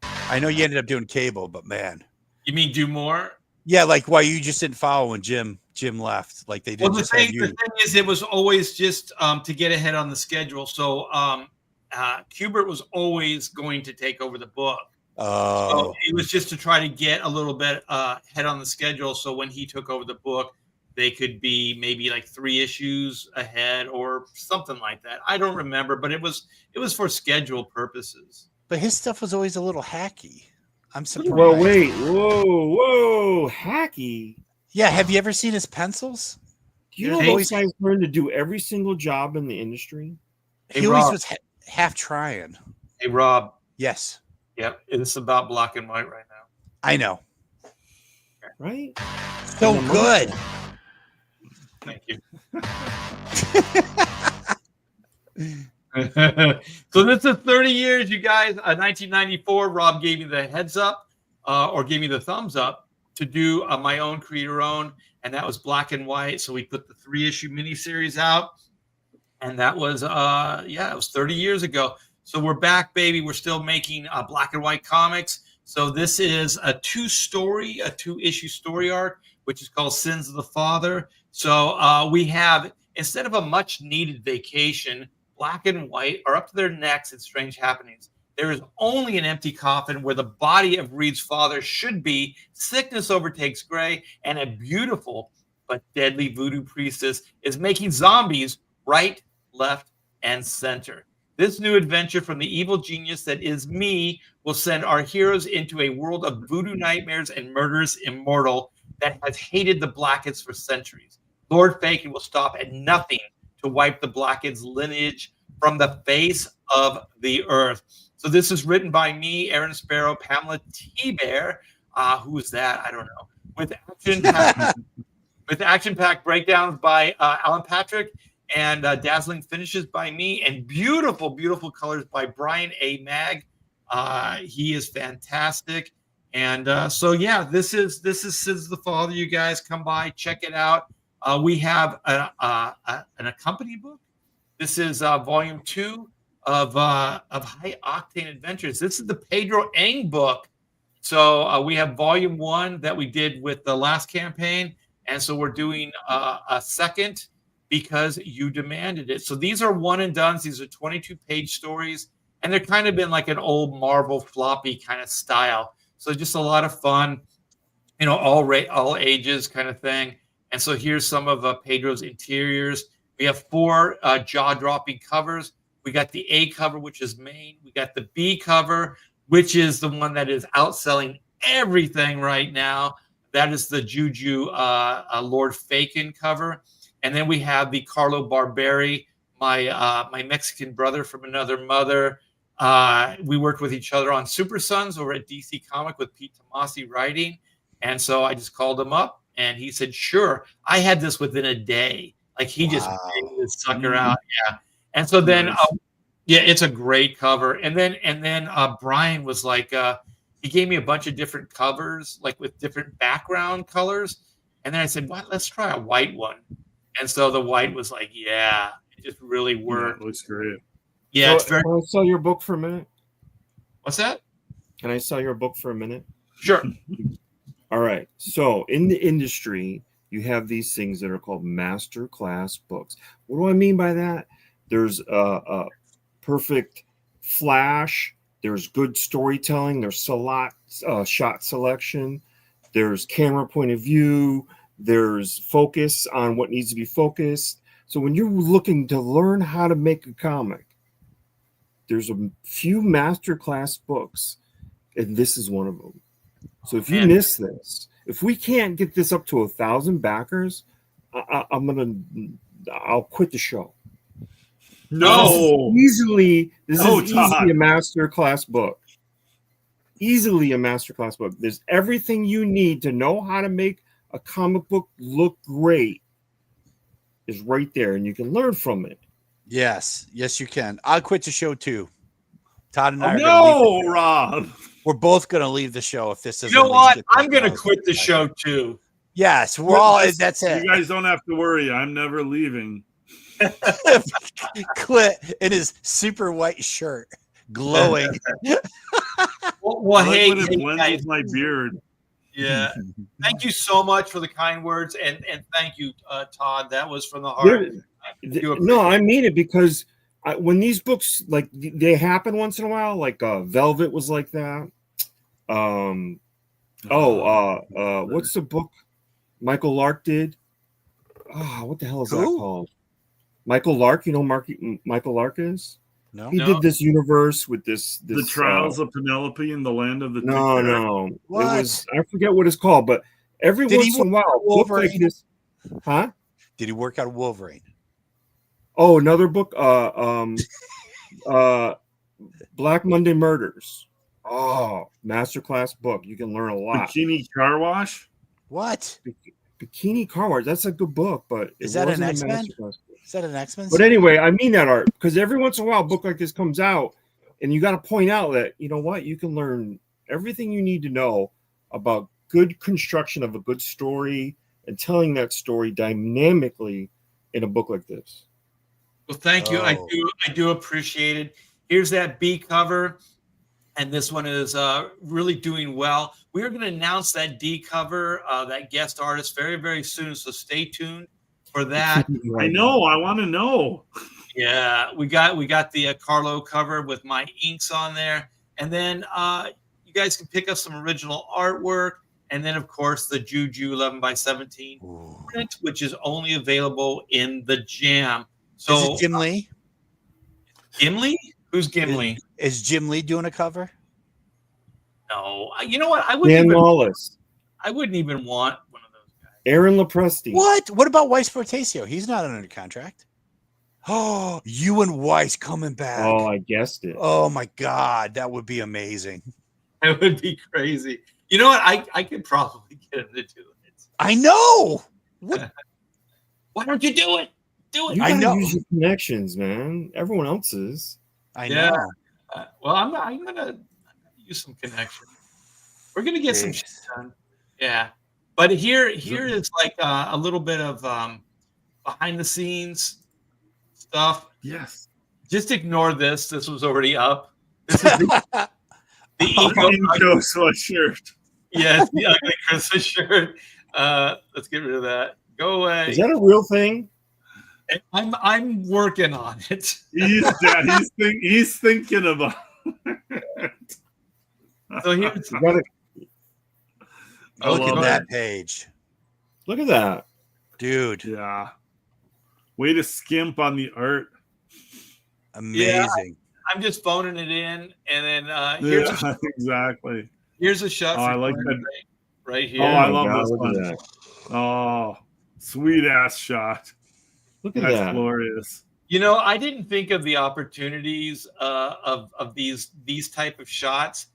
I know you ended up doing Cable, but man. You mean do more? Yeah, like why you just didn't follow when Jim left, like they didn't Well, just have the you. thing is, it was always just to get ahead on the schedule. So Kubert was always going to take over the book. Oh, So it was just to try to get a little bit ahead on the schedule. So when he took over the book, they could be maybe like 3 issues ahead or something like that. I don't remember, but it was for schedule purposes. but his stuff was always a little hacky. I'm surprised. Well, wait, whoa, hacky. Yeah, have you ever seen his pencils? Do you know Hey. those guys learn to do every single job in the industry? Hey, He always Rob. was half trying. Hey, Rob. Yes, Yep, it's about black and white right now. I know. Right? So And the good. Thank you. So this is 30 years, you guys. 1994, Rob gave me the heads up, or gave me the thumbs up to do my own creator own, and that was black and white. So we put the 3-issue miniseries out, and that was it was 30 years ago. So we're back, baby. We're still making black and white comics. So this is a 2-issue story arc, which is called Sins of the Father. So we have, instead of a much needed vacation, black and white are up to their necks in strange happenings. There is only an empty coffin where the body of Reed's father should be. Sickness overtakes Gray, and a beautiful but deadly voodoo priestess is making zombies right, left, and center. This new adventure from the evil genius that is me will send our heroes into a world of voodoo nightmares and murderous immortal that has hated the Blackets for centuries. Lord Fagin will stop at nothing to wipe the Blackets' lineage from the face of the earth. So this is written by me, Aaron Sparrow, Pamela T. Bear. Who is that? I don't know. With action-packed breakdowns by Alan Patrick, and dazzling finishes by me, and beautiful, beautiful colors by Brian A. Mag. He is fantastic. And so this is Sins of the Father. You guys come by, check it out. We have an accompanying book. This is volume 2 of High Octane Adventures. This is the Pedro Eng book. So we have volume 1 that we did with the last campaign, and so we're doing a second because you demanded it. So these are one and dones. These are 22-page stories, and they're kind of been like an old Marvel floppy kind of style. So just a lot of fun, all ages kind of thing. And so here's some of Pedro's interiors. We have 4 jaw-dropping covers. We got the A cover, which is main. We got the B cover, which is the one that is outselling everything right now. That is the Juju Lord Fagin cover. And then we have the Carlo Barberi, my Mexican brother from another mother. We worked with each other on Super Sons over at DC Comic with Pete Tomasi writing. And so I just called him up, and he said, sure. I had this within a day. Like, he just made this sucker out. Yeah. And so then, Nice. it's a great cover. And then Brian was like, he gave me a bunch of different covers, like with different background colors. And then I said, well, let's try a white one. And so the white was like, it just really worked. Yeah, it looks great. Yeah, So, it's very. can I sell your book for a minute? What's that? Can I sell your book for a minute? Sure. All right. So in the industry, you have these things that are called master class books. What do I mean by that? There's a perfect flash. There's good storytelling. There's shot selection. There's camera point of view. There's focus on what needs to be focused. So when you're looking to learn how to make a comic, there's a few masterclass books, and this is one of them. So if you miss this, if we can't get this up to 1,000 backers, I'll quit the show. No. This is easily Todd. a masterclass book. Easily a masterclass book. There's everything you need to know how to make a comic book look great is right there, and you can learn from it. Yes, you can. I'll quit the show too. Todd and I are No, Rob. we're both going to leave the show if this doesn't. You know what? get I'm going to 1,000 quit the backers. show too. Yes, we're all. That's it. You guys don't have to worry. I'm never leaving. Quit in his super white shirt, glowing. Well, I like hey, when it hey, blends guys, with my beard. Yeah. Thank you so much for the kind words, and thank you, Todd. That was from the heart. No, I mean it, because when these books, like, they happen once in a while, like Velvet was like that. What's the book Michael Lark did? Oh, what the hell is that called? Michael Lark. You know Michael Lark is? No. He did this universe with this The Trials of Penelope in the Land of the No. What? It was, I forget what it's called, but every once in a while, book like this. Huh? Did he work out Wolverine? Oh, another book. Black Monday Murders. Oh, masterclass book. You can learn a lot. Bikini Car Wash. What? Bikini Car Wash. That's a good book, but Is that an X-Men? Masterclass. Is that an X-Men? But anyway, I mean that, Art, because every once in a while, a book like this comes out, and you got to point out that, you know what, you can learn everything you need to know about good construction of a good story and telling that story dynamically in a book like this. Well, thank you. I do appreciate it. Here's that B cover, and this one is really doing well. We are going to announce that D cover, that guest artist, very, very soon. So stay tuned for that. I know. I want to know. Yeah, we got the Carlo cover with my inks on there, and then you guys can pick up some original artwork, and then of course the Juju 11x17 print, which is only available in the Jam. So is it Jim Lee? Gimli? Who's Gimli? Is Jim Lee doing a cover? No, you know what? I wouldn't even want one of those guys. Aaron Lepresti. What? What about Weiss Fortasio? He's not under contract. Oh, you and Weiss coming back. Oh, I guessed it. Oh my God, that would be amazing. That would be crazy. You know what? I could probably get him to do it. I know. What? Why don't you do it? Do it. You I gotta know. use your connections, man. Everyone else's. I Yeah. know. Well, I'm gonna use some connection. We're gonna get some shit done. Yeah, but here is like a little bit of behind the scenes stuff. Yes. Just ignore this. This was already up. This is the Eco sweatshirt. Yes, the ugly Christmas shirt. Let's get rid of that. Go away. Is that a real thing? I'm working on it. He's thinking about it. So here's Look at that page. Look at that. Dude. Yeah. Way to skimp on the art. Amazing. I'm just phoning it in, and then here's exactly. Here's a shot. Oh, I like that right here. Oh, I love this look one. at that. Oh, sweet ass shot. Look at That's that. glorious. You know, I didn't think of the opportunities of these type of shots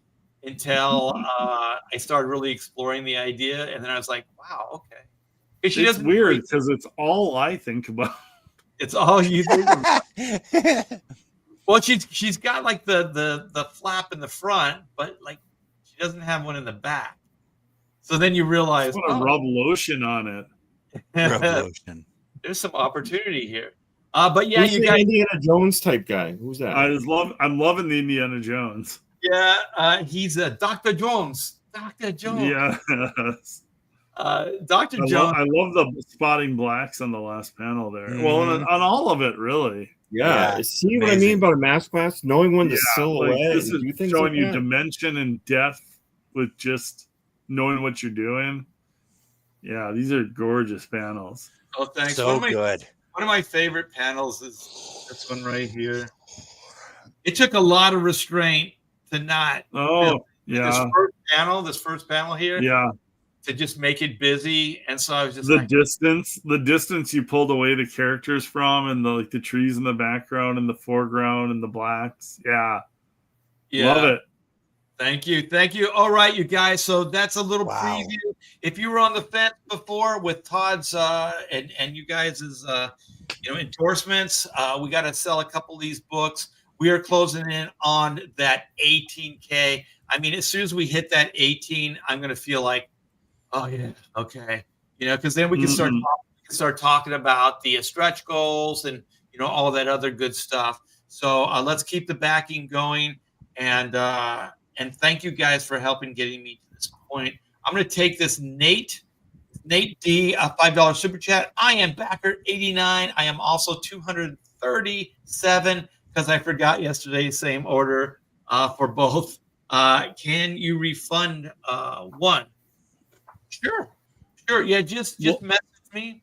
until I started really exploring the idea, and then I was like, wow, okay. It's weird because it's all I think about. It's all you think about. Well, she's got like the flap in the front, but like she doesn't have one in the back. So then you realize, I want to rub lotion on it. Rub lotion. There's some opportunity here. But yeah, Who's you the got Indiana Jones type guy. Who's that? I'm loving the Indiana Jones. Yeah, he's Dr. Jones. Dr. Jones. Yes. Dr. Jones. I love the spotting blacks on the last panel there. Mm-hmm. Well, on all of it, really. Yeah. See what I mean about a mask class? Knowing when the silhouette like this and do is things showing like you that. dimension and depth with just knowing what you're doing. Yeah, these are gorgeous panels. Oh, thanks. So good. One of my favorite panels is this one right here. It took a lot of restraint to not. Oh, yeah. This first panel here. Yeah. To just make it busy, and so I was just the distance you pulled away the characters from, and the trees in the background and the foreground and the blacks. Yeah. Love it. Thank you. All right, you guys. So that's a little preview. If you were on the fence before with Todd's and you guys' endorsements, we got to sell a couple of these books. We are closing in on that 18K. I mean, as soon as we hit that 18, I'm going to feel like, oh yeah, okay, because then we can start talking about the stretch goals and all that other good stuff. So let's keep the backing going, and thank you guys for helping getting me to this point. I'm going to take this Nate D, a $5 super chat. I am backer 89. I am also 237 because I forgot yesterday, same order for both. Can you refund one? Sure. Yeah, just message me.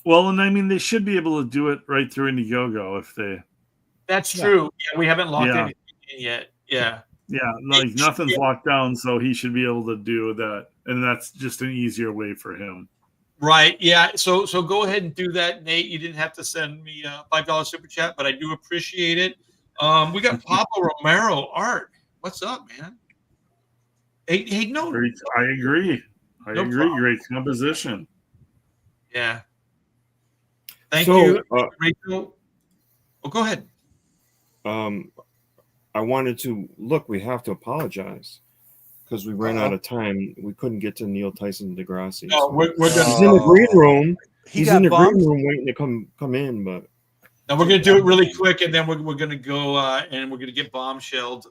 Well, and I mean, they should be able to do it right through Indiegogo if they. That's true. Yeah, we haven't locked anything in yet. Yeah. Yeah, like nothing's locked down, so he should be able to do that, and that's just an easier way for him. Right. Yeah. So go ahead and do that, Nate. You didn't have to send me a $5 super chat, but I do appreciate it. We got Pablo Romero art. What's up, man? Hey, no. I agree. No agree. problem. Great composition. Yeah. Thank you, Rachel. Oh, go ahead. I wanted to look. We have to apologize because we ran out of time. We couldn't get to Neil Tyson DeGrassi. No, we're gonna, he's in the green room. He's in the bumped. green room waiting to come in. But now we're gonna do it really quick, and then we're gonna go and we're gonna get bombshelled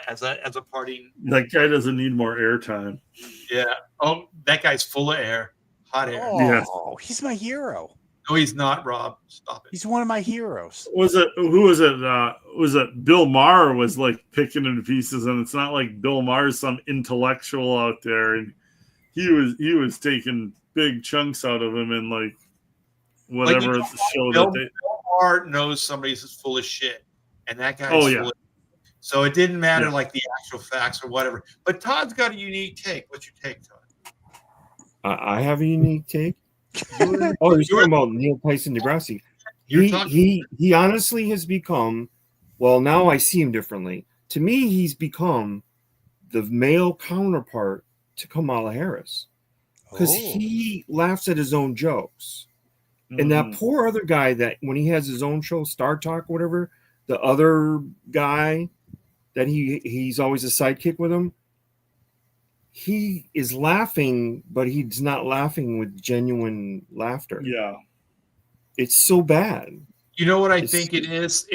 as a parting. That guy doesn't need more airtime. Yeah. Oh, that guy's full of air, hot air. Oh, Yes. he's my hero. No, he's not, Rob. Stop it. He's one of my heroes. Who was it Bill Maher was like picking him to pieces, and it's not like Bill Maher's some intellectual out there, and he was taking big chunks out of him and like whatever show Bill that Maher knows somebody's full of shit, and that guy's Oh, yeah. full of shit. So it didn't matter Yeah. like the actual facts or whatever. But Todd's got a unique take. What's your take, Todd? I have a unique take. You're talking about Neil Tyson DeGrassi. He honestly has become, well, now I see him differently. To me, he's become the male counterpart to Kamala Harris because he laughs at his own jokes. And that poor other guy that when he has his own show, Star Talk, whatever, the other guy that he's always a sidekick with him, he is laughing, but he's not laughing with genuine laughter. Yeah. It's so bad. You know what I think it is?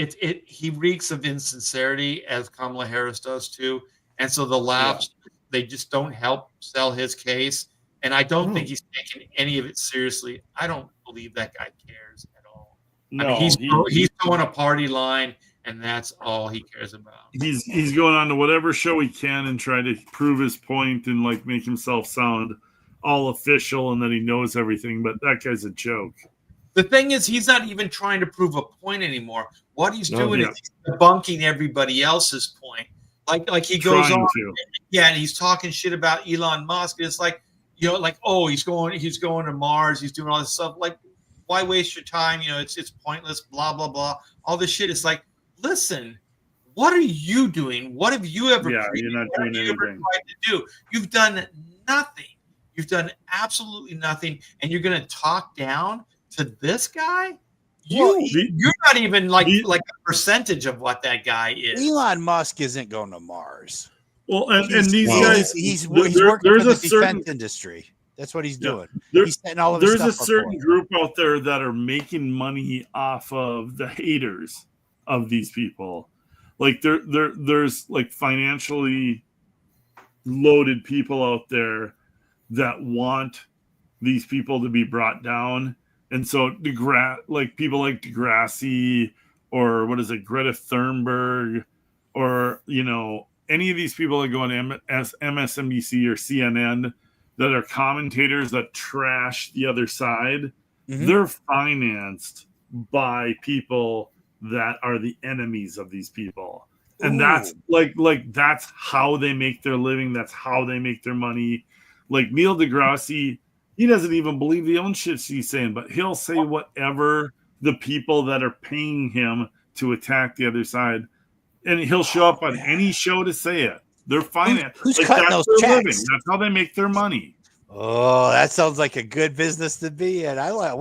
He reeks of insincerity, as Kamala Harris does too. And so the laughs, they just don't help sell his case. And I don't think he's taking any of it seriously. I don't believe that guy cares at all. No, I mean, he's throwing a party line, and that's all he cares about. He's going on to whatever show he can and try to prove his point and like make himself sound all official and that he knows everything. But that guy's a joke. The thing is, he's not even trying to prove a point anymore. What he's doing is he's debunking everybody else's point. Like he goes on, and he's talking shit about Elon Musk. It's like, you know, like, oh, he's going to Mars. He's doing all this stuff. Like, why waste your time? You know, it's pointless. Blah blah blah. All this shit. It's like, listen, what are you doing? What have you ever? Yeah, you're not doing anything. Tried to do? You've done nothing. You've done absolutely nothing, and you're going to talk down to this guy? You're not even like a percentage of what that guy is. Elon Musk isn't going to Mars. Well, and these guys, he's working for the defense industry. That's what he's doing. He's setting all of his stuff There's a certain group out there that are making money off of the haters of these people. Like there's like financially loaded people out there that want these people to be brought down. And so like people like Degrassi or what is it, Greta Thunberg, or, you know, any of these people that go on MSNBC or CNN that are commentators that trash the other side, they're financed by people that are the enemies of these people. And that's like that's how they make their living. That's how they make their money. Like Neil deGrasse, he doesn't even believe the own shit he's saying, but he'll say whatever the people that are paying him to attack the other side, and he'll show up on any show to say it. They're financed. Who's cutting those checks? Living. That's how they make their money. Oh, that sounds like a good business to be in. I like.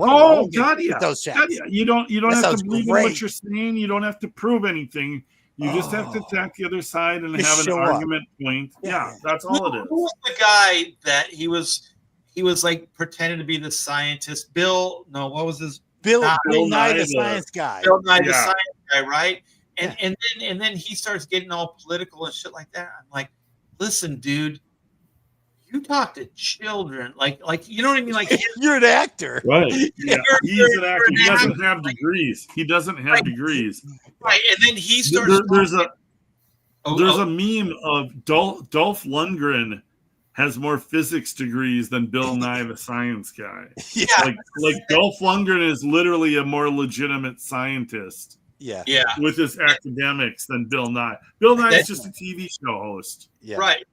Those checks. You don't have to believe in what you're saying. You don't have to prove anything. You just have to attack the other side and have an argument point. Yeah, that's all it is. Who was the guy that he was like pretending to be the scientist? Bill Nye, the science guy. Bill Nye, the science guy, right? And then he starts getting all political and shit like that. I'm like, listen, dude, you talk to children, like you know what I mean? Like you're an actor, Right? Yeah, he's an actor. He doesn't have degrees. He doesn't have degrees. Right, and then he starts. There's Oh, a meme of Dolph Lundgren has more physics degrees than Bill Nye the Science Guy. Yeah. Like Dolph Lundgren is literally a more legitimate scientist Yeah. with his academics than Bill Nye. Bill Nye is just a TV show host. Yeah. Right.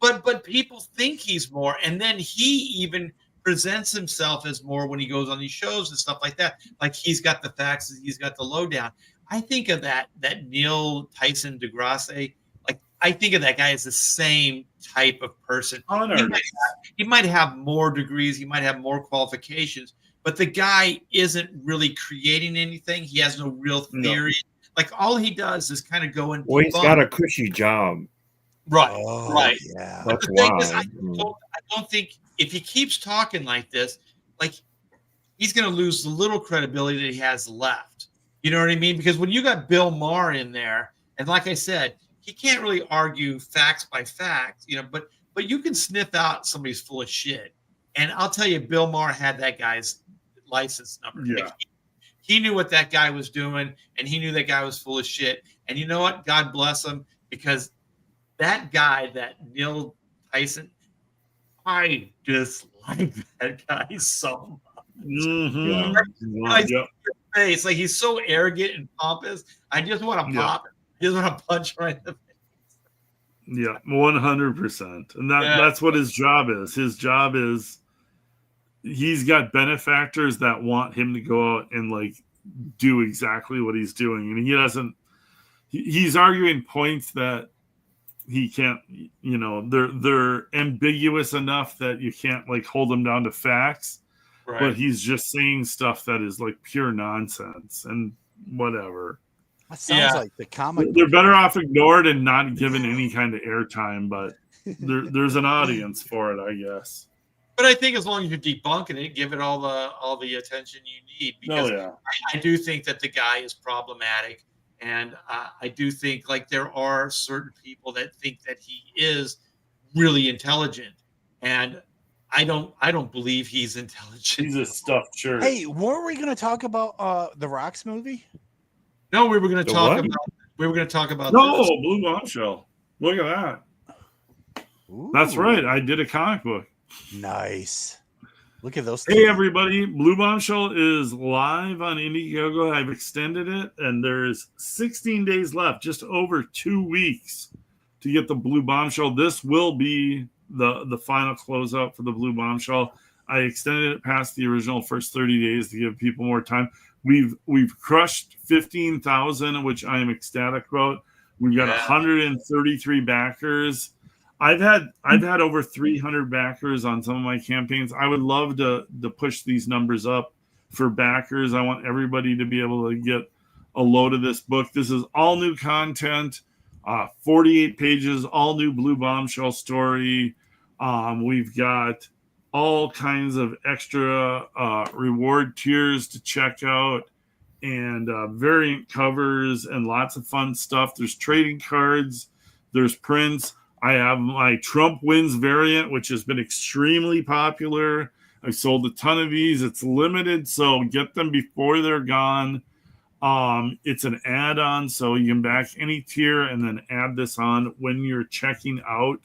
But people think he's more, and then he even presents himself as more when he goes on these shows and stuff like that. Like he's got the facts, he's got the lowdown. I think of that Neil Tyson deGrasse. Like I think of that guy as the same type of person. He might have more degrees, he might have more qualifications, but the guy isn't really creating anything. He has no real theory. No. Like all he does is kind of go and. Well, he's got a cushy job. Right. Yeah. But the thing is, I don't think if he keeps talking like this, like he's going to lose the little credibility that he has left. You know what I mean? Because when you got Bill Maher in there, and like I said, he can't really argue facts by facts, you know, but you can sniff out somebody's full of shit. And I'll tell you, Bill Maher had that guy's license number. Yeah. He knew what that guy was doing, and he knew that guy was full of shit. And you know what? God bless him, because that guy, that Neil Tyson, I just like that guy so much. Mm-hmm. Face. Like he's so arrogant and pompous. I just want to pop him. I just want to punch right in the face. Yeah, 100%. And that's what his job is. His job is he's got benefactors that want him to go out and like do exactly what he's doing. And he doesn't, he's arguing points that he can't, you know, they're ambiguous enough that you can't like hold them down to facts. Right. But he's just saying stuff that is like pure nonsense and whatever. That sounds like the comic. They're better off ignored and not given any kind of airtime, but there's an audience for it, I guess. But I think as long as you're debunking it, give it all the attention you need. Because I do think that the guy is problematic, and I do think like there are certain people that think that he is really intelligent, and I don't believe he's intelligent. He's a stuffed shirt. Hey, weren't we going to talk about the Rocks movie? No, we were going to talk about. No, this. Blue Bombshell. Look at that. Ooh. That's right. I did a comic book. Nice. Look at those. Hey, everybody. Blue Bombshell is live on Indiegogo. I've extended it, and there's 16 days left, just over 2 weeks to get the Blue Bombshell. This will be the final closeout for the Blue Bombshell. I extended it past the original first 30 days to give people more time. We've crushed 15,000, which I am ecstatic about. We've got 133 backers. I've had over 300 backers on some of my campaigns. I would love to push these numbers up for backers. I want everybody to be able to get a load of this book. This is all new content, 48 pages, all new Blue Bombshell story. We've got all kinds of extra reward tiers to check out, and variant covers and lots of fun stuff. There's trading cards, there's prints. I have my Trump wins variant, which has been extremely popular. I sold a ton of these. It's limited, so get them before they're gone. It's an add-on, so you can back any tier and then add this on when you're checking out.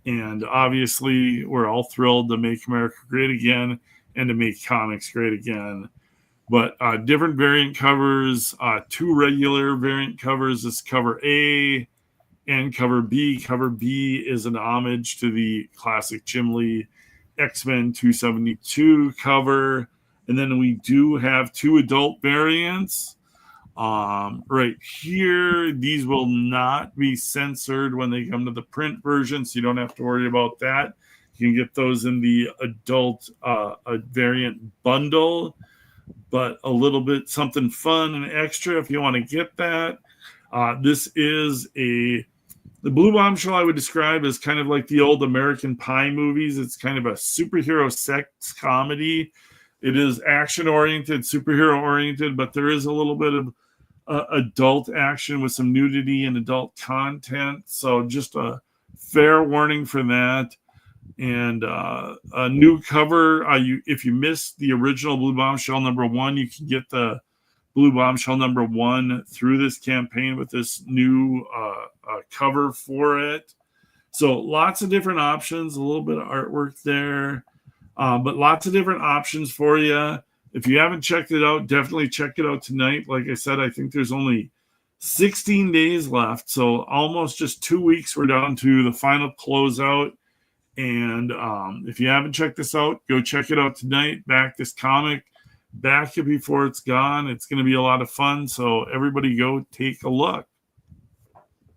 And obviously, we're all thrilled to make America great again and to make comics great again. But different variant covers, 2 regular variant covers. This cover A and cover B. Cover B is an homage to the classic Jim Lee X-Men 272 cover. And then we do have 2 adult variants. Right here, these will not be censored when they come to the print version, so you don't have to worry about that. You can get those in the adult variant bundle, but a little bit something fun and extra if you want to get that. This is the Blue Bombshell I would describe as kind of like the old American Pie movies. It's kind of a superhero sex comedy. It is action-oriented, superhero-oriented, but there is a little bit of adult action with some nudity and adult content. So just a fair warning for that. and a new cover. If you missed the original Blue Bombshell #1, you can get the Blue Bombshell #1 through this campaign with this new cover for it. So lots of different options, a little bit of artwork there, but lots of different options for you. If you haven't checked it out, definitely check it out tonight. Like I said, I think there's only 16 days left, so almost just 2 weeks. We're down to the final closeout. And if you haven't checked this out, go check it out tonight. Back this comic. Back it before it's gone. It's going to be a lot of fun. So everybody go take a look.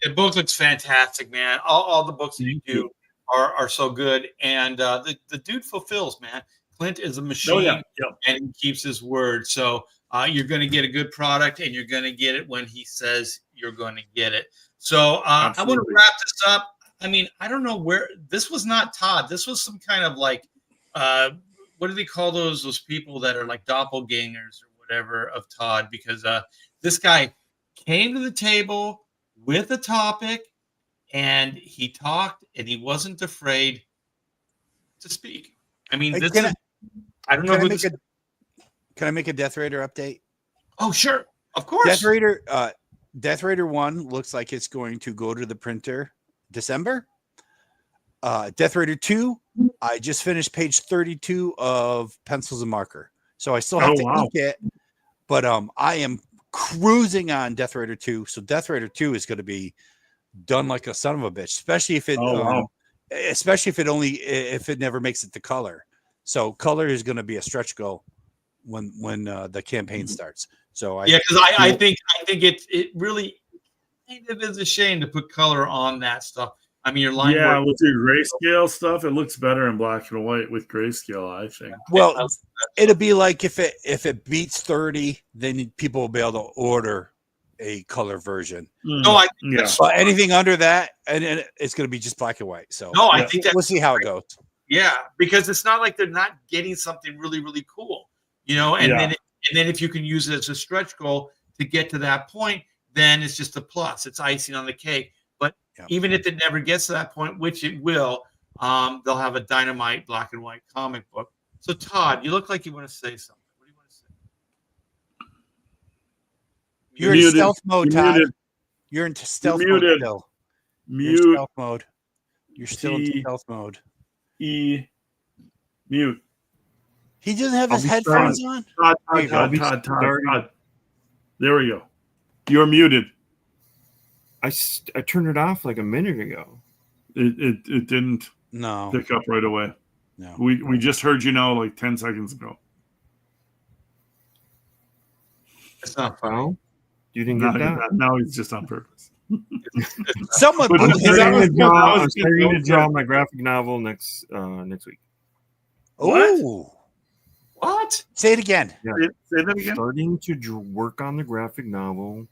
The book looks fantastic, man. All the books that you do are so good. And the dude fulfills, man. Clint is a machine, and he keeps his word. So you're going to get a good product, and you're going to get it when he says you're going to get it. So I want to wrap this up. I mean, I don't know where this was not Todd. This was some kind of like, what do they call those people that are like doppelgangers or whatever of Todd? Because this guy came to the table with a topic, and he talked, and he wasn't afraid to speak. I mean, I don't know who this. Can I make a Death Raider update? Oh, sure, of course. Death Raider 1 looks like it's going to go to the printer December. Death Raider 2, I just finished page 32 of Pencils and Marker, so I still have to ink it, but I am cruising on Death Raider 2. So Death Raider 2 is going to be done like a son of a bitch, especially if it if it never makes it to color. So color is going to be a stretch goal when the campaign starts. So because I think it really kind of is a shame to put color on that stuff. I mean, your line work with your grayscale stuff, it looks better in black and white with grayscale, I think. Well, it'll be like if it beats 30, then people will be able to order a color version. No, I think but anything under that, and it's going to be just black and white. So no, I think we'll see how it goes. Yeah, because it's not like they're not getting something really, really cool, and then if you can use it as a stretch goal to get to that point, then it's just a plus. It's icing on the cake. But even if it never gets to that point, which it will, they'll have a dynamite black and white comic book. So, Todd, you look like you want to say something. What do you want to say? You're in stealth mode, Todd. You're in stealth mode still. You're in stealth mode. You're still in stealth mode. Mute. He doesn't have his headphones on? Todd. There we go. You're muted. I turned it off like a minute ago. It didn't pick up right away. No. We just heard you now like 10 seconds ago. It's not funny. You didn't get that? Now it's just on purpose. Someone I'm starting to draw my graphic novel next week. Oh. What? Say it again. Yeah. Say that again. Starting to work on the graphic novel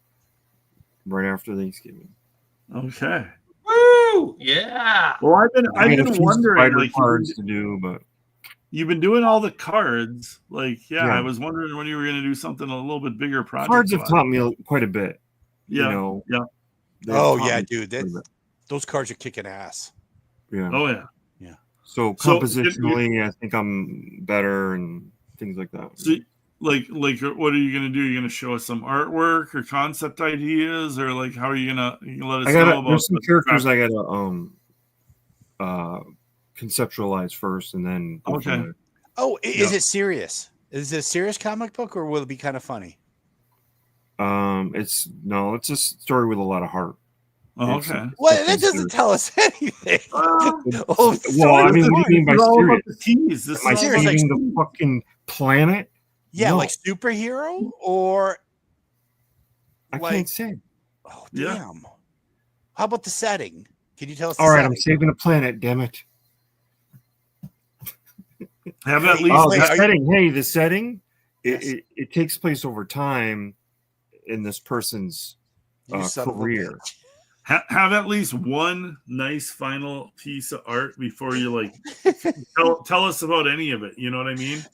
right after Thanksgiving. Okay. Woo! Yeah. Well, I've been wondering, like, cards to do, but you've been doing all the cards. Like, I was wondering when you were going to do something a little bit bigger project. Cards have taught me quite a bit. Yeah. Oh yeah, dude. Those cards are kicking ass. Yeah. Oh yeah. Yeah. So compositionally, I think I'm better and things like that. So, like, what are you gonna do? You're gonna show us some artwork or concept ideas, or like, how are you gonna let us know about? There's some characters I gotta conceptualize first, and then is it serious? Is it a serious comic book, or will it be kind of funny? It's a story with a lot of heart. Oh, okay. Well, that doesn't tell us anything. Well, I mean, what do you mean by serious? Am I saving the fucking planet? Yeah, like superhero or I can't say. Oh, damn. Yeah. How about the setting? Can you tell us? All right, I'm saving the planet. Damn it. Have at least the setting. Hey, the setting. It takes place over time in this person's career. Have at least one nice final piece of art before you like tell us about any of it. You know what I mean?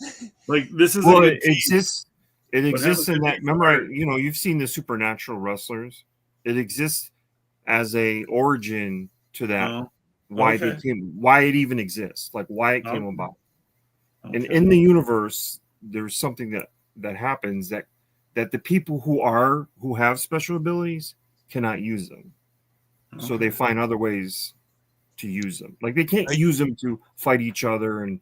Like, this is it exists. It exists in that. Remember, you've seen the Supernatural wrestlers. It exists as a origin to that why Okay. why it even exists, like why it came Okay. about. Okay. And in the universe, there's something that happens that the people who have special abilities cannot use them. So they find other ways to use them. Like they can't use them to fight each other and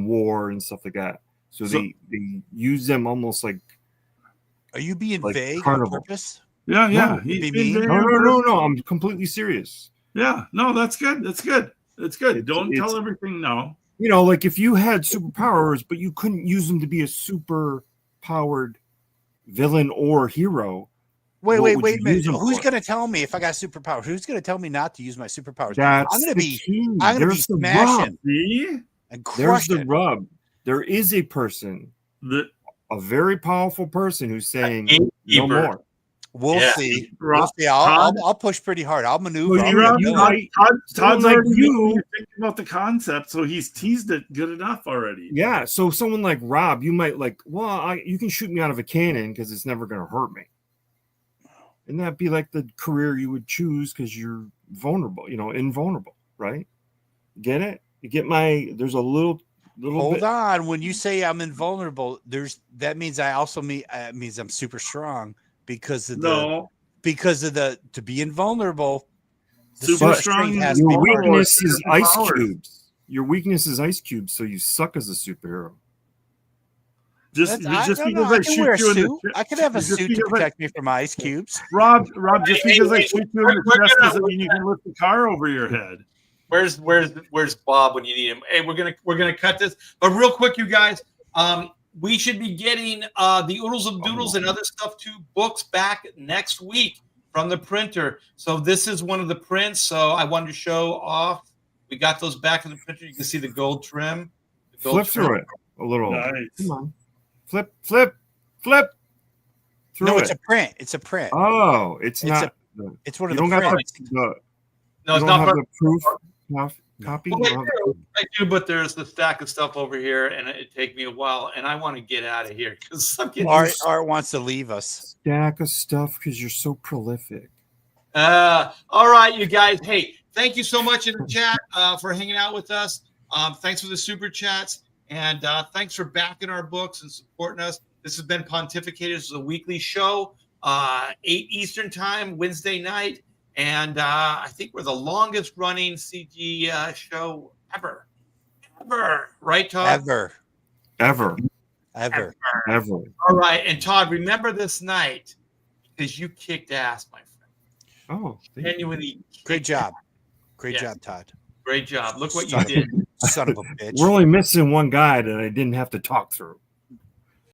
war and stuff like that. So they use them almost like. Are you being like vague carnival. on purpose? Yeah. No, He's be being mean? very No. I'm completely serious. Yeah. No, that's good. That's good. It's good. Don't tell it's- everything now. You know, like if you had superpowers, but you couldn't use them to be a super powered villain or hero. Wait what a would you minute. use them Who's for? going to tell me if I got superpowers? Who's going to tell me not to use my superpowers? That's I'm going to the be key. I'm going to be There's the smashing See? and There's crushing. the rub. There is a person, a very powerful person who's saying no gatekeeper. more. We'll Yeah. see. Rob, We'll see. Todd? I'll push pretty hard. I'll maneuver. Well, I'll you- be a Rob, you villain. might- Todd's someone like already you- making you think about the concept, so he's teased it good enough already. Yeah, so someone like Rob, you might like, well, you can shoot me out of a cannon because it's never going to hurt me. And that'd be like the career you would choose because you're vulnerable, invulnerable, right? Get it? You get there's a little Hold bit. on. When you say I'm invulnerable, that means I also means I'm super strong because of to be invulnerable. The Super super strong. strength has to Your be part of it. weakness is ice powers. cubes. Your weakness is ice cubes, so you suck as a superhero. Just I because don't know. I I can shoot wear a you in the suit. I could have a just suit to because I- protect me from ice cubes. Rob, just Hey, because I hey, shoot you in we're the chest gonna- doesn't mean you can lift the car over your head. Where's Bob when you need him? Hey, we're gonna cut this, but real quick, you guys. We should be getting the Oodles of Doodles and other stuff too books back next week from the printer. So this is one of the prints. So I wanted to show off. We got those back from the printer. You can see the gold trim. Flip through it a little. Nice. Come on. Flip through No, it. it's a print. It's a print. Oh, it's It's not. It's one You of the don't got prints. the No, you it's don't not have part the proof copy. Well, You don't have I do, but there's the stack of stuff over here, and it take me a while, and I want to get out of here because I'm getting. Art wants to leave us. stack of stuff because you're so prolific. All right, you guys. Hey, thank you so much in the chat for hanging out with us. Thanks for the super chats, and thanks for backing our books and supporting us. This has been Pontificators. This is a weekly show, 8 Eastern time, Wednesday night, and I think we're the longest running CG show ever. Right, Todd? Ever. Ever. All right, and Todd, remember this night because you kicked ass, my friend. Oh, thank you. Genuinely, Great job. Great Yes. job, Todd. great job. Look what you Son of a- did. Son of a bitch. We're only missing one guy that I didn't have to talk through.